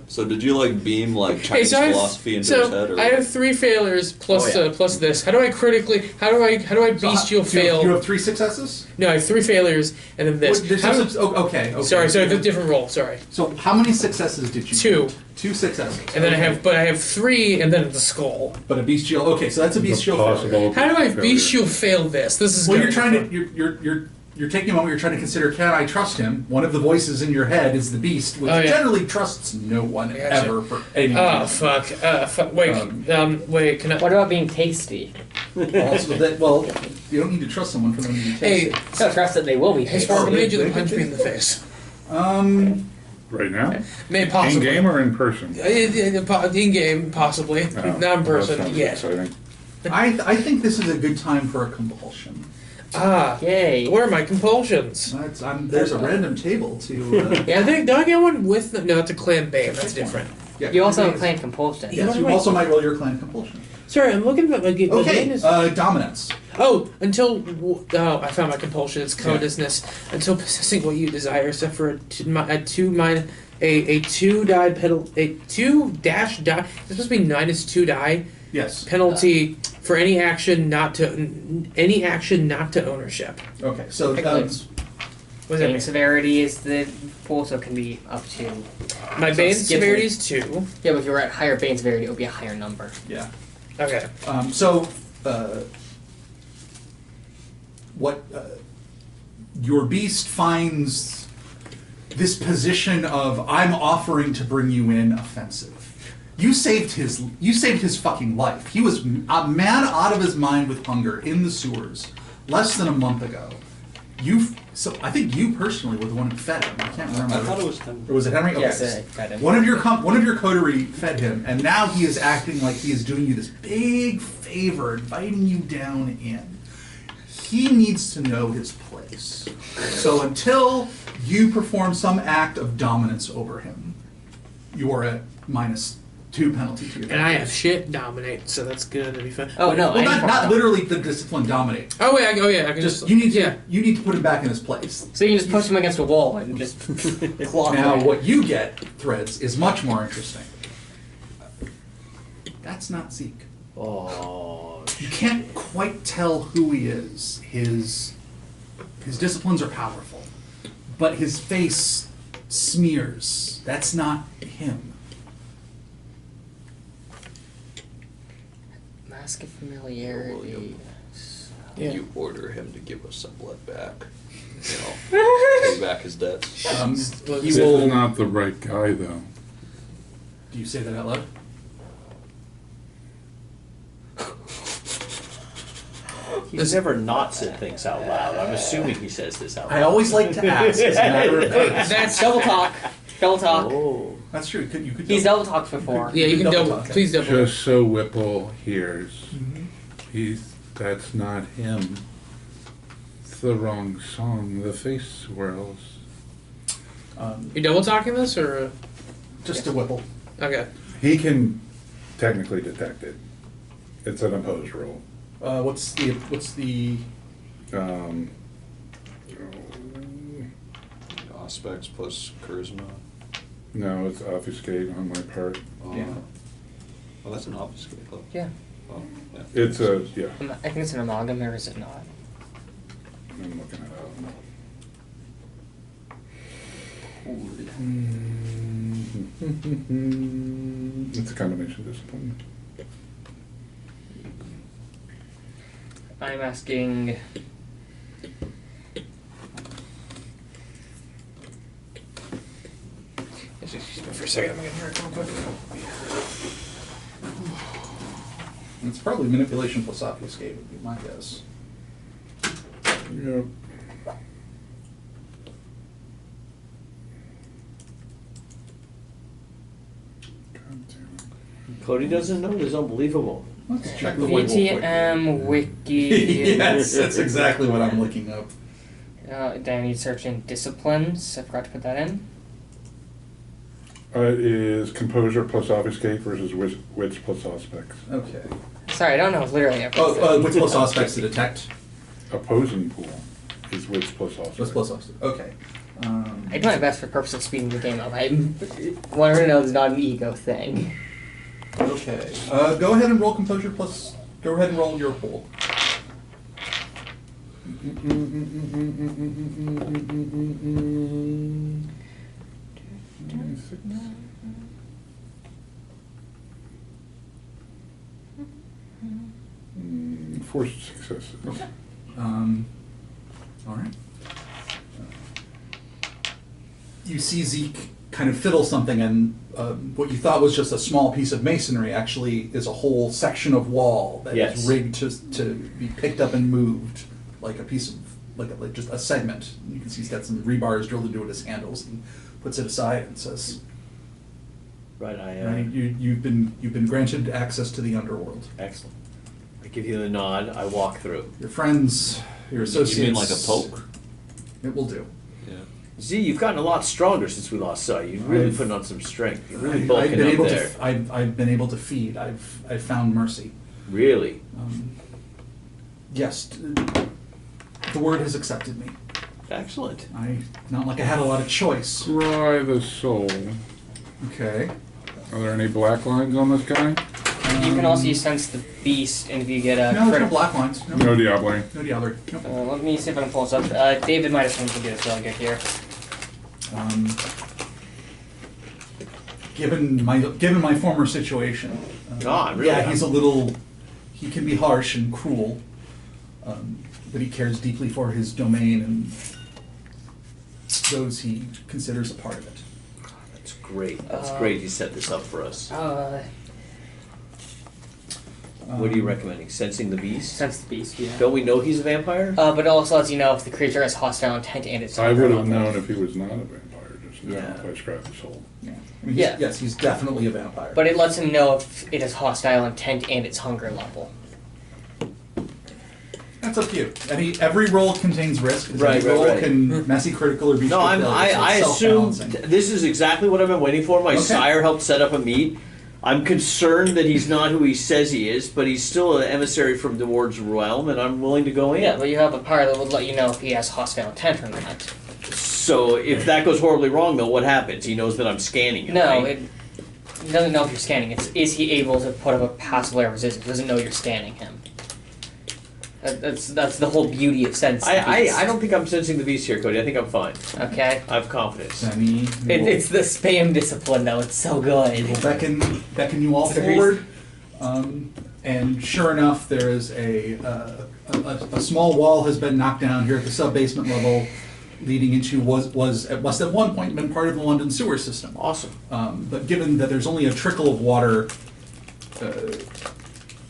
Speaker 1: So did you like beam like Chinese
Speaker 4: so I have,
Speaker 1: philosophy into his head, or
Speaker 4: I have 3 failures plus
Speaker 6: Oh, yeah.
Speaker 4: plus this. How do I critically? How do I bestial fail?
Speaker 2: You have 3 successes?
Speaker 4: No, I have 3 failures and then this.
Speaker 2: What- this
Speaker 4: How-
Speaker 2: is okay.
Speaker 4: sorry, the different roll. Sorry.
Speaker 2: So how many successes did you
Speaker 4: 2.
Speaker 2: get? 2 successes.
Speaker 4: And then
Speaker 2: Okay.
Speaker 4: I have 3 and then the skull.
Speaker 2: But a bestial. Okay, so that's a bestial failure.
Speaker 4: How do I
Speaker 3: failure.
Speaker 4: bestial fail this? This is
Speaker 2: Well,
Speaker 4: gonna
Speaker 2: you're
Speaker 4: be
Speaker 2: trying
Speaker 4: fun.
Speaker 2: to you're taking a moment. You're trying to consider: can I trust him? One of the voices in your head is the beast, which
Speaker 4: Oh, yeah.
Speaker 2: generally trusts no one
Speaker 4: Gotcha.
Speaker 2: ever for any
Speaker 4: Oh
Speaker 2: reason.
Speaker 4: fuck. Wait. Wait. Can I?
Speaker 5: What about being tasty?
Speaker 2: Also, you don't need to trust someone for them to be
Speaker 4: Hey,
Speaker 2: tasty.
Speaker 5: No, trust that they will be
Speaker 4: hey,
Speaker 5: tasty.
Speaker 4: Spork, I need you
Speaker 2: they
Speaker 4: to
Speaker 2: can
Speaker 4: punch me in
Speaker 2: taste
Speaker 4: the
Speaker 2: it.
Speaker 4: face.
Speaker 3: Right now?
Speaker 4: Maybe possibly.
Speaker 3: In game or in person?
Speaker 4: In game, possibly.
Speaker 3: Oh,
Speaker 4: Not in
Speaker 3: that
Speaker 4: person
Speaker 3: sounds
Speaker 4: yet.
Speaker 3: exciting.
Speaker 2: I think this is a good time for a compulsion.
Speaker 4: Ah.
Speaker 5: Yay.
Speaker 4: What are my compulsions?
Speaker 2: There's a random table to.
Speaker 4: Yeah, I think. Do I get one with the? No, that's a clan bane. That's different.
Speaker 2: Yeah,
Speaker 5: You also have
Speaker 2: yes.
Speaker 5: clan compulsion.
Speaker 2: Yes, you also might roll your clan compulsion.
Speaker 4: Sorry, I'm looking at the
Speaker 2: Okay,
Speaker 4: bane is.
Speaker 2: dominance.
Speaker 4: Oh, I found my compulsion. It's covetousness. Until possessing what you desire, suffer a 2 die penalty. A 2 dash die. It's supposed to be -2 die
Speaker 2: Yes.
Speaker 4: penalty for any action not to ownership.
Speaker 2: Okay, so
Speaker 4: What does that
Speaker 5: Bane
Speaker 4: mean?
Speaker 5: severity is the also can be up to.
Speaker 4: My
Speaker 5: So
Speaker 4: bane
Speaker 5: skip
Speaker 4: severity
Speaker 5: it.
Speaker 4: is 2.
Speaker 5: Yeah, but if you're at higher Bane severity, it would be a higher number.
Speaker 2: yeah.
Speaker 4: Okay.
Speaker 2: What your beast finds this position of I'm offering to bring you in offensive. You saved his fucking life. He was mad out of his mind with hunger in the sewers less than a month ago. I think you personally were the one who fed him. I can't remember.
Speaker 1: I thought it was him.
Speaker 2: Or was it Henry? Okay.
Speaker 5: Yes, I fed him.
Speaker 2: One of your coterie fed him, and now he is acting like he is doing you this big favor, inviting you down in. He needs to know his place. So until you perform some act of dominance over him, you are at -2 penalty to your
Speaker 4: And I have shit dominate, so that's good to be fun.
Speaker 5: Oh no,
Speaker 2: Well,
Speaker 5: any
Speaker 2: not
Speaker 5: form of-
Speaker 2: literally the discipline dominate.
Speaker 4: Oh wait, I can
Speaker 2: Just
Speaker 4: just
Speaker 2: you need to
Speaker 4: yeah.
Speaker 2: you need to put him back in his place.
Speaker 5: So you can just push him against a wall and just claw him.
Speaker 2: Now, what you get, Threads, is much more interesting. That's not Zeke.
Speaker 6: Oh,
Speaker 2: You can't quite tell who he is. His disciplines are powerful, but his face smears. That's not him.
Speaker 5: Mask of familiarity.
Speaker 4: Yeah.
Speaker 1: You order him to give us some blood back. You know, pay back his debts.
Speaker 2: He
Speaker 3: This
Speaker 2: will.
Speaker 3: is not the right guy, though.
Speaker 2: Do you say that out loud?
Speaker 6: he's never not said things out loud. I'm assuming he says this out
Speaker 2: I
Speaker 6: loud.
Speaker 2: always like to ask as a matter of courtesy.
Speaker 4: That's
Speaker 5: Double talk. Double talk.
Speaker 6: Oh,
Speaker 2: That's true. You could.
Speaker 5: He's double talked before.
Speaker 4: yeah. You can double.
Speaker 2: talk.
Speaker 4: Please double.
Speaker 3: Just so Whipple hears, that's not him. It's the wrong song. The face swirls.
Speaker 4: You double talking this or
Speaker 2: Just a Whipple.
Speaker 4: okay?
Speaker 3: He can technically detect it. It's an opposed roll.
Speaker 2: What's the?
Speaker 3: Um,
Speaker 1: Aspects plus charisma.
Speaker 3: no, it's obfuscate on my part.
Speaker 2: Yeah.
Speaker 1: Well, that's an obfuscate though.
Speaker 5: Yeah.
Speaker 1: Oh, yeah.
Speaker 3: It's a yeah.
Speaker 5: I think it's an amalgam, or is it not?
Speaker 3: I'm looking it up. It's a combination discipline.
Speaker 5: I'm asking.
Speaker 4: Excuse me for a second. I'm gonna drink real quick.
Speaker 2: It's probably manipulation plus obfuscate would be my guess.
Speaker 3: Yep. God damn it.
Speaker 6: Cody doesn't know. This is unbelievable.
Speaker 2: Let's check the white wolf wiki.
Speaker 5: VTM wiki.
Speaker 2: Yes, that's exactly what I'm looking up.
Speaker 5: Then I need to search in disciplines. I forgot to put that in.
Speaker 3: It is composure plus obfuscate versus wits plus suspects.
Speaker 2: Okay.
Speaker 5: Sorry, I don't know literally everything.
Speaker 2: Wits plus suspects to detect.
Speaker 3: Opposing pool is wits plus suspects.
Speaker 2: Wits plus suspects. Okay.
Speaker 5: I do my best for purpose of speeding the game up. I want her to know it's not an ego thing.
Speaker 2: Okay. Go ahead and roll composure plus. Go ahead and roll your pool.
Speaker 3: Four successes.
Speaker 2: Okay. All right. You see Zeke kind of fiddle something, and what you thought was just a small piece of masonry actually is a whole section of wall that is rigged to be picked up and moved, like a piece of like just a segment. You can see he's got some rebars drilled into it as handles, and puts it aside and says,
Speaker 6: Right,
Speaker 2: you've been granted access to the underworld.
Speaker 6: Excellent. I give you the nod, I walk through.
Speaker 2: Your friends, your associates.
Speaker 1: You mean like a poke?
Speaker 2: It will do.
Speaker 1: Yeah.
Speaker 6: Z, you've gotten a lot stronger since we lost sight. You've really put on some strength. You're really bulking
Speaker 2: I've been
Speaker 6: up
Speaker 2: able
Speaker 6: there.
Speaker 2: I've been able to feed. I've found mercy.
Speaker 6: Really?
Speaker 2: Yes, the word has accepted me.
Speaker 6: Excellent.
Speaker 2: Not like I had a lot of choice.
Speaker 3: Try the soul.
Speaker 2: Okay.
Speaker 3: Are there any black lines on this guy?
Speaker 5: You can also sense the beast, and if you get a
Speaker 2: No, there's no
Speaker 5: critical.
Speaker 2: black lines.
Speaker 3: No Diablo.
Speaker 2: No Diablo. Nope.
Speaker 5: Let me see if I can pull this up. David might have something to do with really good here.
Speaker 2: Given my former situation,
Speaker 6: God, really?
Speaker 2: yeah, he can be harsh and cruel, but he cares deeply for his domain and those he considers a part of it.
Speaker 6: That's great. That's great you set this up for us. What are you recommending? Sensing the beast?
Speaker 5: Sense the beast, yeah.
Speaker 6: Don't we know he's a vampire?
Speaker 5: But it also lets you know if the creature has hostile intent and it's.
Speaker 3: I would have known if he was not a vampire, just now
Speaker 6: Yeah.
Speaker 3: if I scrapped his soul.
Speaker 2: Yeah. I mean,
Speaker 5: Yeah.
Speaker 2: Yes, he's definitely a vampire.
Speaker 5: But it lets him know if it has hostile intent and its hunger level.
Speaker 2: That's up to you. Every roll contains risk.
Speaker 6: Right,
Speaker 2: Every
Speaker 6: right,
Speaker 2: roll
Speaker 6: right.
Speaker 2: can messy critical or be
Speaker 6: No, I assume this is exactly what I've been waiting for. My
Speaker 2: Okay.
Speaker 6: sire helped set up a meet. I'm concerned that he's not who he says he is, but he's still an emissary from De Worde's realm, and I'm willing to go in.
Speaker 5: Yeah, but you have a power that will let you know if he has hostile intent or not.
Speaker 6: So if that goes horribly wrong, though, what happens? He knows that I'm scanning him,
Speaker 5: No,
Speaker 6: right?
Speaker 5: it doesn't know if you're scanning. It's is he able to put up a passive layer of resistance? It doesn't know you're scanning him. That's the whole beauty of sense.
Speaker 6: I don't think I'm sensing the beast here, Cody. I think I'm fine.
Speaker 5: Okay.
Speaker 6: I have confidence.
Speaker 5: It's the spam discipline though. It's so good.
Speaker 2: Will beckon you all forward, and sure enough, there is a small wall has been knocked down here at the sub-basement level, leading into must at one point been part of the London sewer system.
Speaker 6: Awesome.
Speaker 2: But given that there's only a trickle of water,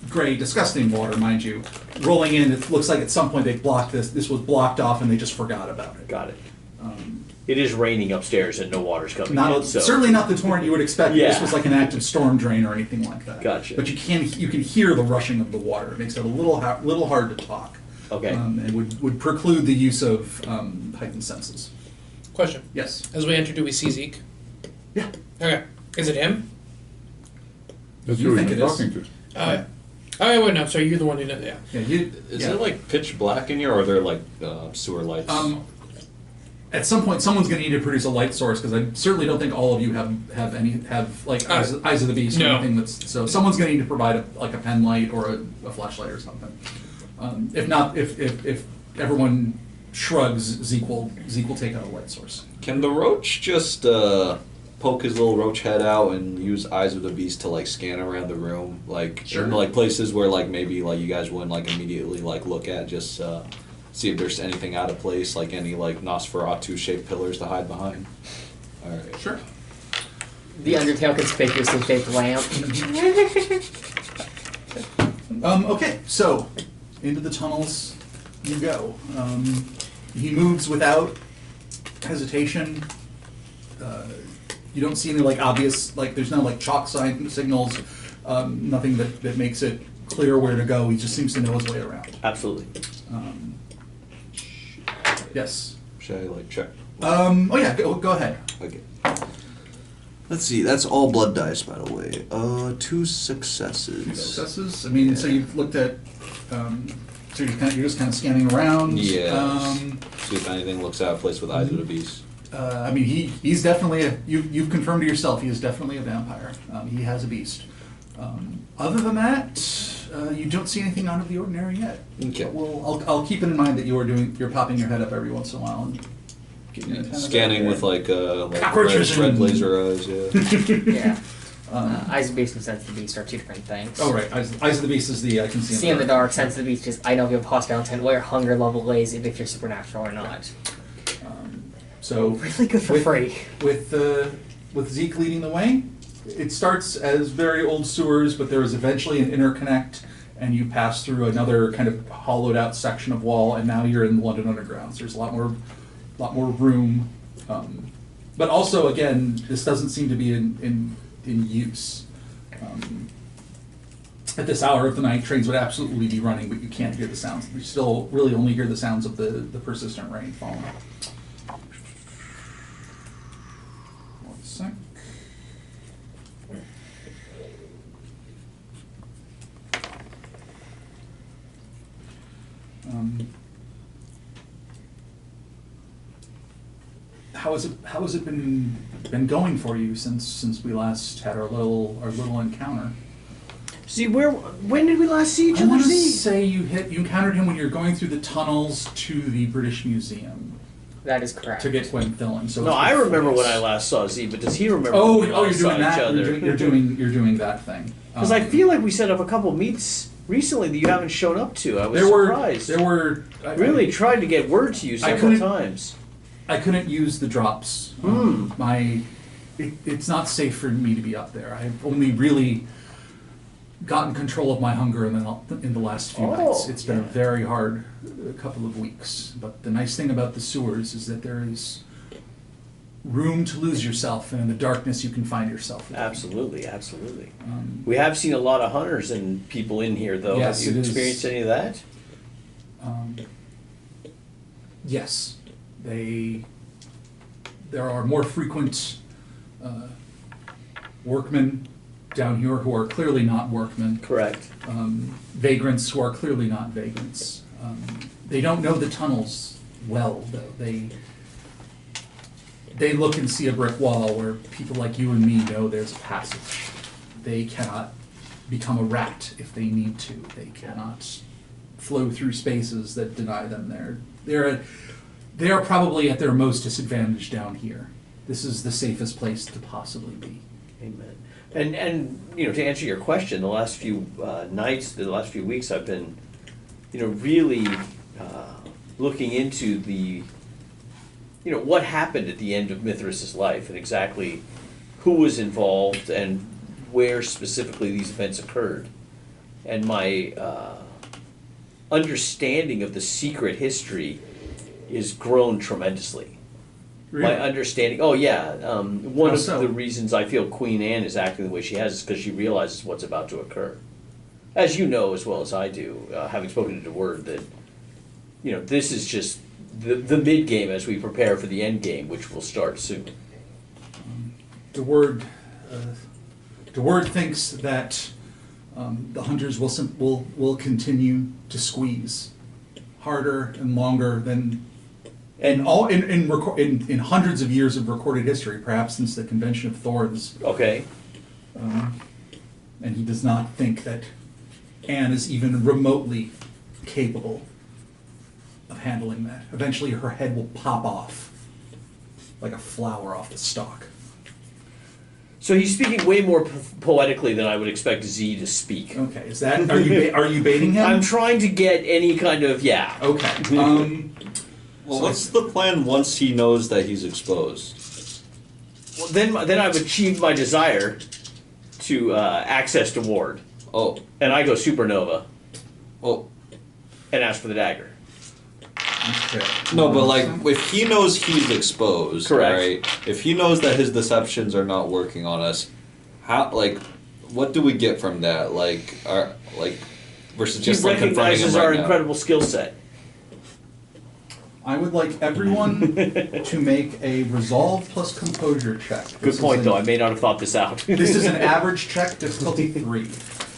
Speaker 2: gray, disgusting water, mind you, rolling in, it looks like at some point they blocked this. This was blocked off, and they just forgot about it.
Speaker 6: Got it. It is raining upstairs and no water's coming in. So.
Speaker 2: Certainly not the torrent you would expect.
Speaker 6: Yeah.
Speaker 2: This was like an active storm drain or anything like that.
Speaker 6: Gotcha.
Speaker 2: But you can hear the rushing of the water. It makes it a little hard to talk.
Speaker 6: Okay.
Speaker 2: And would preclude the use of heightened senses.
Speaker 4: Question.
Speaker 2: Yes.
Speaker 4: As we enter, do we see Zeke?
Speaker 2: Yeah.
Speaker 4: Okay. Is it him?
Speaker 3: That's
Speaker 2: You
Speaker 3: who we've
Speaker 2: think
Speaker 3: been
Speaker 2: it is.
Speaker 3: talking to.
Speaker 4: Oh, wait, no, sorry, you're the one who knows, yeah.
Speaker 2: Yeah.
Speaker 7: Is it like pitch black in here, or are there like sewer lights?
Speaker 2: At some point, someone's going to need to produce a light source because I certainly don't think all of you have like eyes of the beast or
Speaker 4: No.
Speaker 2: anything that's. So someone's going to need to provide a pen light or a flashlight or something. If not, if everyone shrugs, Zeke will take out a light source.
Speaker 7: Can the roach just poke his little roach head out and use eyes of the beast to like scan around the room, like
Speaker 2: Sure.
Speaker 7: in like places where like maybe like you guys wouldn't like immediately like look at, just see if there's anything out of place, like any like Nosferatu shaped pillars to hide behind. All right.
Speaker 2: Sure.
Speaker 5: The Undertale conspicuously shaped lamp.
Speaker 2: Okay, so into the tunnels you go. He moves without hesitation. You don't see any like obvious, like there's no like chalk sign signals, nothing that makes it clear where to go. He just seems to know his way around.
Speaker 6: Absolutely.
Speaker 2: Yes.
Speaker 7: Should I check?
Speaker 2: Oh yeah, go ahead.
Speaker 1: Okay. Let's see, that's all blood dice, by the way. 2 successes.
Speaker 2: Successes. I mean, so you've looked at. So you're just kind of scanning around.
Speaker 7: Yeah. See if anything looks out of place with Eyes of the Beast.
Speaker 2: I mean, he's definitely you've confirmed to yourself he is definitely a vampire. He has a beast. Other than that, you don't see anything out of the ordinary yet.
Speaker 7: Okay.
Speaker 2: But I'll keep it in mind that you're popping your head up every once in a while and getting kind of
Speaker 7: Scanning with
Speaker 2: cockroaches
Speaker 7: red
Speaker 2: and-
Speaker 7: laser eyes. Yeah.
Speaker 5: Yeah. Eyes of the Beast and Sense of the Beast are two different things.
Speaker 2: Oh right, Eyes of the Beast is the I can see.
Speaker 5: See in the dark, Sense of the Beast is I know if you have hostile intent, what your hunger level is, if you're supernatural or not.
Speaker 2: So
Speaker 5: Really good for free.
Speaker 2: With Zeke leading the way, it starts as very old sewers, but there is eventually an interconnect, and you pass through another kind of hollowed out section of wall, and now you're in London Underground. So there's a lot more room, but also again, this doesn't seem to be in use. At this hour of the night, trains would absolutely be running, but you can't hear the sounds. You still really only hear the sounds of the persistent rain falling. One sec. How has it been going for you since we last had our little encounter?
Speaker 6: See, when did we last see each
Speaker 2: I
Speaker 6: other?
Speaker 2: want to
Speaker 6: See?
Speaker 2: say you encountered him when you were going through the tunnels to the British Museum
Speaker 5: That is correct.
Speaker 2: to get Gwynthillan. So
Speaker 6: No,
Speaker 2: it's
Speaker 6: I
Speaker 2: before
Speaker 6: remember
Speaker 2: this.
Speaker 6: when I last saw Z, but does he remember
Speaker 2: Oh,
Speaker 6: when we
Speaker 2: you're
Speaker 6: last saw
Speaker 2: doing
Speaker 6: each
Speaker 2: that.
Speaker 6: other?
Speaker 2: You're doing that thing.
Speaker 6: Because I feel like we set up a couple meets recently that you haven't shown up to. I was surprised.
Speaker 2: There were
Speaker 6: Really tried to get word to you several
Speaker 2: couldn't-
Speaker 6: times.
Speaker 2: I couldn't use the drops. It's not safe for me to be up there. I've only really gotten control of my hunger in the last few nights. It's been a very hard couple of weeks. But the nice thing about the sewers is that there is room to lose yourself, and in the darkness you can find yourself again.
Speaker 6: Absolutely, absolutely. We have seen a lot of hunters and people in here, though.
Speaker 2: Yes,
Speaker 6: have you
Speaker 2: it is.
Speaker 6: experienced any of that?
Speaker 2: Yes, there are more frequent workmen down here who are clearly not workmen.
Speaker 6: Correct.
Speaker 2: Vagrants who are clearly not vagrants. They don't know the tunnels well, though. They look and see a brick wall where people like you and me know there's a passage. They cannot become a rat if they need to. They cannot flow through spaces that deny them they are probably at their most disadvantaged down here. This is the safest place to possibly be.
Speaker 6: Amen. And to answer your question, the last few nights, the last few weeks, I've been, really looking into the, what happened at the end of Mithra's life and exactly who was involved and where specifically these events occurred. And my understanding of the secret history is grown tremendously.
Speaker 2: Really?
Speaker 6: My understanding, one
Speaker 2: How
Speaker 6: of
Speaker 2: so?
Speaker 6: the reasons I feel Queen Anne is acting the way she has is because she realizes what's about to occur. As you know as well as I do, having spoken to De Worde, that this is just the mid game as we prepare for the end game, which will start soon.
Speaker 2: De Worde thinks that the hunters will continue to squeeze harder and longer than in hundreds of years of recorded history, perhaps since the Convention of Thorns.
Speaker 6: Okay.
Speaker 2: And he does not think that Anne is even remotely capable of handling that. Eventually her head will pop off like a flower off the stalk.
Speaker 6: So he's speaking way more poetically than I would expect Z to speak.
Speaker 2: Okay, is that are you baiting him?
Speaker 6: I'm trying to get any kind of
Speaker 2: Okay.
Speaker 7: Well, what's the plan once he knows that he's exposed?
Speaker 6: Well, then I've achieved my desire to access De Worde,
Speaker 7: Oh,
Speaker 6: and I go supernova
Speaker 7: oh.
Speaker 6: and ask for the dagger.
Speaker 2: Okay.
Speaker 7: No, but if he knows he's exposed,
Speaker 6: Correct.
Speaker 7: right? If he knows that his deceptions are not working on us, what do we get from that? versus
Speaker 6: He
Speaker 7: just like confronting him
Speaker 6: recognizes our
Speaker 7: right now.
Speaker 6: incredible skill set.
Speaker 2: I would like everyone to make a resolve plus composure check.
Speaker 6: Good point, though. I may not have thought this out.
Speaker 2: This is an average check, difficulty 3.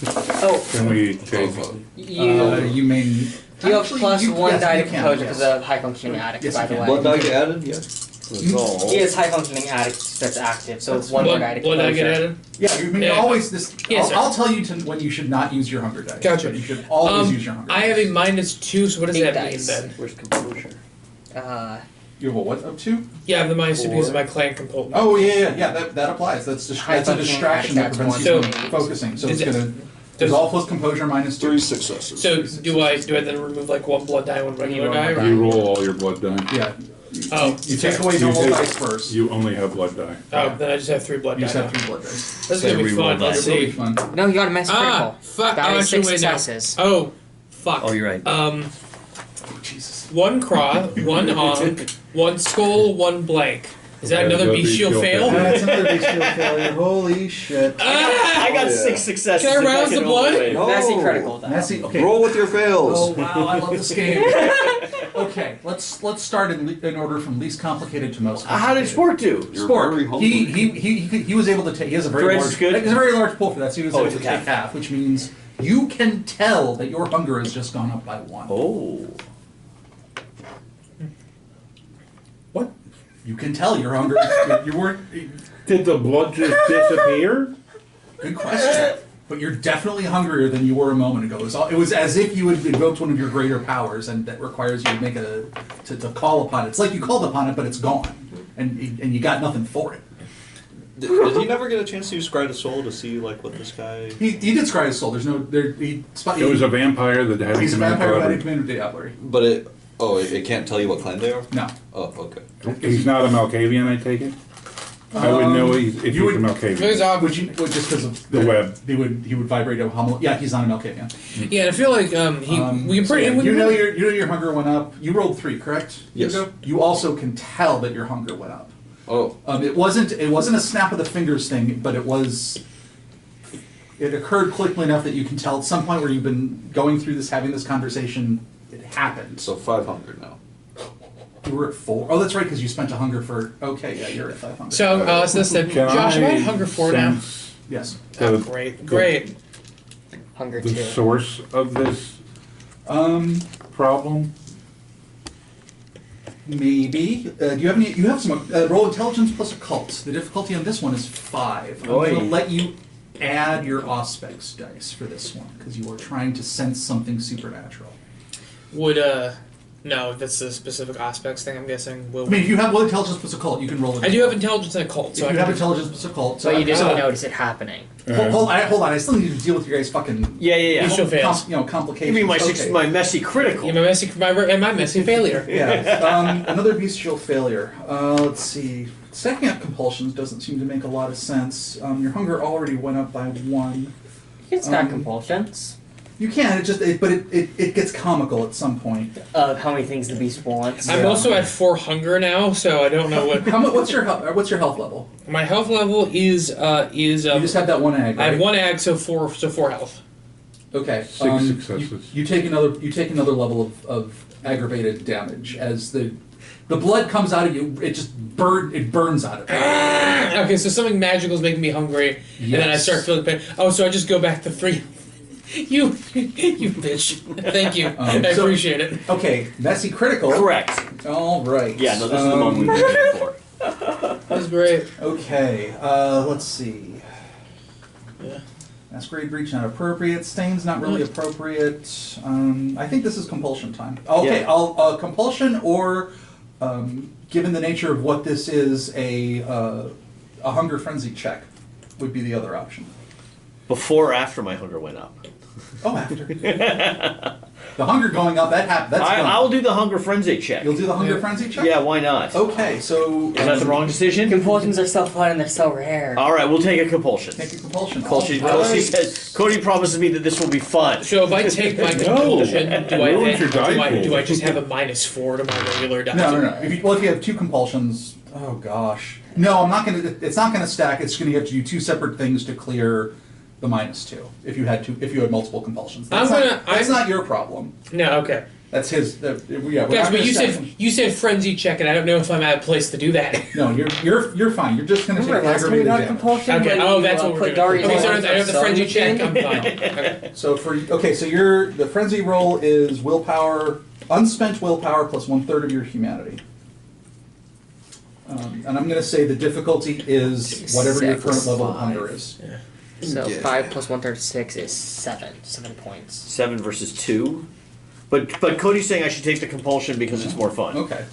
Speaker 5: Oh,
Speaker 3: Can we take?
Speaker 2: You may.
Speaker 5: you have
Speaker 2: Actually,
Speaker 5: plus one
Speaker 2: yes,
Speaker 5: die
Speaker 2: you
Speaker 5: to
Speaker 2: can,
Speaker 5: composure
Speaker 2: yes.
Speaker 5: because of high functioning addict,
Speaker 2: Yes,
Speaker 5: by
Speaker 2: you
Speaker 5: the
Speaker 2: can.
Speaker 5: way.
Speaker 7: Blood die get added? Yeah.
Speaker 6: Resolve.
Speaker 5: He is high functioning addict that's active, so it's one more die to
Speaker 4: Blood I get
Speaker 5: composure.
Speaker 4: added.
Speaker 2: Yeah, you may
Speaker 4: Yeah.
Speaker 2: always this.
Speaker 4: Yes, sir.
Speaker 2: I'll tell you when you should not use your hunger dice.
Speaker 4: Gotcha.
Speaker 2: But you should always use your hunger.
Speaker 4: I have a
Speaker 2: dice.
Speaker 4: -2, so what does
Speaker 5: Eight
Speaker 4: that mean
Speaker 5: dice.
Speaker 4: then?
Speaker 6: Where's composure?
Speaker 2: You have a what up to?
Speaker 4: Yeah, I have the -2 because of
Speaker 6: Four.
Speaker 4: my clan compulsion.
Speaker 2: Oh yeah. That applies. That's
Speaker 5: High
Speaker 2: that's a
Speaker 5: functioning
Speaker 2: distraction that
Speaker 5: addict,
Speaker 2: prevents
Speaker 5: that's
Speaker 2: you
Speaker 5: one.
Speaker 2: from focusing. So
Speaker 4: Does
Speaker 2: it's
Speaker 4: it-
Speaker 2: gonna resolve plus composure -2.
Speaker 1: 3 successes.
Speaker 4: So do I then remove like one blood die, one regular
Speaker 5: roll
Speaker 4: die?
Speaker 5: one
Speaker 4: Or?
Speaker 3: You roll all your blood die.
Speaker 2: Yeah.
Speaker 4: Oh,
Speaker 2: You take away
Speaker 3: You
Speaker 2: normal
Speaker 3: take-
Speaker 2: dice first.
Speaker 3: You only have blood die.
Speaker 4: Oh, then I just have 3 blood
Speaker 2: You
Speaker 4: die.
Speaker 2: just have
Speaker 4: now.
Speaker 2: 3 blood dice.
Speaker 4: This is
Speaker 6: So
Speaker 4: gonna be
Speaker 6: re-roll
Speaker 4: fun.
Speaker 6: that.
Speaker 4: Let's
Speaker 2: It'll be
Speaker 4: see.
Speaker 2: fun.
Speaker 5: No, you got a mass critical.
Speaker 4: Ah, fuck.
Speaker 5: That
Speaker 4: Oh,
Speaker 5: is
Speaker 4: actually,
Speaker 5: 6
Speaker 4: wait, no.
Speaker 5: successes.
Speaker 4: Oh, fuck.
Speaker 6: Oh, you're right.
Speaker 2: Jesus.
Speaker 4: 1 craw, 1 onk, 1 skull, 1 blank. Is that
Speaker 3: Okay,
Speaker 4: another
Speaker 3: that'll be
Speaker 4: bestial
Speaker 3: shield
Speaker 4: fail?
Speaker 3: fail.
Speaker 2: That's another bestial failure. Holy shit.
Speaker 6: I got
Speaker 1: yeah.
Speaker 6: 6 successes.
Speaker 4: Can I
Speaker 6: if
Speaker 4: rouse the
Speaker 6: roll
Speaker 4: blood?
Speaker 6: away.
Speaker 1: No.
Speaker 5: Messy critical though.
Speaker 2: Messy. Okay.
Speaker 1: Roll with your fails.
Speaker 2: Oh wow, I love this game. Okay, let's start in order from least complicated to most.
Speaker 6: How did Spork do?
Speaker 1: You're
Speaker 2: Spork?
Speaker 1: very humble.
Speaker 2: He was able to take. He has a very
Speaker 6: Threads
Speaker 2: large.
Speaker 6: is good?
Speaker 2: He has a very large pull for that. So he was
Speaker 6: Oh,
Speaker 2: able
Speaker 6: it's
Speaker 2: to
Speaker 6: a
Speaker 2: take
Speaker 6: half.
Speaker 2: half, which means you can tell that your hunger has just gone up by 1.
Speaker 6: Oh.
Speaker 4: What?
Speaker 2: You can tell your hunger. You weren't.
Speaker 3: Did the blood just disappear?
Speaker 2: Good question. But you're definitely hungrier than you were a moment ago. It was as if you had invoked one of your greater powers, and that requires you to make to call upon it. It's like you called upon it, but it's gone, and you got nothing for it.
Speaker 7: Did he never get a chance to use Scry to Soul to see like what this guy?
Speaker 2: He did scry his soul. There's no there.
Speaker 3: It was a vampire that had
Speaker 2: He's a
Speaker 3: command
Speaker 2: vampire who had a
Speaker 3: forever.
Speaker 2: command of diablerie.
Speaker 7: But it can't tell you what clan they are.
Speaker 2: No.
Speaker 7: Oh, okay.
Speaker 3: He's not a Malkavian, I take it? I would know if he's
Speaker 2: you
Speaker 3: a
Speaker 2: would-
Speaker 4: Because,
Speaker 3: Malkavian.
Speaker 2: Would just because of
Speaker 3: The web.
Speaker 2: he would vibrate a homil. Yeah, he's not a Melkavian.
Speaker 4: yeah, and I feel like we can
Speaker 2: So
Speaker 4: pretty.
Speaker 2: yeah, you know your hunger went up. You rolled 3, correct?
Speaker 7: Yes.
Speaker 2: Hugo? You also can tell that your hunger went up.
Speaker 7: Oh,
Speaker 2: It wasn't a snap of the fingers thing, but it occurred quickly enough that you can tell at some point where you've been going through this, having this conversation, it happened.
Speaker 7: so 500 now.
Speaker 2: You were at 4. Oh, that's right, because you spent a hunger for. Okay, yeah, you're at 500.
Speaker 4: So let's then.
Speaker 3: Can
Speaker 4: Josh, am I
Speaker 3: I
Speaker 4: at hunger 4 now?
Speaker 3: sense
Speaker 2: yes.
Speaker 4: Oh,
Speaker 3: the-
Speaker 4: great.
Speaker 5: Hunger
Speaker 3: the
Speaker 5: 2.
Speaker 3: source of this problem?
Speaker 2: Maybe. Do you have any? You have some. Roll intelligence plus occult. The difficulty on this one is 5. I'm going to
Speaker 6: Oi.
Speaker 2: let you add your auspex dice for this one because you are trying to sense something supernatural.
Speaker 4: Would no, that's a specific aspects thing. I'm guessing. Will
Speaker 2: I mean, if you have will intelligence plus occult, you can roll it.
Speaker 4: I do have intelligence and occult,
Speaker 2: If
Speaker 4: so I
Speaker 2: you
Speaker 4: can
Speaker 2: have intelligence plus occult,
Speaker 5: So you didn't
Speaker 2: so-
Speaker 5: notice it happening.
Speaker 2: Hold on. I still need to deal with your guys' fucking
Speaker 6: Yeah.
Speaker 4: Bestial fails.
Speaker 2: complications.
Speaker 6: You mean my
Speaker 2: Okay.
Speaker 6: my messy critical?
Speaker 4: Yeah, my messy failure.
Speaker 2: Yeah. Another bestial failure. Let's see. Stacking up compulsions doesn't seem to make a lot of sense. Your hunger already went up by 1.
Speaker 5: It's got compulsions
Speaker 2: You can. But it gets comical at some point.
Speaker 5: of how many things the beast wants.
Speaker 4: I'm also at 4 hunger now, so I don't know what
Speaker 2: What's your health level?
Speaker 4: my health level is.
Speaker 2: You just have that 1 egg.
Speaker 4: I have
Speaker 2: Right?
Speaker 4: 1 ag, so 4 health.
Speaker 2: Okay.
Speaker 3: 6 successes.
Speaker 2: You take another level of aggravated damage as the blood comes out of you. It burns out of you.
Speaker 4: Okay, so something magical is making me hungry, and then I
Speaker 2: Yes.
Speaker 4: start feeling pain. Oh, so I just go back to 3. You bitch. Thank you. I
Speaker 2: so-
Speaker 4: appreciate it.
Speaker 2: Okay, messy critical.
Speaker 6: Correct.
Speaker 2: All right.
Speaker 6: Yeah, no, this is the one we've been waiting for.
Speaker 4: That's great.
Speaker 2: Okay, let's see.
Speaker 4: Yeah.
Speaker 2: Masquerade breach not appropriate. Stains not really appropriate. I think this is compulsion time. Okay,
Speaker 6: Yeah.
Speaker 2: I'll compulsion or, given the nature of what this is, a hunger frenzy check would be the other option.
Speaker 6: Before or after my hunger went up?
Speaker 2: Oh, after. The hunger going up, that happened. That's done.
Speaker 6: I'll do the hunger frenzy check.
Speaker 2: You'll do the hunger frenzy check?
Speaker 6: Yeah, why not?
Speaker 2: Okay, so.
Speaker 6: Is that the wrong decision?
Speaker 5: Compulsions are so fun and they're so rare.
Speaker 6: All right, we'll take a compulsion.
Speaker 2: Take a compulsion.
Speaker 6: Cody
Speaker 2: All right.
Speaker 6: says, Cody promises me that this will be fun.
Speaker 4: So if I take my compulsion, do I
Speaker 3: Ruins your die pool.
Speaker 4: do I just have a -4 to my regular die?
Speaker 2: No. If you have 2 compulsions, oh gosh. No, I'm not gonna. It's not gonna stack. It's gonna have to do 2 separate things to clear the -2 if you had multiple compulsions.
Speaker 4: I'm
Speaker 2: That's not your problem.
Speaker 4: No, okay.
Speaker 2: That's his. Yeah, we're
Speaker 4: Guys,
Speaker 2: not
Speaker 4: but
Speaker 2: gonna
Speaker 4: you
Speaker 2: set
Speaker 4: said
Speaker 2: him-
Speaker 4: you said frenzy check, and I don't know if I'm at a place to do that.
Speaker 2: No, you're fine. You're just gonna
Speaker 5: Remember
Speaker 2: take
Speaker 5: last time we
Speaker 2: aggravated
Speaker 5: got a
Speaker 2: damage.
Speaker 5: compulsion?
Speaker 4: Okay.
Speaker 5: when
Speaker 4: Oh,
Speaker 5: you,
Speaker 4: that's what we're
Speaker 5: put
Speaker 4: doing.
Speaker 5: Darius
Speaker 4: Okay, so
Speaker 5: on
Speaker 4: I have the frenzy check.
Speaker 5: Sun?
Speaker 4: I'm fine. Okay.
Speaker 2: So so the frenzy roll is willpower, unspent willpower plus 1/3 of your humanity. And I'm going to say the difficulty is whatever your current level of hunger is.
Speaker 5: So
Speaker 1: Yeah.
Speaker 5: 5 plus 1/36 is 7. 7 points.
Speaker 6: 7 versus 2. But Cody's saying I should take the compulsion because it's more fun.
Speaker 2: Okay.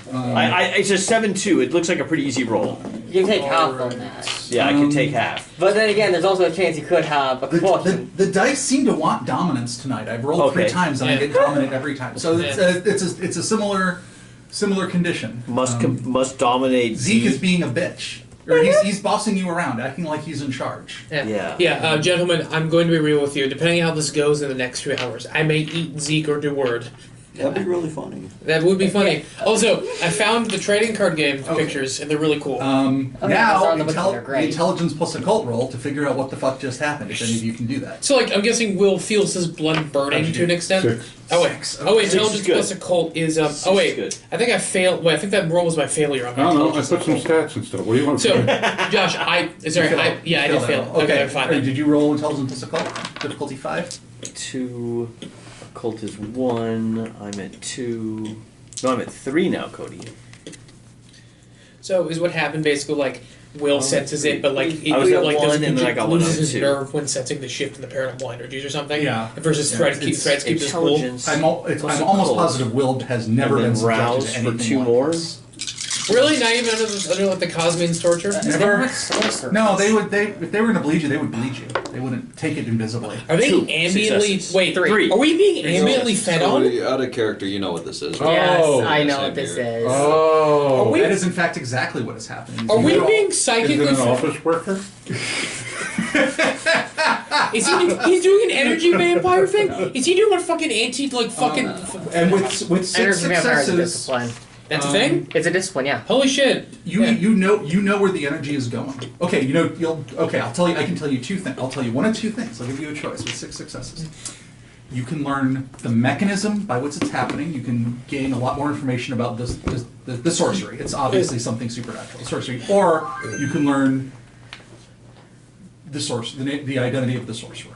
Speaker 6: It's a 7-2. It looks like a pretty easy roll.
Speaker 5: You can take half on that.
Speaker 6: Yeah, I can take half.
Speaker 5: But then again, there's also a chance you could have a compulsion.
Speaker 2: The dice seem to want dominance tonight. I've rolled 3
Speaker 6: Okay.
Speaker 2: times and I
Speaker 4: Yeah.
Speaker 2: get dominant every time. So it's a similar condition.
Speaker 6: Must dominate
Speaker 2: Zeke is
Speaker 6: Zeke.
Speaker 2: being a bitch. Or he's bossing you around, acting like he's in charge.
Speaker 6: Yeah.
Speaker 4: Gentlemen, I'm going to be real with you. Depending on how this goes in the next few hours, I may eat Zeke or De Worde.
Speaker 7: That'd be really funny.
Speaker 4: That would be funny. Also, I found the trading card game
Speaker 2: Okay.
Speaker 4: pictures, and they're really cool.
Speaker 5: those
Speaker 2: Now,
Speaker 5: are on the wiki, they're
Speaker 2: the
Speaker 5: great.
Speaker 2: intelligence plus occult roll to figure out what the fuck just happened, if any of you can do that.
Speaker 4: So, like, I'm guessing Will feels his blood burning
Speaker 2: How'd you
Speaker 4: to an
Speaker 2: do?
Speaker 4: extent.
Speaker 3: 6.
Speaker 4: Oh wait,
Speaker 2: Six.
Speaker 4: oh wait,
Speaker 6: Six is
Speaker 4: intelligence
Speaker 6: good.
Speaker 4: plus occult is
Speaker 6: Six
Speaker 4: oh
Speaker 6: is
Speaker 4: wait,
Speaker 6: good.
Speaker 4: I think I failed. Wait, I think that roll was my failure on
Speaker 3: I
Speaker 4: my
Speaker 3: don't know. I
Speaker 4: intelligence.
Speaker 3: put some stats and stuff. What do you want?
Speaker 4: So,
Speaker 3: from me?
Speaker 4: Josh, I did fail. Okay, I'm fine.
Speaker 2: Hey, did you roll intelligence plus occult? Difficulty 5?
Speaker 6: 2. Occult is 1. I'm at 2. No, I'm at 3 now, Cody.
Speaker 4: So is what happened basically like Will senses it, but like
Speaker 6: I was at
Speaker 4: like
Speaker 6: one,
Speaker 4: doesn't
Speaker 6: and then I got one
Speaker 4: loses
Speaker 6: on
Speaker 4: his
Speaker 6: 2.
Speaker 4: nerve when sensing the shift in the paranormal energies or something.
Speaker 2: Yeah.
Speaker 4: Versus
Speaker 2: Yeah,
Speaker 4: Threads
Speaker 2: it's-
Speaker 4: keeps his cool.
Speaker 6: Intelligence.
Speaker 2: I'm
Speaker 6: plus
Speaker 2: almost
Speaker 6: occult.
Speaker 2: positive Will has never
Speaker 6: And then
Speaker 2: been subjected
Speaker 6: rouse
Speaker 2: to
Speaker 6: for
Speaker 2: anything
Speaker 6: 2
Speaker 2: like
Speaker 6: more?
Speaker 2: this.
Speaker 4: Really, not even under like the Cosmine's torture.
Speaker 2: Never.
Speaker 5: Sorcerer.
Speaker 2: No, if they were going to bleed you, they would bleed you. They wouldn't take it invisibly.
Speaker 4: Are they
Speaker 6: 2
Speaker 4: ambiently
Speaker 6: successes.
Speaker 4: wait?
Speaker 6: 3.
Speaker 4: Are we being ambiently fed on?
Speaker 7: Cody, out of character, you know what this is.
Speaker 5: Yes,
Speaker 3: Oh.
Speaker 5: I know
Speaker 7: Same
Speaker 5: what this
Speaker 7: here.
Speaker 5: is.
Speaker 3: Oh.
Speaker 4: Are we-
Speaker 2: That is in fact exactly what is happening.
Speaker 4: Are we being
Speaker 3: Is
Speaker 4: psychically?
Speaker 3: it an
Speaker 4: fed?
Speaker 3: office worker?
Speaker 4: Is he's doing an energy vampire thing? Is he doing a fucking fucking?
Speaker 2: And with 6
Speaker 5: Energy vampire is a
Speaker 2: successes,
Speaker 5: discipline.
Speaker 4: That's a thing.
Speaker 5: It's a discipline, yeah.
Speaker 4: Holy shit!
Speaker 2: you
Speaker 4: Yeah.
Speaker 2: you know where the energy is going. Okay, I'll tell you. I can tell you 2 things. I'll tell you 1 of 2 things. I'll give you a choice with 6 successes. You can learn the mechanism by which it's happening. You can gain a lot more information about the sorcery. It's obviously something supernatural, sorcery. Or you can learn the identity of the sorcerer.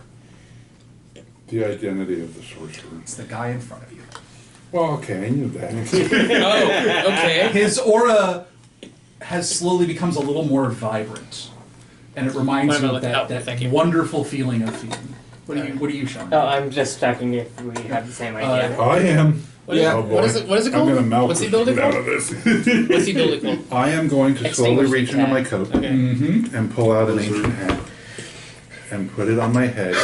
Speaker 3: The identity of the sorcerer.
Speaker 2: It's the guy in front of you.
Speaker 3: Well, okay, I knew that.
Speaker 4: Oh, okay.
Speaker 2: His aura slowly becomes a little more vibrant, and it reminds
Speaker 4: Wait a
Speaker 2: you
Speaker 4: minute,
Speaker 2: of that
Speaker 4: thank you.
Speaker 2: wonderful feeling of feeling. What are you showing?
Speaker 5: Oh, I'm just checking if we have the same idea.
Speaker 3: I am.
Speaker 4: Yeah.
Speaker 3: Oh, boy.
Speaker 4: What is it
Speaker 3: I'm
Speaker 4: called?
Speaker 3: gonna melt
Speaker 4: What's
Speaker 3: the
Speaker 4: the building
Speaker 3: shit out
Speaker 4: called?
Speaker 3: of this.
Speaker 4: What's the building called?
Speaker 3: I am going to slowly
Speaker 5: Extinguishing
Speaker 3: reach into my
Speaker 5: cat.
Speaker 3: coat
Speaker 4: Okay.
Speaker 2: Mm-hmm.
Speaker 3: and pull out an ancient hat and put it on my head.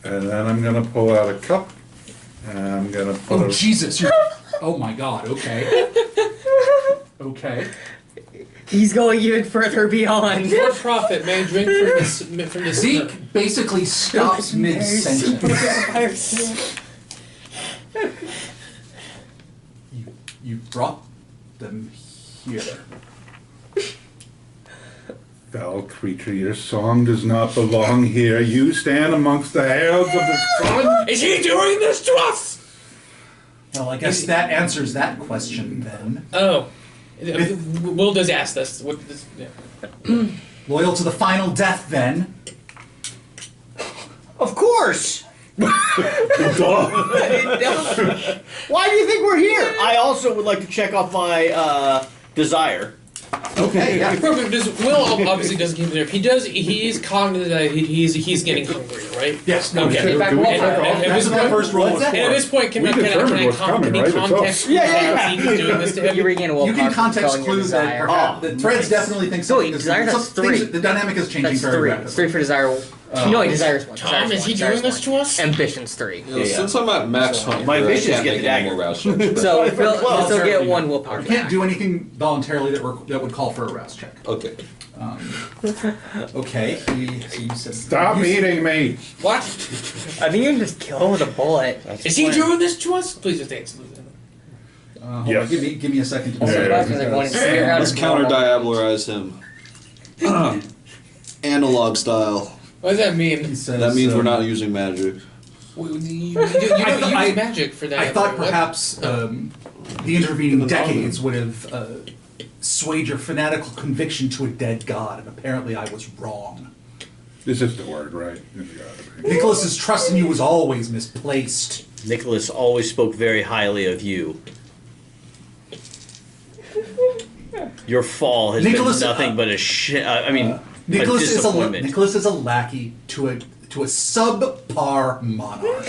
Speaker 3: And then I'm gonna pull out a cup and I'm gonna put
Speaker 2: Oh
Speaker 3: a
Speaker 2: Jesus! Oh my God! Okay. Okay.
Speaker 5: He's going even further beyond.
Speaker 4: For profit, may I drink from this?
Speaker 2: Zeke basically stops mid-sentence. You brought them here.
Speaker 3: foul creature. Your song does not belong here. You stand amongst the heralds of the sun.
Speaker 4: Is he doing this to us?
Speaker 2: Well, I guess that answers that question then.
Speaker 4: Oh, Will does ask this. What? This, yeah.
Speaker 2: Loyal to the final death then.
Speaker 6: Of course! Why do you think we're here? I also would like to check off my desire.
Speaker 2: Okay, yeah.
Speaker 4: Perfect. Will obviously doesn't keep it there. He does. He is cognizant that he's getting hungry, right?
Speaker 2: Yes, no,
Speaker 4: Okay.
Speaker 3: Do we
Speaker 5: Back
Speaker 3: check
Speaker 5: off.
Speaker 3: off?
Speaker 4: And
Speaker 2: That's what that first roll was
Speaker 4: And at
Speaker 2: for.
Speaker 4: this point, can
Speaker 3: We
Speaker 4: I
Speaker 3: determined what's coming, right? It's us.
Speaker 4: context?
Speaker 6: Yeah.
Speaker 4: Zeke is doing this to him?
Speaker 5: You regain a willpower.
Speaker 2: You can
Speaker 5: from
Speaker 2: context
Speaker 5: fulfilling your
Speaker 2: clue that
Speaker 5: desire.
Speaker 2: perhaps the threads definitely think
Speaker 5: So
Speaker 2: something
Speaker 5: wait,
Speaker 2: is
Speaker 5: desire has
Speaker 2: some things-
Speaker 5: 3.
Speaker 2: The dynamic is changing
Speaker 5: That's
Speaker 2: very
Speaker 5: 3.
Speaker 2: rapidly.
Speaker 5: 3 for desire. No, desires 1.
Speaker 4: Tom,
Speaker 5: Desires
Speaker 4: is he
Speaker 5: 1,
Speaker 4: doing
Speaker 5: desires
Speaker 4: this
Speaker 5: 1.
Speaker 4: to us?
Speaker 5: Ambitions 3.
Speaker 7: You know, since I'm at max hunger,
Speaker 6: My
Speaker 7: I
Speaker 6: ambitions
Speaker 7: can't
Speaker 6: get
Speaker 7: make
Speaker 6: the
Speaker 7: any
Speaker 6: dagger.
Speaker 7: more rouse checks.
Speaker 5: So
Speaker 6: Well,
Speaker 5: he'll still
Speaker 2: certainly
Speaker 5: get
Speaker 2: do.
Speaker 5: 1 willpower.
Speaker 2: You can't
Speaker 5: back.
Speaker 2: do anything voluntarily that would call for a rouse check.
Speaker 7: Okay.
Speaker 2: Okay. He said,
Speaker 3: Stop
Speaker 2: you-
Speaker 3: eating me.
Speaker 4: What?
Speaker 5: I think you can just kill him with a bullet.
Speaker 4: Is he doing this to us? Please just answer.
Speaker 2: Hold
Speaker 3: Yes.
Speaker 2: on, give me a second to
Speaker 5: Also,
Speaker 3: Yeah.
Speaker 5: that's when they're going to figure out
Speaker 7: Let's
Speaker 5: his
Speaker 7: counter
Speaker 5: normal.
Speaker 7: diabolarize him.
Speaker 1: Analog style.
Speaker 4: What does that mean?
Speaker 2: He says,
Speaker 1: That means we're not using magic.
Speaker 4: You don't use magic for that.
Speaker 2: I thought
Speaker 4: What?
Speaker 2: perhaps the intervening decades would have swayed your fanatical conviction to a dead god, and apparently I was wrong.
Speaker 3: This is the word, right?
Speaker 2: Nicholas's trust in you was always misplaced.
Speaker 6: Nicholas always spoke very highly of you. Your fall has
Speaker 2: Nicholas,
Speaker 6: been nothing but a a
Speaker 2: Nicholas is
Speaker 6: disappointment.
Speaker 2: Nicholas is a lackey to a subpar monarch.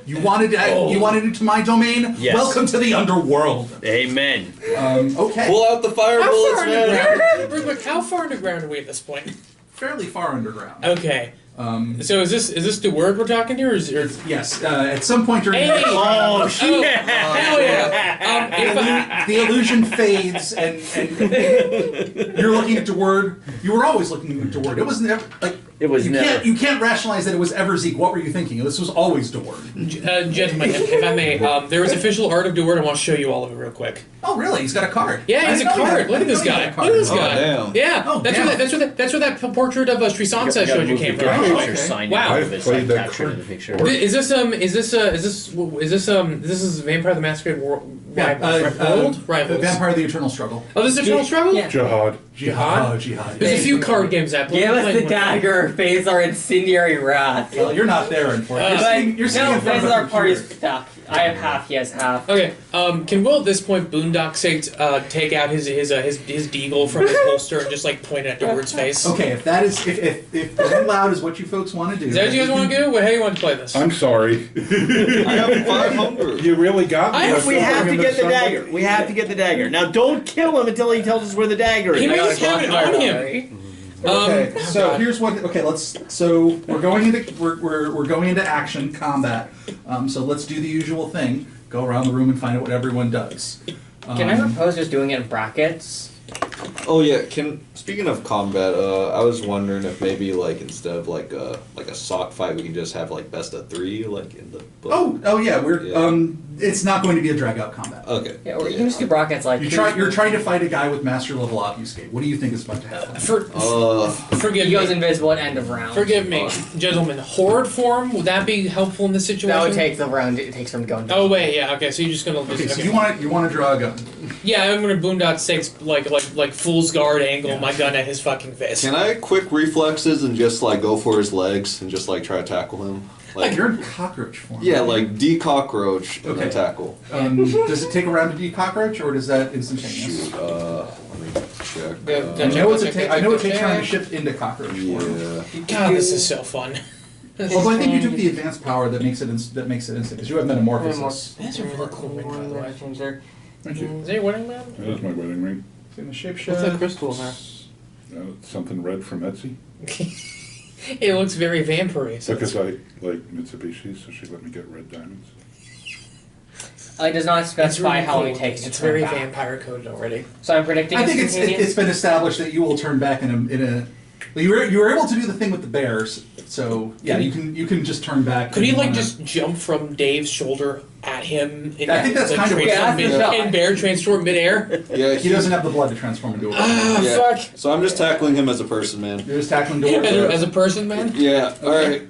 Speaker 2: You wanted into my domain?
Speaker 6: Yes.
Speaker 2: Welcome to the underworld.
Speaker 6: Amen.
Speaker 2: Okay.
Speaker 1: Pull out the fire
Speaker 4: How
Speaker 1: bullets,
Speaker 4: far
Speaker 1: man.
Speaker 4: underground? Real quick, how far underground are we at this point?
Speaker 2: Fairly far underground.
Speaker 4: Okay. So is this the word we're talking here, or
Speaker 2: Yes. At some point during
Speaker 4: Hey!
Speaker 6: Oh,
Speaker 4: hell yeah! If I,
Speaker 2: the illusion fades, and you're looking at De Worde. You were always looking at De Worde. It was never like
Speaker 6: It was
Speaker 2: you
Speaker 6: never.
Speaker 2: You can't rationalize that it was ever Zeke. What were you thinking? This was always De Worde.
Speaker 4: gentlemen, if I may, there is official art of De Worde. I want to show you all of it real quick.
Speaker 2: Oh, really? He's got a card.
Speaker 4: Yeah,
Speaker 2: I
Speaker 4: he's a
Speaker 2: didn't know he
Speaker 4: card.
Speaker 2: had-
Speaker 4: Look
Speaker 2: I
Speaker 4: at this
Speaker 2: didn't know he
Speaker 4: guy.
Speaker 2: had a
Speaker 4: Look at this
Speaker 1: Oh,
Speaker 4: guy.
Speaker 1: damn.
Speaker 4: Yeah,
Speaker 2: Oh,
Speaker 4: that's
Speaker 2: damn.
Speaker 4: where that portrait of Srisansa I showed you came from.
Speaker 2: Oh,
Speaker 6: Picture
Speaker 2: okay.
Speaker 6: signed
Speaker 4: Wow.
Speaker 6: out of it,
Speaker 3: Played
Speaker 6: like
Speaker 3: that
Speaker 6: captured
Speaker 3: card
Speaker 6: in the picture.
Speaker 4: Is this Vampire the Masquerade Rivals?
Speaker 2: Vampire: The Eternal Struggle.
Speaker 4: Oh, this is Eternal Struggle?
Speaker 5: Yeah.
Speaker 3: Jihad.
Speaker 4: Jihad?
Speaker 2: Oh, Jihad.
Speaker 4: There's a few card games that play.
Speaker 5: Give us the
Speaker 4: one.
Speaker 5: dagger, face our incendiary wrath.
Speaker 2: Well, you're not there, unfortunately.
Speaker 5: But
Speaker 2: You're sitting
Speaker 5: no,
Speaker 2: in front
Speaker 5: this
Speaker 2: of
Speaker 5: is
Speaker 2: a
Speaker 5: our party's
Speaker 2: computer.
Speaker 5: stuck. I have half, he has half.
Speaker 4: Okay, can Will at this point Boondock take out his deagle from his holster and just like point it at De Worde's face?
Speaker 2: Okay, if that is if playing loud is what you folks want to do.
Speaker 4: Is that what you guys want to do? Well, how do you want to play this?
Speaker 3: I'm sorry.
Speaker 1: I have 500.
Speaker 3: You really got me.
Speaker 6: We have to
Speaker 3: Bring
Speaker 6: get the
Speaker 3: this
Speaker 6: dagger.
Speaker 3: somebody.
Speaker 6: We have to get the dagger. Now, don't kill him until he tells us where the dagger
Speaker 4: He
Speaker 6: is.
Speaker 4: may just have it on him.
Speaker 2: Okay, so
Speaker 4: God.
Speaker 2: here's what. Okay, so we're going into action combat. So let's do the usual thing. Go around the room and find out what everyone does.
Speaker 5: Can I propose just doing it in brackets?
Speaker 1: Oh yeah, speaking of combat, I was wondering if maybe like instead of like a sock fight, we can just have like best of 3 like in the book.
Speaker 2: Oh yeah,
Speaker 1: Yeah.
Speaker 2: it's not going to be a drag out combat.
Speaker 1: Okay.
Speaker 5: Yeah, or you can just do brackets like
Speaker 2: You're trying to fight a guy with master level obfuscate. What do you think is about to happen?
Speaker 4: Forgive
Speaker 5: he goes
Speaker 4: me.
Speaker 5: invisible at end of round.
Speaker 4: Forgive me, gentlemen. Horde form, would that be helpful in this situation?
Speaker 5: That would take the round it takes from going.
Speaker 4: Oh wait, yeah, okay. So you're just gonna.
Speaker 2: Okay, so you want to draw a gun.
Speaker 4: Yeah, I'm gonna Boondock Saints like fool's guard angle my gun at his fucking face.
Speaker 1: Can I quick reflexes and just like go for his legs and just like try to tackle him?
Speaker 2: Like you're in cockroach form.
Speaker 1: Yeah,
Speaker 2: right?
Speaker 1: like de-cockroach and
Speaker 2: Okay.
Speaker 1: then tackle.
Speaker 2: Does it take a round to de-cockroach, or does that instantaneous?
Speaker 1: Shoot, let me check.
Speaker 2: I know it takes time to shift into cockroach form.
Speaker 1: Yeah.
Speaker 4: God, this is so fun.
Speaker 2: Although I think you took the advanced power that makes it instant because you have metamorphosis.
Speaker 4: That's a really cool ring, by the way.
Speaker 5: Change there.
Speaker 3: Thank you.
Speaker 4: Is that your wedding man?
Speaker 3: That is my wedding ring.
Speaker 2: In the shape
Speaker 8: What's that crystal in there?
Speaker 3: Something red from Etsy.
Speaker 4: It looks very vampire-y. So
Speaker 3: Because I like Mitsubishi, so she let me get red diamonds.
Speaker 5: It does not
Speaker 4: it's
Speaker 5: specify
Speaker 4: really
Speaker 5: how
Speaker 4: cool.
Speaker 5: long it takes to
Speaker 4: It's
Speaker 5: turn
Speaker 4: very
Speaker 5: back.
Speaker 4: vampire coded already.
Speaker 5: So I'm predicting
Speaker 2: I think
Speaker 5: instantaneous.
Speaker 2: it's been established that you will turn back in a. You were able to do the thing with the bears, so yeah, you can just turn back.
Speaker 4: Could
Speaker 2: if
Speaker 4: he
Speaker 2: you
Speaker 4: like
Speaker 2: wanna-
Speaker 4: just jump from Dave's shoulder at him?
Speaker 2: I think that's kind of what-
Speaker 5: Yeah, that's the shot.
Speaker 4: and bear transform midair.
Speaker 1: Yeah,
Speaker 2: He doesn't have the blood to transform into a bear.
Speaker 4: Ah,
Speaker 1: Yeah.
Speaker 4: fuck.
Speaker 1: So I'm just tackling him as a person, man.
Speaker 2: You're just tackling doors.
Speaker 4: As a person, man.
Speaker 1: Yeah. All right.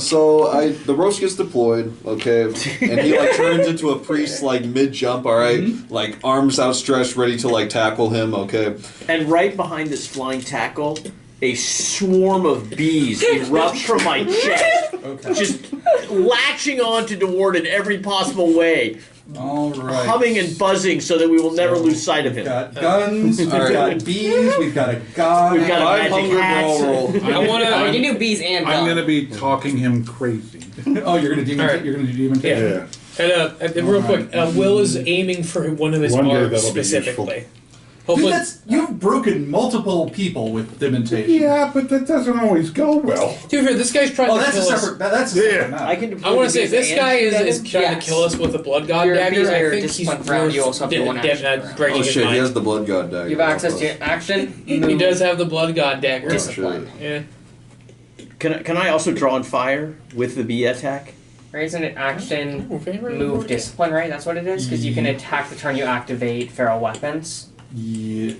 Speaker 1: So the roach gets deployed, okay, and he like turns into a priest like mid jump, all right? Like arms outstretched, ready to like tackle him, okay.
Speaker 6: And right behind this flying tackle, a swarm of bees erupts from my chest,
Speaker 2: Okay.
Speaker 6: just latching onto De Worde in every possible way,
Speaker 2: All right.
Speaker 6: humming and buzzing so that we will never
Speaker 2: So,
Speaker 6: lose sight of
Speaker 2: We've
Speaker 6: him.
Speaker 2: got guns. We've
Speaker 1: All right.
Speaker 2: got bees. We've got a god.
Speaker 6: We've got a magic
Speaker 1: 500
Speaker 6: hat.
Speaker 1: roll.
Speaker 4: I want
Speaker 5: Oh, you
Speaker 4: to.
Speaker 5: can do bees and
Speaker 3: I'm
Speaker 5: gun.
Speaker 3: gonna be talking him crazy.
Speaker 2: Oh, you're gonna demon.
Speaker 4: All right.
Speaker 2: You're gonna do demon.
Speaker 4: Yeah. And real quick, Will is aiming for one of his
Speaker 3: One day
Speaker 4: arms
Speaker 3: that'll be
Speaker 4: specifically.
Speaker 2: Dude,
Speaker 4: Hopefully,
Speaker 2: you've broken multiple people with dementation.
Speaker 3: Yeah, but that doesn't always go well.
Speaker 4: to be fair, this guy's trying
Speaker 2: Oh,
Speaker 4: to
Speaker 2: that's a
Speaker 4: kill us.
Speaker 2: separate. That's a separate matter.
Speaker 6: I can deploy
Speaker 4: I want to
Speaker 6: the
Speaker 4: say
Speaker 6: bees
Speaker 4: this
Speaker 6: and
Speaker 4: guy is
Speaker 5: damage?
Speaker 4: trying
Speaker 5: Yes.
Speaker 4: to kill us with a blood god
Speaker 5: Your
Speaker 4: dagger.
Speaker 5: bees are
Speaker 4: I
Speaker 5: your
Speaker 4: think he's
Speaker 5: discipline round, you also have to one action round.
Speaker 4: breaking
Speaker 1: Oh
Speaker 4: his
Speaker 1: shit, he has
Speaker 4: mind.
Speaker 1: the blood god dagger.
Speaker 5: You have access to action.
Speaker 4: He
Speaker 5: Move,
Speaker 4: does have the blood god dagger.
Speaker 5: discipline.
Speaker 4: Yeah.
Speaker 6: Can I also draw on fire with the bee attack?
Speaker 5: Right, isn't it action?
Speaker 4: Ooh, favorite
Speaker 5: Move
Speaker 4: word.
Speaker 5: discipline, right? That's what it is? Because you can attack the turn you activate feral weapons.
Speaker 2: Yeah,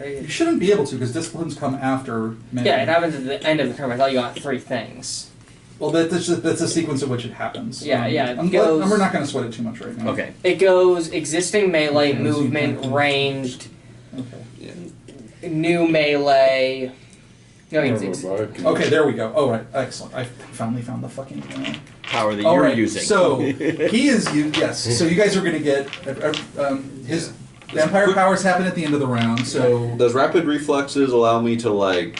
Speaker 2: You shouldn't be able to, because disciplines come after melee.
Speaker 5: Yeah, it happens at the end of the turn. I thought you got 3 things.
Speaker 2: Well, that's a sequence in which it happens.
Speaker 5: Yeah, yeah, it
Speaker 2: We're
Speaker 5: goes-
Speaker 2: not going to sweat it too much right now.
Speaker 6: Okay.
Speaker 5: It goes existing melee,
Speaker 2: Okay,
Speaker 5: movement,
Speaker 2: so-
Speaker 5: ranged,
Speaker 2: Okay.
Speaker 5: new melee. No,
Speaker 2: Okay, there we go. Oh, right. Excellent. I finally found the fucking...
Speaker 6: Power that
Speaker 2: All
Speaker 6: you're
Speaker 2: right,
Speaker 6: using.
Speaker 2: so he is... Yes, so you guys are going to get... his vampire powers happen at the end of the round, so...
Speaker 1: Does rapid reflexes allow me to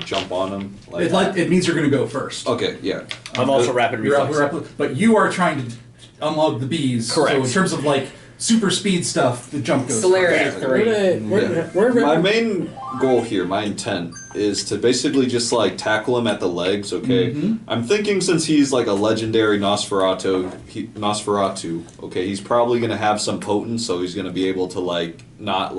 Speaker 1: jump on him?
Speaker 2: It means you're going to go first.
Speaker 1: Okay, yeah.
Speaker 6: I'm also rapid reflex.
Speaker 2: But you are trying to unload the bees.
Speaker 6: Correct.
Speaker 2: So in terms of super speed stuff, the jump goes
Speaker 5: Celerity
Speaker 2: first.
Speaker 5: 3.
Speaker 1: My main goal here, my intent, is to basically just tackle him at the legs. Okay, I'm thinking since he's like a legendary Nosferatu. Okay, he's probably gonna have some potence, so he's gonna be able to not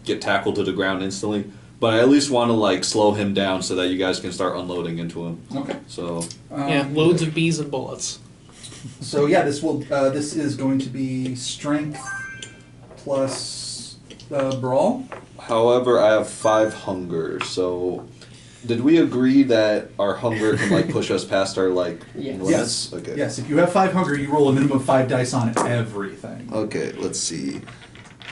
Speaker 1: get tackled to the ground instantly. But I at least want to slow him down so that you guys can start unloading into him.
Speaker 2: Okay.
Speaker 1: So
Speaker 4: loads of bees and bullets.
Speaker 2: So yeah, this is going to be strength plus brawl.
Speaker 1: However, I have 5 hunger, so did we agree that our hunger can push us past our
Speaker 5: Yes.
Speaker 1: limits?
Speaker 2: Yes.
Speaker 1: Okay.
Speaker 2: Yes. If you have 5 hunger, you roll a minimum of 5 dice on everything.
Speaker 1: Okay, let's see.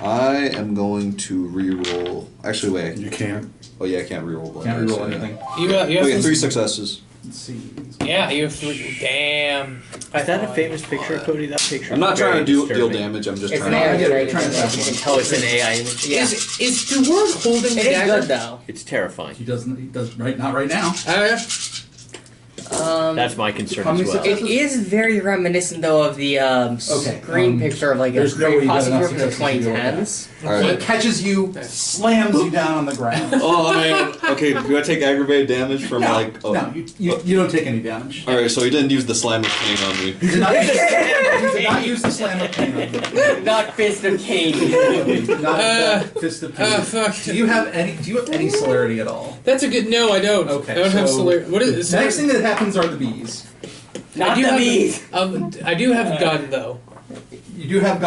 Speaker 1: I am going to re-roll. Actually, wait.
Speaker 3: You can't.
Speaker 1: Oh yeah, I can't re-roll. blood
Speaker 2: Can't
Speaker 1: dice,
Speaker 2: reroll
Speaker 1: yeah.
Speaker 2: anything.
Speaker 4: You have
Speaker 1: Okay, 3 successes.
Speaker 2: Let's see.
Speaker 4: Yeah, you have 3. Damn.
Speaker 8: Is that a famous picture, Cody? That picture.
Speaker 1: I'm not trying to deal
Speaker 8: disturbing.
Speaker 1: damage. I'm just
Speaker 5: It's
Speaker 1: trying
Speaker 5: an
Speaker 1: to.
Speaker 5: AI
Speaker 2: get it,
Speaker 5: generated
Speaker 2: trying to-
Speaker 5: image. You can tell
Speaker 8: Oh, it's an AI image.
Speaker 5: Yeah.
Speaker 4: Is the word holding the
Speaker 5: It is
Speaker 4: dagger?
Speaker 5: good though.
Speaker 8: It's terrifying.
Speaker 2: He does right. Not right now.
Speaker 8: That's my concern
Speaker 2: How
Speaker 8: as
Speaker 2: many
Speaker 8: well.
Speaker 2: successes?
Speaker 5: It is very reminiscent though of the screen picture of a
Speaker 2: there's no way you got
Speaker 5: possibly
Speaker 2: enough
Speaker 5: from the
Speaker 2: successes to do
Speaker 5: 2010s.
Speaker 1: All
Speaker 2: He
Speaker 1: right.
Speaker 2: catches you, slams you down on the ground.
Speaker 1: Oh man. Okay. Do I take aggravated damage from
Speaker 2: No, you don't take any damage.
Speaker 1: All right. So he didn't use the slam of pain on me.
Speaker 2: He did not use the slam of pain on you.
Speaker 5: Not Fist of Cain.
Speaker 2: Not fist of pain.
Speaker 4: Fuck.
Speaker 2: Do you have any celerity at all?
Speaker 4: That's a good. No, I don't.
Speaker 2: Okay,
Speaker 4: I don't have
Speaker 2: so-
Speaker 4: celerity. What is
Speaker 2: The next thing that happens are the bees.
Speaker 5: Not
Speaker 4: I do
Speaker 5: the
Speaker 4: have
Speaker 5: bees.
Speaker 4: I do have gun though.
Speaker 2: You do have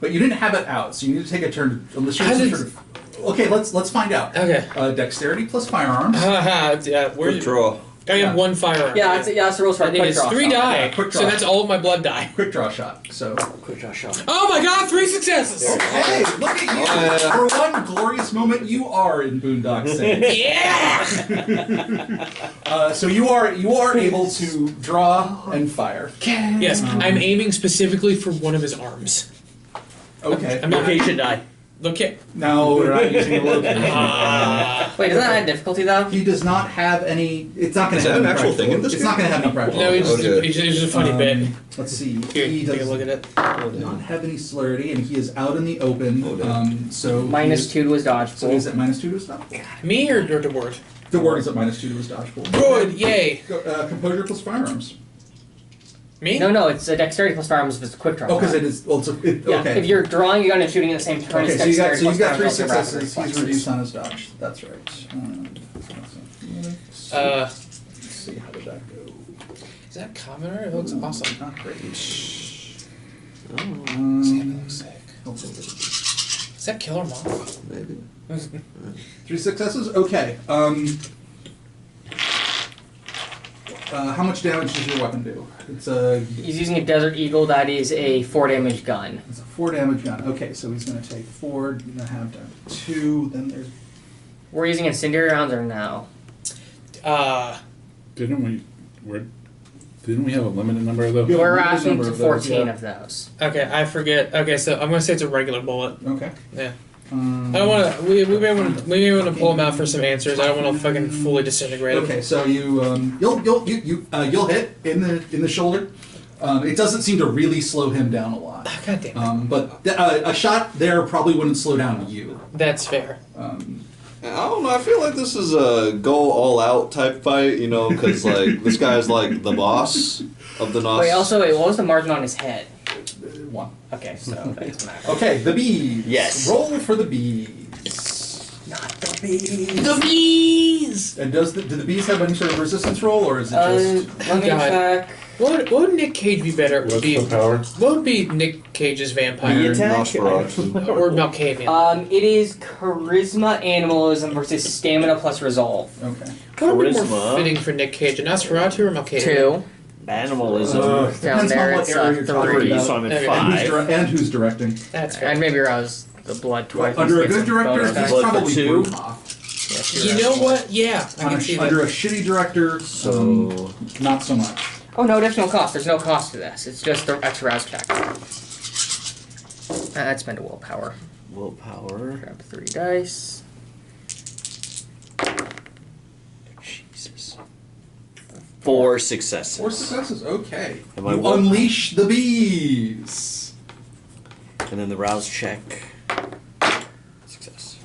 Speaker 2: but you didn't have it out, so you need to take a turn. Unless you're
Speaker 4: How
Speaker 2: some
Speaker 4: did-
Speaker 2: sort of. Okay, let's find out.
Speaker 4: Okay.
Speaker 2: Dexterity plus firearms.
Speaker 4: Yeah, where
Speaker 1: Quick draw.
Speaker 4: I have 1 firearm.
Speaker 5: Yeah, that's the rules for a
Speaker 4: It
Speaker 5: quick
Speaker 4: is
Speaker 5: draw.
Speaker 4: 3
Speaker 5: shot.
Speaker 4: die.
Speaker 2: Yeah, quick draw.
Speaker 4: So that's all of my blood die.
Speaker 2: Quick draw shot. So.
Speaker 8: Quick draw shot.
Speaker 4: Oh my god, 3 successes!
Speaker 2: Hey, look at you!
Speaker 1: Oh, yeah.
Speaker 2: For one glorious moment, you are in Boondock City.
Speaker 4: Yeah!
Speaker 2: So you are able to draw and fire.
Speaker 4: Yes, I'm aiming specifically for one of his arms.
Speaker 2: Okay.
Speaker 4: I'm not.
Speaker 8: Location die.
Speaker 4: Look at.
Speaker 2: No, we're not using the location.
Speaker 5: Wait, does that add difficulty though?
Speaker 2: He does not have any. It's not going
Speaker 1: Is
Speaker 2: to
Speaker 1: that
Speaker 2: have
Speaker 1: an
Speaker 2: any
Speaker 1: actual
Speaker 2: practical-
Speaker 1: thing in this
Speaker 2: It's
Speaker 1: game?
Speaker 2: not going to have any practical.
Speaker 4: No, it's
Speaker 1: Okay.
Speaker 4: just a funny bit.
Speaker 2: Let's see.
Speaker 4: Here,
Speaker 2: He
Speaker 4: take a
Speaker 2: does
Speaker 4: look at it.
Speaker 2: not have any celerity, and he is out in the open. So
Speaker 5: Minus 2 to his dodge
Speaker 2: So
Speaker 5: pool.
Speaker 2: he's at minus 2 to his dodge pool.
Speaker 4: Me or De Worde?
Speaker 2: The word is at minus 2 to his dodge pool.
Speaker 4: Good, yay.
Speaker 2: Composure plus firearms.
Speaker 4: Me?
Speaker 5: No, it's a dexterity plus firearms if it's a quick draw.
Speaker 2: Oh, because
Speaker 5: shot.
Speaker 2: it is. Well,
Speaker 5: Yeah,
Speaker 2: okay.
Speaker 5: if you're drawing a gun and shooting at the same turn,
Speaker 2: Okay,
Speaker 5: it's
Speaker 2: so,
Speaker 5: dexterity
Speaker 2: you've got 3
Speaker 5: plus firearms,
Speaker 2: successes. He's
Speaker 5: reflexes.
Speaker 2: reduced on his dodge. That's right. Let's see, how did that go?
Speaker 4: Is that commoner? It looks awesome.
Speaker 2: Not great.
Speaker 4: Is that Killer Moth?
Speaker 1: Maybe.
Speaker 2: 3 successes? Okay. How much damage does your weapon do? It's a
Speaker 5: He's using a Desert Eagle that is a 4 damage gun.
Speaker 2: 4 damage gun. Okay, so he's going to take 4, and a half down to 2. Then there's
Speaker 5: We're using incendiary rounds or no?
Speaker 3: Didn't we have a limited number of those?
Speaker 2: Yeah.
Speaker 5: We're
Speaker 2: limited
Speaker 5: asking
Speaker 2: number
Speaker 5: to
Speaker 2: of those,
Speaker 5: 14
Speaker 2: yeah.
Speaker 5: of those.
Speaker 4: Okay, I forget. Okay, so I'm gonna say it's a regular bullet.
Speaker 2: okay.
Speaker 4: Yeah. I don't want to. We may want to pull him out for some answers. I don't want to fucking fully disintegrate him.
Speaker 2: Okay, so you'll hit in the shoulder. It doesn't seem to really slow him down a lot.
Speaker 4: God damn it.
Speaker 2: But a shot there probably wouldn't slow down you.
Speaker 4: That's fair.
Speaker 1: I don't know. I feel like this is a go all out type fight, because this guy's like the boss of the Nos.
Speaker 5: Wait, what was the margin on his head?
Speaker 2: 1.
Speaker 5: Okay, so that's max.
Speaker 2: Okay, the bees.
Speaker 8: Yes.
Speaker 2: Roll for the bees.
Speaker 5: Not the bees.
Speaker 4: The bees.
Speaker 2: And do the bees have any sort of resistance roll, or is it just?
Speaker 5: Let me
Speaker 4: God.
Speaker 5: check.
Speaker 4: What would Nick Cage be better?
Speaker 3: What's the power?
Speaker 4: What would be Nick Cage's vampire?
Speaker 8: The attack?
Speaker 1: Nosferatu.
Speaker 4: Or Malkavian?
Speaker 5: It is charisma, animalism versus stamina plus resolve.
Speaker 2: Okay.
Speaker 4: What would be more
Speaker 6: Charisma.
Speaker 4: fitting for Nick Cage, a Nosferatu or Malkavian?
Speaker 5: 2.
Speaker 6: Animalism.
Speaker 5: Down
Speaker 2: Depends
Speaker 5: there
Speaker 2: on what
Speaker 5: it's
Speaker 2: area you're talking
Speaker 5: 3.
Speaker 2: about.
Speaker 6: So I'm at
Speaker 4: Okay.
Speaker 6: five.
Speaker 2: Who's directing?
Speaker 4: That's fair.
Speaker 5: And maybe rouse the blood twice.
Speaker 2: Under a
Speaker 5: Get
Speaker 2: good
Speaker 5: some
Speaker 2: director,
Speaker 5: bonus
Speaker 2: it's
Speaker 5: dice.
Speaker 6: Blood for
Speaker 2: probably
Speaker 6: two.
Speaker 2: Brewhoff.
Speaker 4: You know what? Yeah, I can see
Speaker 2: Under
Speaker 4: that.
Speaker 2: a shitty director,
Speaker 6: So
Speaker 2: not so much.
Speaker 5: Oh no, there's no cost. There's no cost to this. It's just the extra rouse check. I'd spend a willpower.
Speaker 6: willpower.
Speaker 5: Grab 3 dice.
Speaker 6: Jesus. 4 successes.
Speaker 2: 4 successes. Okay.
Speaker 6: Am I
Speaker 2: You
Speaker 6: wel-
Speaker 2: unleash the bees.
Speaker 6: And then the rouse check. Success.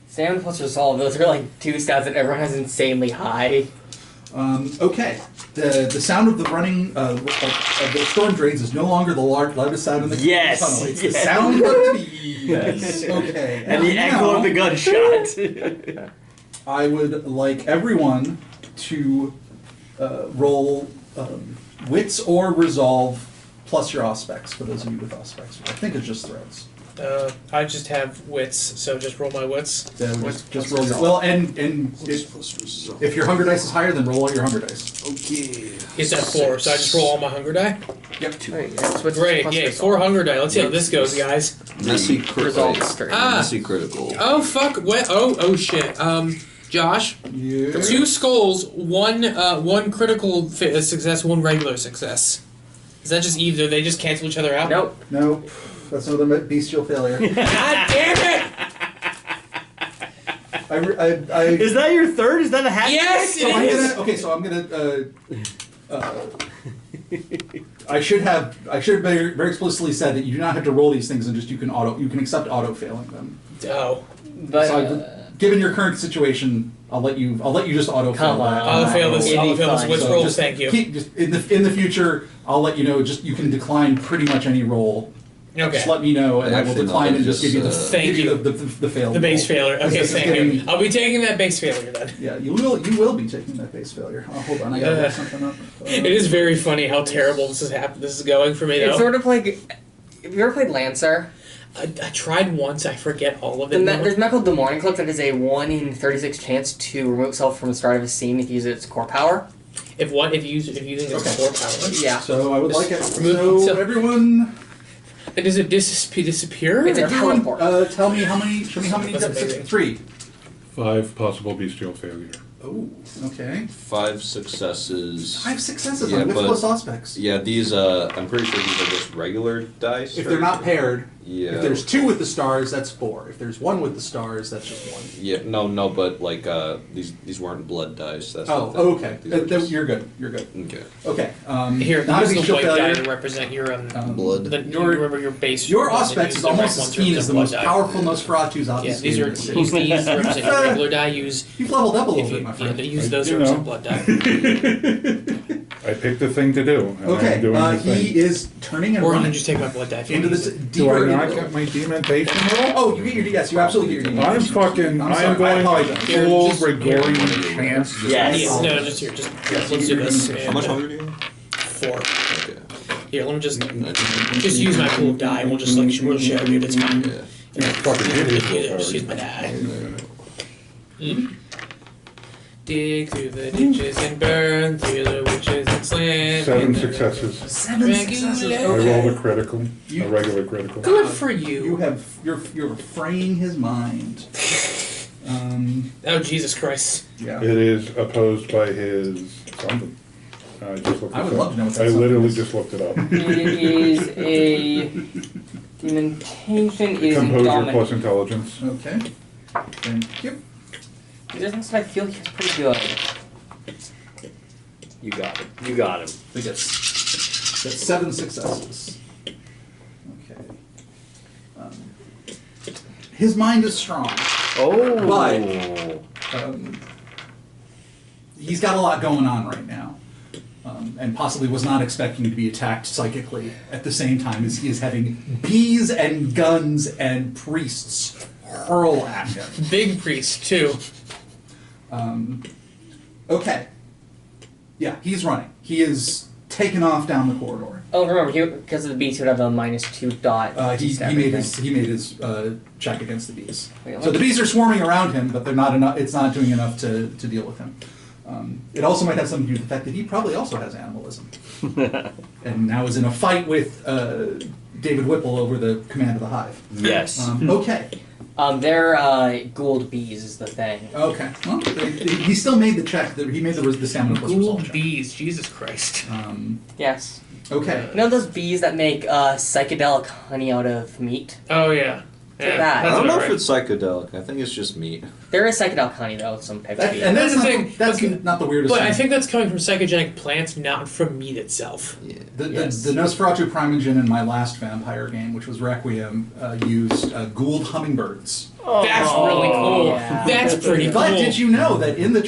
Speaker 5: Stamina plus resolve. Those are like 2 stats that everyone has insanely high.
Speaker 2: Okay. The sound of the running of the storm drains is no longer the loudest sound in the
Speaker 6: Yes,
Speaker 2: tunnel. It's
Speaker 6: yes.
Speaker 2: the sound of the bees. Okay.
Speaker 6: And the
Speaker 2: now,
Speaker 6: echo of the gunshot.
Speaker 2: I would like everyone to roll wits or resolve plus your auspex for those of you with auspex. I think it's just threads.
Speaker 4: I just have wits, so just roll my wits.
Speaker 2: That would
Speaker 5: Wits
Speaker 2: just
Speaker 5: plus
Speaker 2: roll your,
Speaker 5: resolve.
Speaker 2: well, and if your hunger dice is higher, then roll all your hunger dice.
Speaker 1: Okay.
Speaker 4: He's at 4, so I just roll all my hunger die.
Speaker 2: Yep.
Speaker 5: Wait, that's what's
Speaker 4: Great,
Speaker 5: plus
Speaker 4: yay,
Speaker 5: resolve.
Speaker 4: 4 hunger die. Let's see how this goes, guys.
Speaker 1: Messy
Speaker 5: Resolve
Speaker 1: critical.
Speaker 5: is 3.
Speaker 4: Ah.
Speaker 1: Messy critical.
Speaker 4: Oh fuck! What? Oh shit. Josh,
Speaker 2: Yeah.
Speaker 4: 2 skulls, one critical success, 1 regular success. Is that just either? They just cancel each other out?
Speaker 5: Nope.
Speaker 2: Nope. That's another bestial failure.
Speaker 4: God damn it!
Speaker 6: Is that your third? Is that a hat?
Speaker 4: Yes,
Speaker 2: So
Speaker 4: it
Speaker 2: I'm
Speaker 4: is.
Speaker 2: gonna. Okay, so I'm gonna. I should have very, very explicitly said that you do not have to roll these things and just you can accept auto failing them.
Speaker 4: Oh,
Speaker 5: But
Speaker 2: So given your current situation, I'll let you just auto fail
Speaker 5: Come on.
Speaker 2: that.
Speaker 4: I'll fail this.
Speaker 5: It'd
Speaker 4: I'll
Speaker 5: be
Speaker 4: fail this.
Speaker 5: fine.
Speaker 4: Wits
Speaker 2: So
Speaker 4: roll.
Speaker 2: just
Speaker 4: Thank you.
Speaker 2: just in the future, I'll let you know. Just you can decline pretty much any roll.
Speaker 4: Okay.
Speaker 2: Just let me know, and I will
Speaker 1: Actually, no,
Speaker 2: decline and
Speaker 1: I'm
Speaker 2: just give you the
Speaker 1: just,
Speaker 4: Thank
Speaker 2: give you
Speaker 4: you.
Speaker 2: the failed
Speaker 4: The base
Speaker 2: roll.
Speaker 4: failure. Okay,
Speaker 2: This is
Speaker 4: thank you.
Speaker 2: getting-
Speaker 4: I'll be taking that base failure then.
Speaker 2: Yeah, you will be taking that base failure. Oh, hold on, I gotta look something up.
Speaker 4: It is very funny how terrible this is going for me
Speaker 5: it's
Speaker 4: though.
Speaker 5: sort of like. Have you ever played Lancer?
Speaker 4: I tried once. I forget all of it.
Speaker 5: There's a map called the Morning Clip that is a 1 in 36 chance to remove itself from the start of a scene if you use its core power.
Speaker 4: If using its
Speaker 2: Okay.
Speaker 4: core power.
Speaker 5: Yeah.
Speaker 2: So I would like it.
Speaker 4: remove-
Speaker 2: So everyone,
Speaker 4: And does it disappear?
Speaker 5: It's a
Speaker 2: everyone,
Speaker 5: teleport.
Speaker 2: tell me how many. Show me how many.
Speaker 4: That's amazing.
Speaker 2: 3.
Speaker 3: 5 possible bestial failure.
Speaker 2: Oh, okay.
Speaker 1: 5 successes.
Speaker 2: 5 successes
Speaker 1: Yeah,
Speaker 2: on Wits
Speaker 1: but-
Speaker 2: plus aspects.
Speaker 1: Yeah, these, I'm pretty sure these are just regular dice.
Speaker 2: If they're not paired,
Speaker 1: Yeah.
Speaker 2: if there's 2 with the stars, that's 4. If there's 1 with the stars, that's just 1.
Speaker 1: Yeah, no, but like, these weren't blood dice. That's
Speaker 2: Oh,
Speaker 1: what
Speaker 2: okay.
Speaker 1: these are just-
Speaker 2: You're good. You're good.
Speaker 1: Okay.
Speaker 2: Okay.
Speaker 4: Here,
Speaker 2: not a
Speaker 4: use the
Speaker 2: bestial
Speaker 4: white
Speaker 2: failure.
Speaker 4: die to represent your
Speaker 1: Blood.
Speaker 4: remember your base.
Speaker 2: Your
Speaker 4: ones, and
Speaker 2: auspex
Speaker 4: use
Speaker 2: is
Speaker 4: the
Speaker 2: almost
Speaker 4: right
Speaker 2: as
Speaker 4: ones
Speaker 2: keen
Speaker 4: for
Speaker 2: as the
Speaker 4: blood
Speaker 2: most
Speaker 4: die.
Speaker 2: powerful Nosferatu's
Speaker 4: Yeah,
Speaker 2: obfuscated.
Speaker 4: these to represent your regular die. Use
Speaker 2: You've leveled up a little
Speaker 4: if you,
Speaker 2: bit, my
Speaker 4: yeah,
Speaker 2: friend.
Speaker 4: they use those
Speaker 3: You
Speaker 4: to represent
Speaker 3: know.
Speaker 4: blood die.
Speaker 3: I picked the thing to do. And I'm
Speaker 2: Okay,
Speaker 3: doing the thing.
Speaker 2: he is turning and
Speaker 4: Or you can
Speaker 2: running
Speaker 4: just take my blood die if you
Speaker 2: into
Speaker 4: want
Speaker 2: this
Speaker 4: to use it.
Speaker 3: Do I
Speaker 2: deeper.
Speaker 3: not get my dementation roll?
Speaker 2: Oh, you get your yes. You absolutely get your.
Speaker 3: I'm
Speaker 2: dementation.
Speaker 3: fucking.
Speaker 2: I'm
Speaker 3: I
Speaker 2: sorry,
Speaker 3: am going
Speaker 2: I
Speaker 3: like
Speaker 2: apologize.
Speaker 4: Here,
Speaker 3: full
Speaker 4: just-
Speaker 3: Gregorian
Speaker 4: here.
Speaker 3: chance.
Speaker 6: Yes.
Speaker 4: Yeah, no, just here, just
Speaker 2: Yes,
Speaker 4: let's do
Speaker 2: you're
Speaker 4: this.
Speaker 2: gonna-
Speaker 1: How much hunger do you have?
Speaker 4: 4.
Speaker 1: Okay.
Speaker 4: Here, let me just use my pool of die. And we'll just we'll share it. It's fine.
Speaker 1: Yeah.
Speaker 3: Fucking idiot.
Speaker 4: Just use my die. Dig through the ditches and burn through the witches and slam.
Speaker 3: 7 successes.
Speaker 2: 7 successes.
Speaker 3: I
Speaker 2: Okay.
Speaker 3: rolled a critical,
Speaker 2: You-
Speaker 3: a regular critical.
Speaker 4: Good for you.
Speaker 2: You're fraying his mind.
Speaker 4: Oh Jesus Christ!
Speaker 2: Yeah.
Speaker 3: It is opposed by his something. I just looked
Speaker 2: I would
Speaker 3: it
Speaker 2: love
Speaker 3: up.
Speaker 2: to know what that
Speaker 3: I
Speaker 2: something
Speaker 3: literally
Speaker 2: is.
Speaker 3: just looked it up.
Speaker 5: It is a dementation. It is
Speaker 3: Composure
Speaker 5: indomitable.
Speaker 3: plus intelligence.
Speaker 2: Okay. Thank you.
Speaker 5: These are things I feel he's pretty good.
Speaker 6: You got him. You got him.
Speaker 2: We get 7 successes. Okay. His mind is strong.
Speaker 6: Oh.
Speaker 2: But- He's got a lot going on right now. And possibly was not expecting to be attacked psychically at the same time as he is having bees and guns and priests hurl at him.
Speaker 4: Big priest too.
Speaker 2: Okay. Yeah, he's running. He is taken off down the corridor.
Speaker 5: Oh, remember, because of the beats, he would have a -2 dot.
Speaker 2: He
Speaker 5: to
Speaker 2: made
Speaker 5: everything.
Speaker 2: his check against the bees.
Speaker 5: Wait,
Speaker 2: So the bees are swarming around him, but they're not enough. It's not doing enough to deal with him. It also might have something to do with the fact that he probably also has animalism, and now is in a fight with David Whipple over the command of the hive.
Speaker 6: Yes.
Speaker 2: Okay.
Speaker 5: They're Gould bees is the thing.
Speaker 2: Okay. Well, he still made the check. He made the stamina plus resolve
Speaker 4: Gould
Speaker 2: check.
Speaker 4: bees, Jesus Christ.
Speaker 5: Yes.
Speaker 2: Okay.
Speaker 5: You know those bees that make psychedelic honey out of meat?
Speaker 4: Oh yeah. Yeah,
Speaker 5: that.
Speaker 1: I
Speaker 4: that's
Speaker 1: don't know
Speaker 4: about
Speaker 1: if
Speaker 4: right.
Speaker 1: it's psychedelic. I think it's just meat.
Speaker 5: There is psychedelic honey though, with some types of bees.
Speaker 2: And that's,
Speaker 4: That's the
Speaker 2: not,
Speaker 4: thing.
Speaker 2: that's not the weirdest
Speaker 4: But
Speaker 2: thing.
Speaker 4: I think that's coming from psychogenic plants, not from meat itself.
Speaker 1: Yeah.
Speaker 2: The
Speaker 5: Yes.
Speaker 2: Nosferatu Primogen in my last vampire game, which was Requiem, used Gould hummingbirds.
Speaker 4: That's really cool.
Speaker 5: yeah.
Speaker 4: That's pretty cool.
Speaker 2: But did you know that in the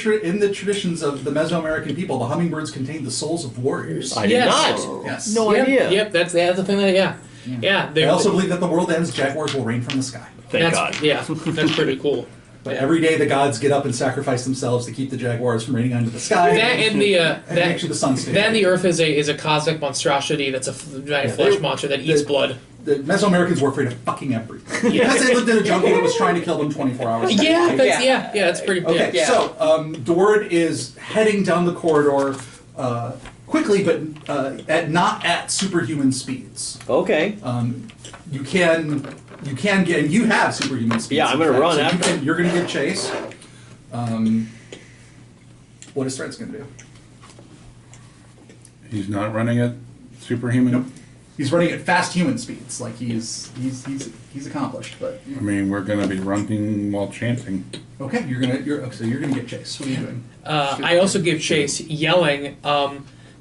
Speaker 2: traditions of the Mesoamerican people, the hummingbirds contain the souls of warriors?
Speaker 8: I did
Speaker 4: Yes.
Speaker 8: not.
Speaker 2: Yes.
Speaker 8: No
Speaker 4: Yep,
Speaker 8: idea.
Speaker 4: Yep, that's the thing that, yeah. Yeah,
Speaker 2: I also believe that the world ends, jaguars will rain from the sky.
Speaker 8: Thank
Speaker 4: that's,
Speaker 8: God.
Speaker 4: Yeah, that's pretty cool.
Speaker 2: But every day the gods get up and sacrifice themselves to keep the jaguars from raining onto the sky.
Speaker 4: That and the
Speaker 2: and make sure the sun stays.
Speaker 4: then the Earth is a cosmic monstrosity that's a giant flesh monster that eats blood.
Speaker 2: The Mesoamericans were afraid of fucking everything. Because they lived in a jungle that was trying to kill them 24 hours a day.
Speaker 4: Yeah, that's,
Speaker 5: Yeah.
Speaker 4: that's pretty.
Speaker 2: Okay,
Speaker 4: Yeah.
Speaker 2: so De Worde is heading down the corridor quickly, but not at superhuman speeds.
Speaker 6: Okay.
Speaker 2: You can get, and you have superhuman speeds.
Speaker 6: Yeah, I'm
Speaker 2: in
Speaker 6: gonna
Speaker 2: fact,
Speaker 6: run
Speaker 2: so
Speaker 6: after.
Speaker 2: you're gonna get chase. What is Thread's gonna do?
Speaker 3: He's not running at superhuman.
Speaker 2: Nope. He's running at fast human speeds. Like he's accomplished, but
Speaker 3: I mean, we're going to be running while chanting.
Speaker 2: okay, you're gonna get chase. What are you doing?
Speaker 4: I also give chase, yelling.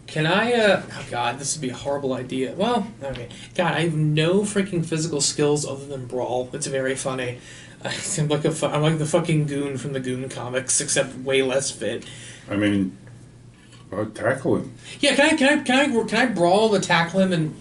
Speaker 4: Can I? Oh God, this would be a horrible idea. Well, okay. God, I have no freaking physical skills other than brawl. It's very funny. I'm like I'm like the fucking goon from the Goon comics, except way less fit.
Speaker 3: I mean, tackle him.
Speaker 4: Yeah, can I brawl to tackle him and?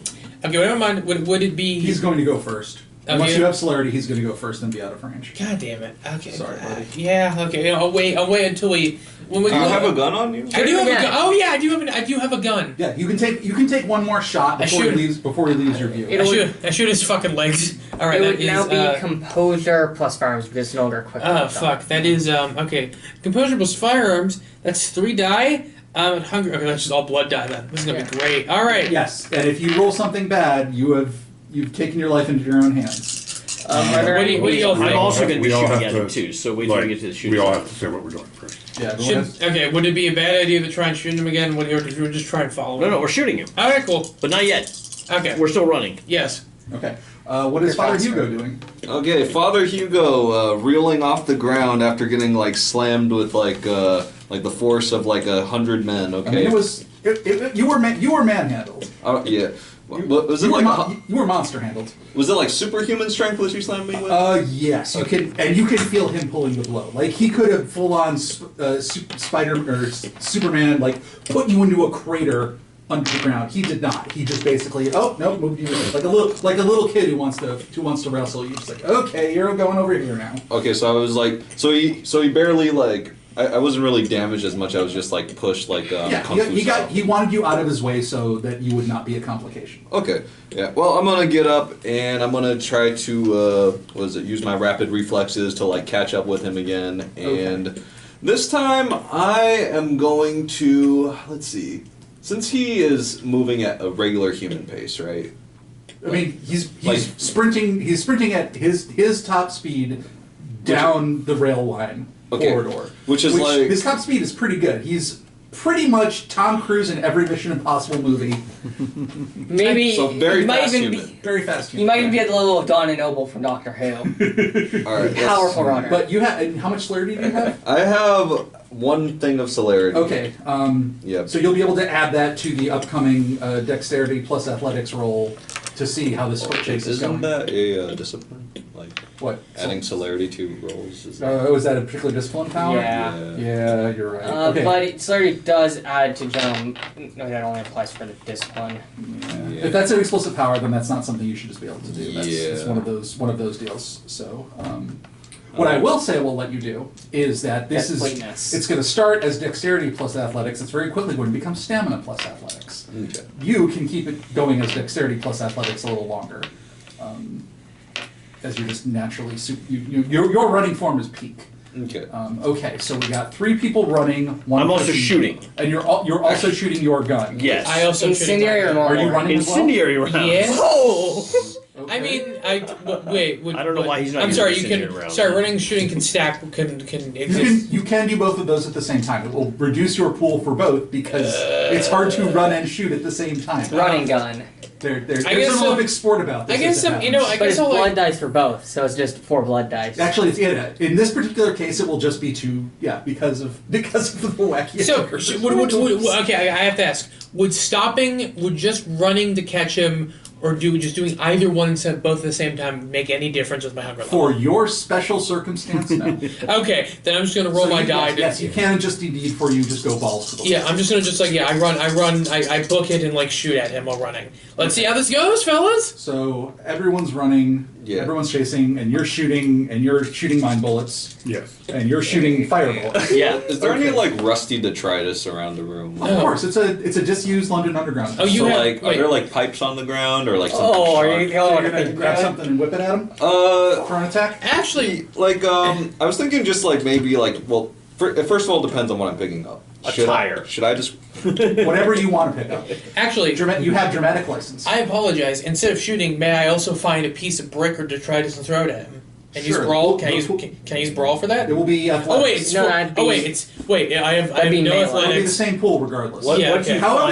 Speaker 4: Okay, never mind. Would it be?
Speaker 2: He's going to go first.
Speaker 4: Okay.
Speaker 2: Once you have celerity, he's going to go first and be out of range.
Speaker 4: God damn it. Okay.
Speaker 2: Sorry, buddy.
Speaker 4: Yeah. Okay. I'll wait until we. When we
Speaker 1: Do you have a gun on you?
Speaker 4: I do have a
Speaker 5: Yeah.
Speaker 4: gun. Oh yeah, I do have a gun.
Speaker 2: Yeah, you can take one more shot
Speaker 4: I
Speaker 2: before he
Speaker 4: should.
Speaker 2: leaves your view.
Speaker 4: I shoot his fucking legs. All right.
Speaker 5: It
Speaker 4: That
Speaker 5: would
Speaker 4: is.
Speaker 5: now be composure plus firearms because it's no longer quick.
Speaker 4: Oh fuck. That is okay. Composure plus firearms. That's 3 die. Hunger. Okay, that's just all blood die then. This is gonna be great. All right.
Speaker 2: Yes, and if you roll something bad, you've taken your life into your own hands.
Speaker 5: Are there
Speaker 4: what do you-
Speaker 5: any-
Speaker 4: what do you all
Speaker 6: I'm
Speaker 4: think?
Speaker 6: also going to be
Speaker 3: We all
Speaker 6: shooting
Speaker 3: have
Speaker 6: at him
Speaker 3: to,
Speaker 6: too, so wait till we get to the shooting.
Speaker 3: We all have to say what we're doing first.
Speaker 2: Yeah.
Speaker 4: Okay. Would it be a bad idea to try and shoot him again? Or would you just try and follow him?
Speaker 6: No, we're shooting him,
Speaker 4: All right. Cool.
Speaker 6: but not yet.
Speaker 4: Okay.
Speaker 6: We're still running.
Speaker 4: Yes.
Speaker 2: Okay. What is Father Hugo doing?
Speaker 1: Okay, Father Hugo reeling off the ground after getting like slammed with like the force of like 100 men. Okay.
Speaker 2: I mean, you were manhandled.
Speaker 1: Yeah. Was it like
Speaker 2: you were monster handled?
Speaker 1: was it like superhuman strength that you slammed me with?
Speaker 2: Yes, you can feel him pulling the blow. Like he could have full on Spider or Superman like put you into a crater under the ground. He did not. He just basically moved you like a little kid who wants to wrestle you. Just like okay, you're going over here now.
Speaker 1: Okay, so I was like, so he barely like. I wasn't really damaged as much. I was just like pushed like kung fu style.
Speaker 2: He wanted you out of his way so that you would not be a complication.
Speaker 1: Okay, yeah. Well, I'm gonna get up and I'm gonna try to use my rapid reflexes to like catch up with him again. And this time I am going to let's see, since he is moving at a regular human pace, right?
Speaker 2: I mean, he's
Speaker 1: Like-
Speaker 2: sprinting. He's sprinting at his top speed down the rail line corridor,
Speaker 1: which is like
Speaker 2: his top speed is pretty good. He's pretty much Tom Cruise in every Mission Impossible movie.
Speaker 5: Maybe
Speaker 1: so very
Speaker 5: you might
Speaker 1: fast
Speaker 5: even
Speaker 1: human.
Speaker 5: be.
Speaker 2: Very fast.
Speaker 5: You might even be at the level of Donna Noble from Doctor Who.
Speaker 1: All right,
Speaker 5: Powerful runner.
Speaker 2: But you have. And how much celerity do you have?
Speaker 1: I have one thing of celerity.
Speaker 2: Okay.
Speaker 1: Yep.
Speaker 2: So you'll be able to add that to the upcoming dexterity plus athletics roll to see how this foot chase is
Speaker 1: Isn't
Speaker 2: going.
Speaker 1: that a discipline? Like
Speaker 2: What?
Speaker 1: adding celerity to rolls? Is
Speaker 2: Was that a particular discipline power?
Speaker 5: Yeah.
Speaker 2: Yeah, you're right. Okay.
Speaker 5: But it certainly does add to general. No, that only applies for the discipline.
Speaker 1: Yeah.
Speaker 2: If that's an explosive power, then that's not something you should just be able to do. That's
Speaker 1: Yeah.
Speaker 2: it's one of those deals. So, What I will say I will let you do is that this is
Speaker 5: Fleetness.
Speaker 2: it's going to start as dexterity plus athletics. It's very quickly going to become stamina plus athletics.
Speaker 1: Okay.
Speaker 2: You can keep it going as dexterity plus athletics a little longer, as you're just naturally your running form is peak.
Speaker 1: Okay.
Speaker 2: Okay, so we got 3 people running. One
Speaker 6: I'm also
Speaker 2: person-
Speaker 6: shooting.
Speaker 2: and you're also shooting your gun.
Speaker 6: Yes.
Speaker 4: I also
Speaker 5: Incendiary or normal?
Speaker 2: Are you running as well?
Speaker 6: Incendiary rounds.
Speaker 4: Yeah.
Speaker 6: Oh!
Speaker 2: Okay.
Speaker 4: I mean, wait.
Speaker 6: I don't know why he's not
Speaker 4: I'm
Speaker 6: using
Speaker 4: sorry. You
Speaker 6: incendiary
Speaker 4: can.
Speaker 6: rounds.
Speaker 4: Sorry, running and shooting can stack. Can exist.
Speaker 2: You can do both of those at the same time. It will reduce your pool for both because it's hard to run and shoot at the same time.
Speaker 5: Running gun.
Speaker 2: There's
Speaker 4: I guess
Speaker 2: an Olympic sport about this.
Speaker 4: I guess
Speaker 2: as it
Speaker 4: some.
Speaker 2: happens.
Speaker 5: But it's
Speaker 4: I'll
Speaker 5: blood
Speaker 4: like.
Speaker 5: dice for both, so it's just 4 blood dice.
Speaker 2: Actually, in this particular case, it will just be 2. Yeah, because of the wacky.
Speaker 4: So,
Speaker 2: occurs.
Speaker 4: okay, I have to ask: would just running to catch him, or just doing either one instead of both at the same time make any difference with my hunger level?
Speaker 2: For your special circumstance, no.
Speaker 4: Okay, then I'm just gonna roll
Speaker 2: So
Speaker 4: my
Speaker 2: you-
Speaker 4: die.
Speaker 2: Yes, you can just indeed for you just go balls to the wall.
Speaker 4: Yeah, I'm just gonna I book it and like shoot at him while running. Let's see how this goes, fellas.
Speaker 2: So everyone's running,
Speaker 1: Yeah.
Speaker 2: everyone's chasing, and you're shooting mine bullets,
Speaker 3: Yes.
Speaker 2: and you're shooting fireballs.
Speaker 6: Yeah.
Speaker 1: Is there any like rusty detritus around the room?
Speaker 2: Of course, it's a disused London Underground.
Speaker 4: Oh, you
Speaker 1: So
Speaker 4: have-
Speaker 1: like, are
Speaker 4: wait.
Speaker 1: there like pipes on the ground or like something?
Speaker 5: Oh, are you
Speaker 1: sharp?
Speaker 2: So
Speaker 5: going
Speaker 2: you're gonna grab something and whip it at him for an attack?
Speaker 4: Actually,
Speaker 1: Like, I was thinking just like maybe like, well, first of all, it depends on what I'm picking up. Should
Speaker 6: tire.
Speaker 1: Should I just?
Speaker 2: Whatever you want to pick up.
Speaker 4: actually,
Speaker 2: You have dramatic license.
Speaker 4: I apologize. Instead of shooting, may I also find a piece of brick or detritus and throw it at him? And use
Speaker 2: Sure.
Speaker 4: brawl? Can I
Speaker 2: Those
Speaker 4: use can I use brawl for that?
Speaker 2: It will be athletics.
Speaker 4: Oh wait, it's
Speaker 5: No,
Speaker 4: for-
Speaker 5: that'd be-
Speaker 4: I have
Speaker 5: that'd be
Speaker 4: no
Speaker 5: melee.
Speaker 2: It'll be the
Speaker 4: athletics.
Speaker 2: same pool regardless.
Speaker 4: Yeah,
Speaker 6: What'd you
Speaker 4: okay.
Speaker 2: However,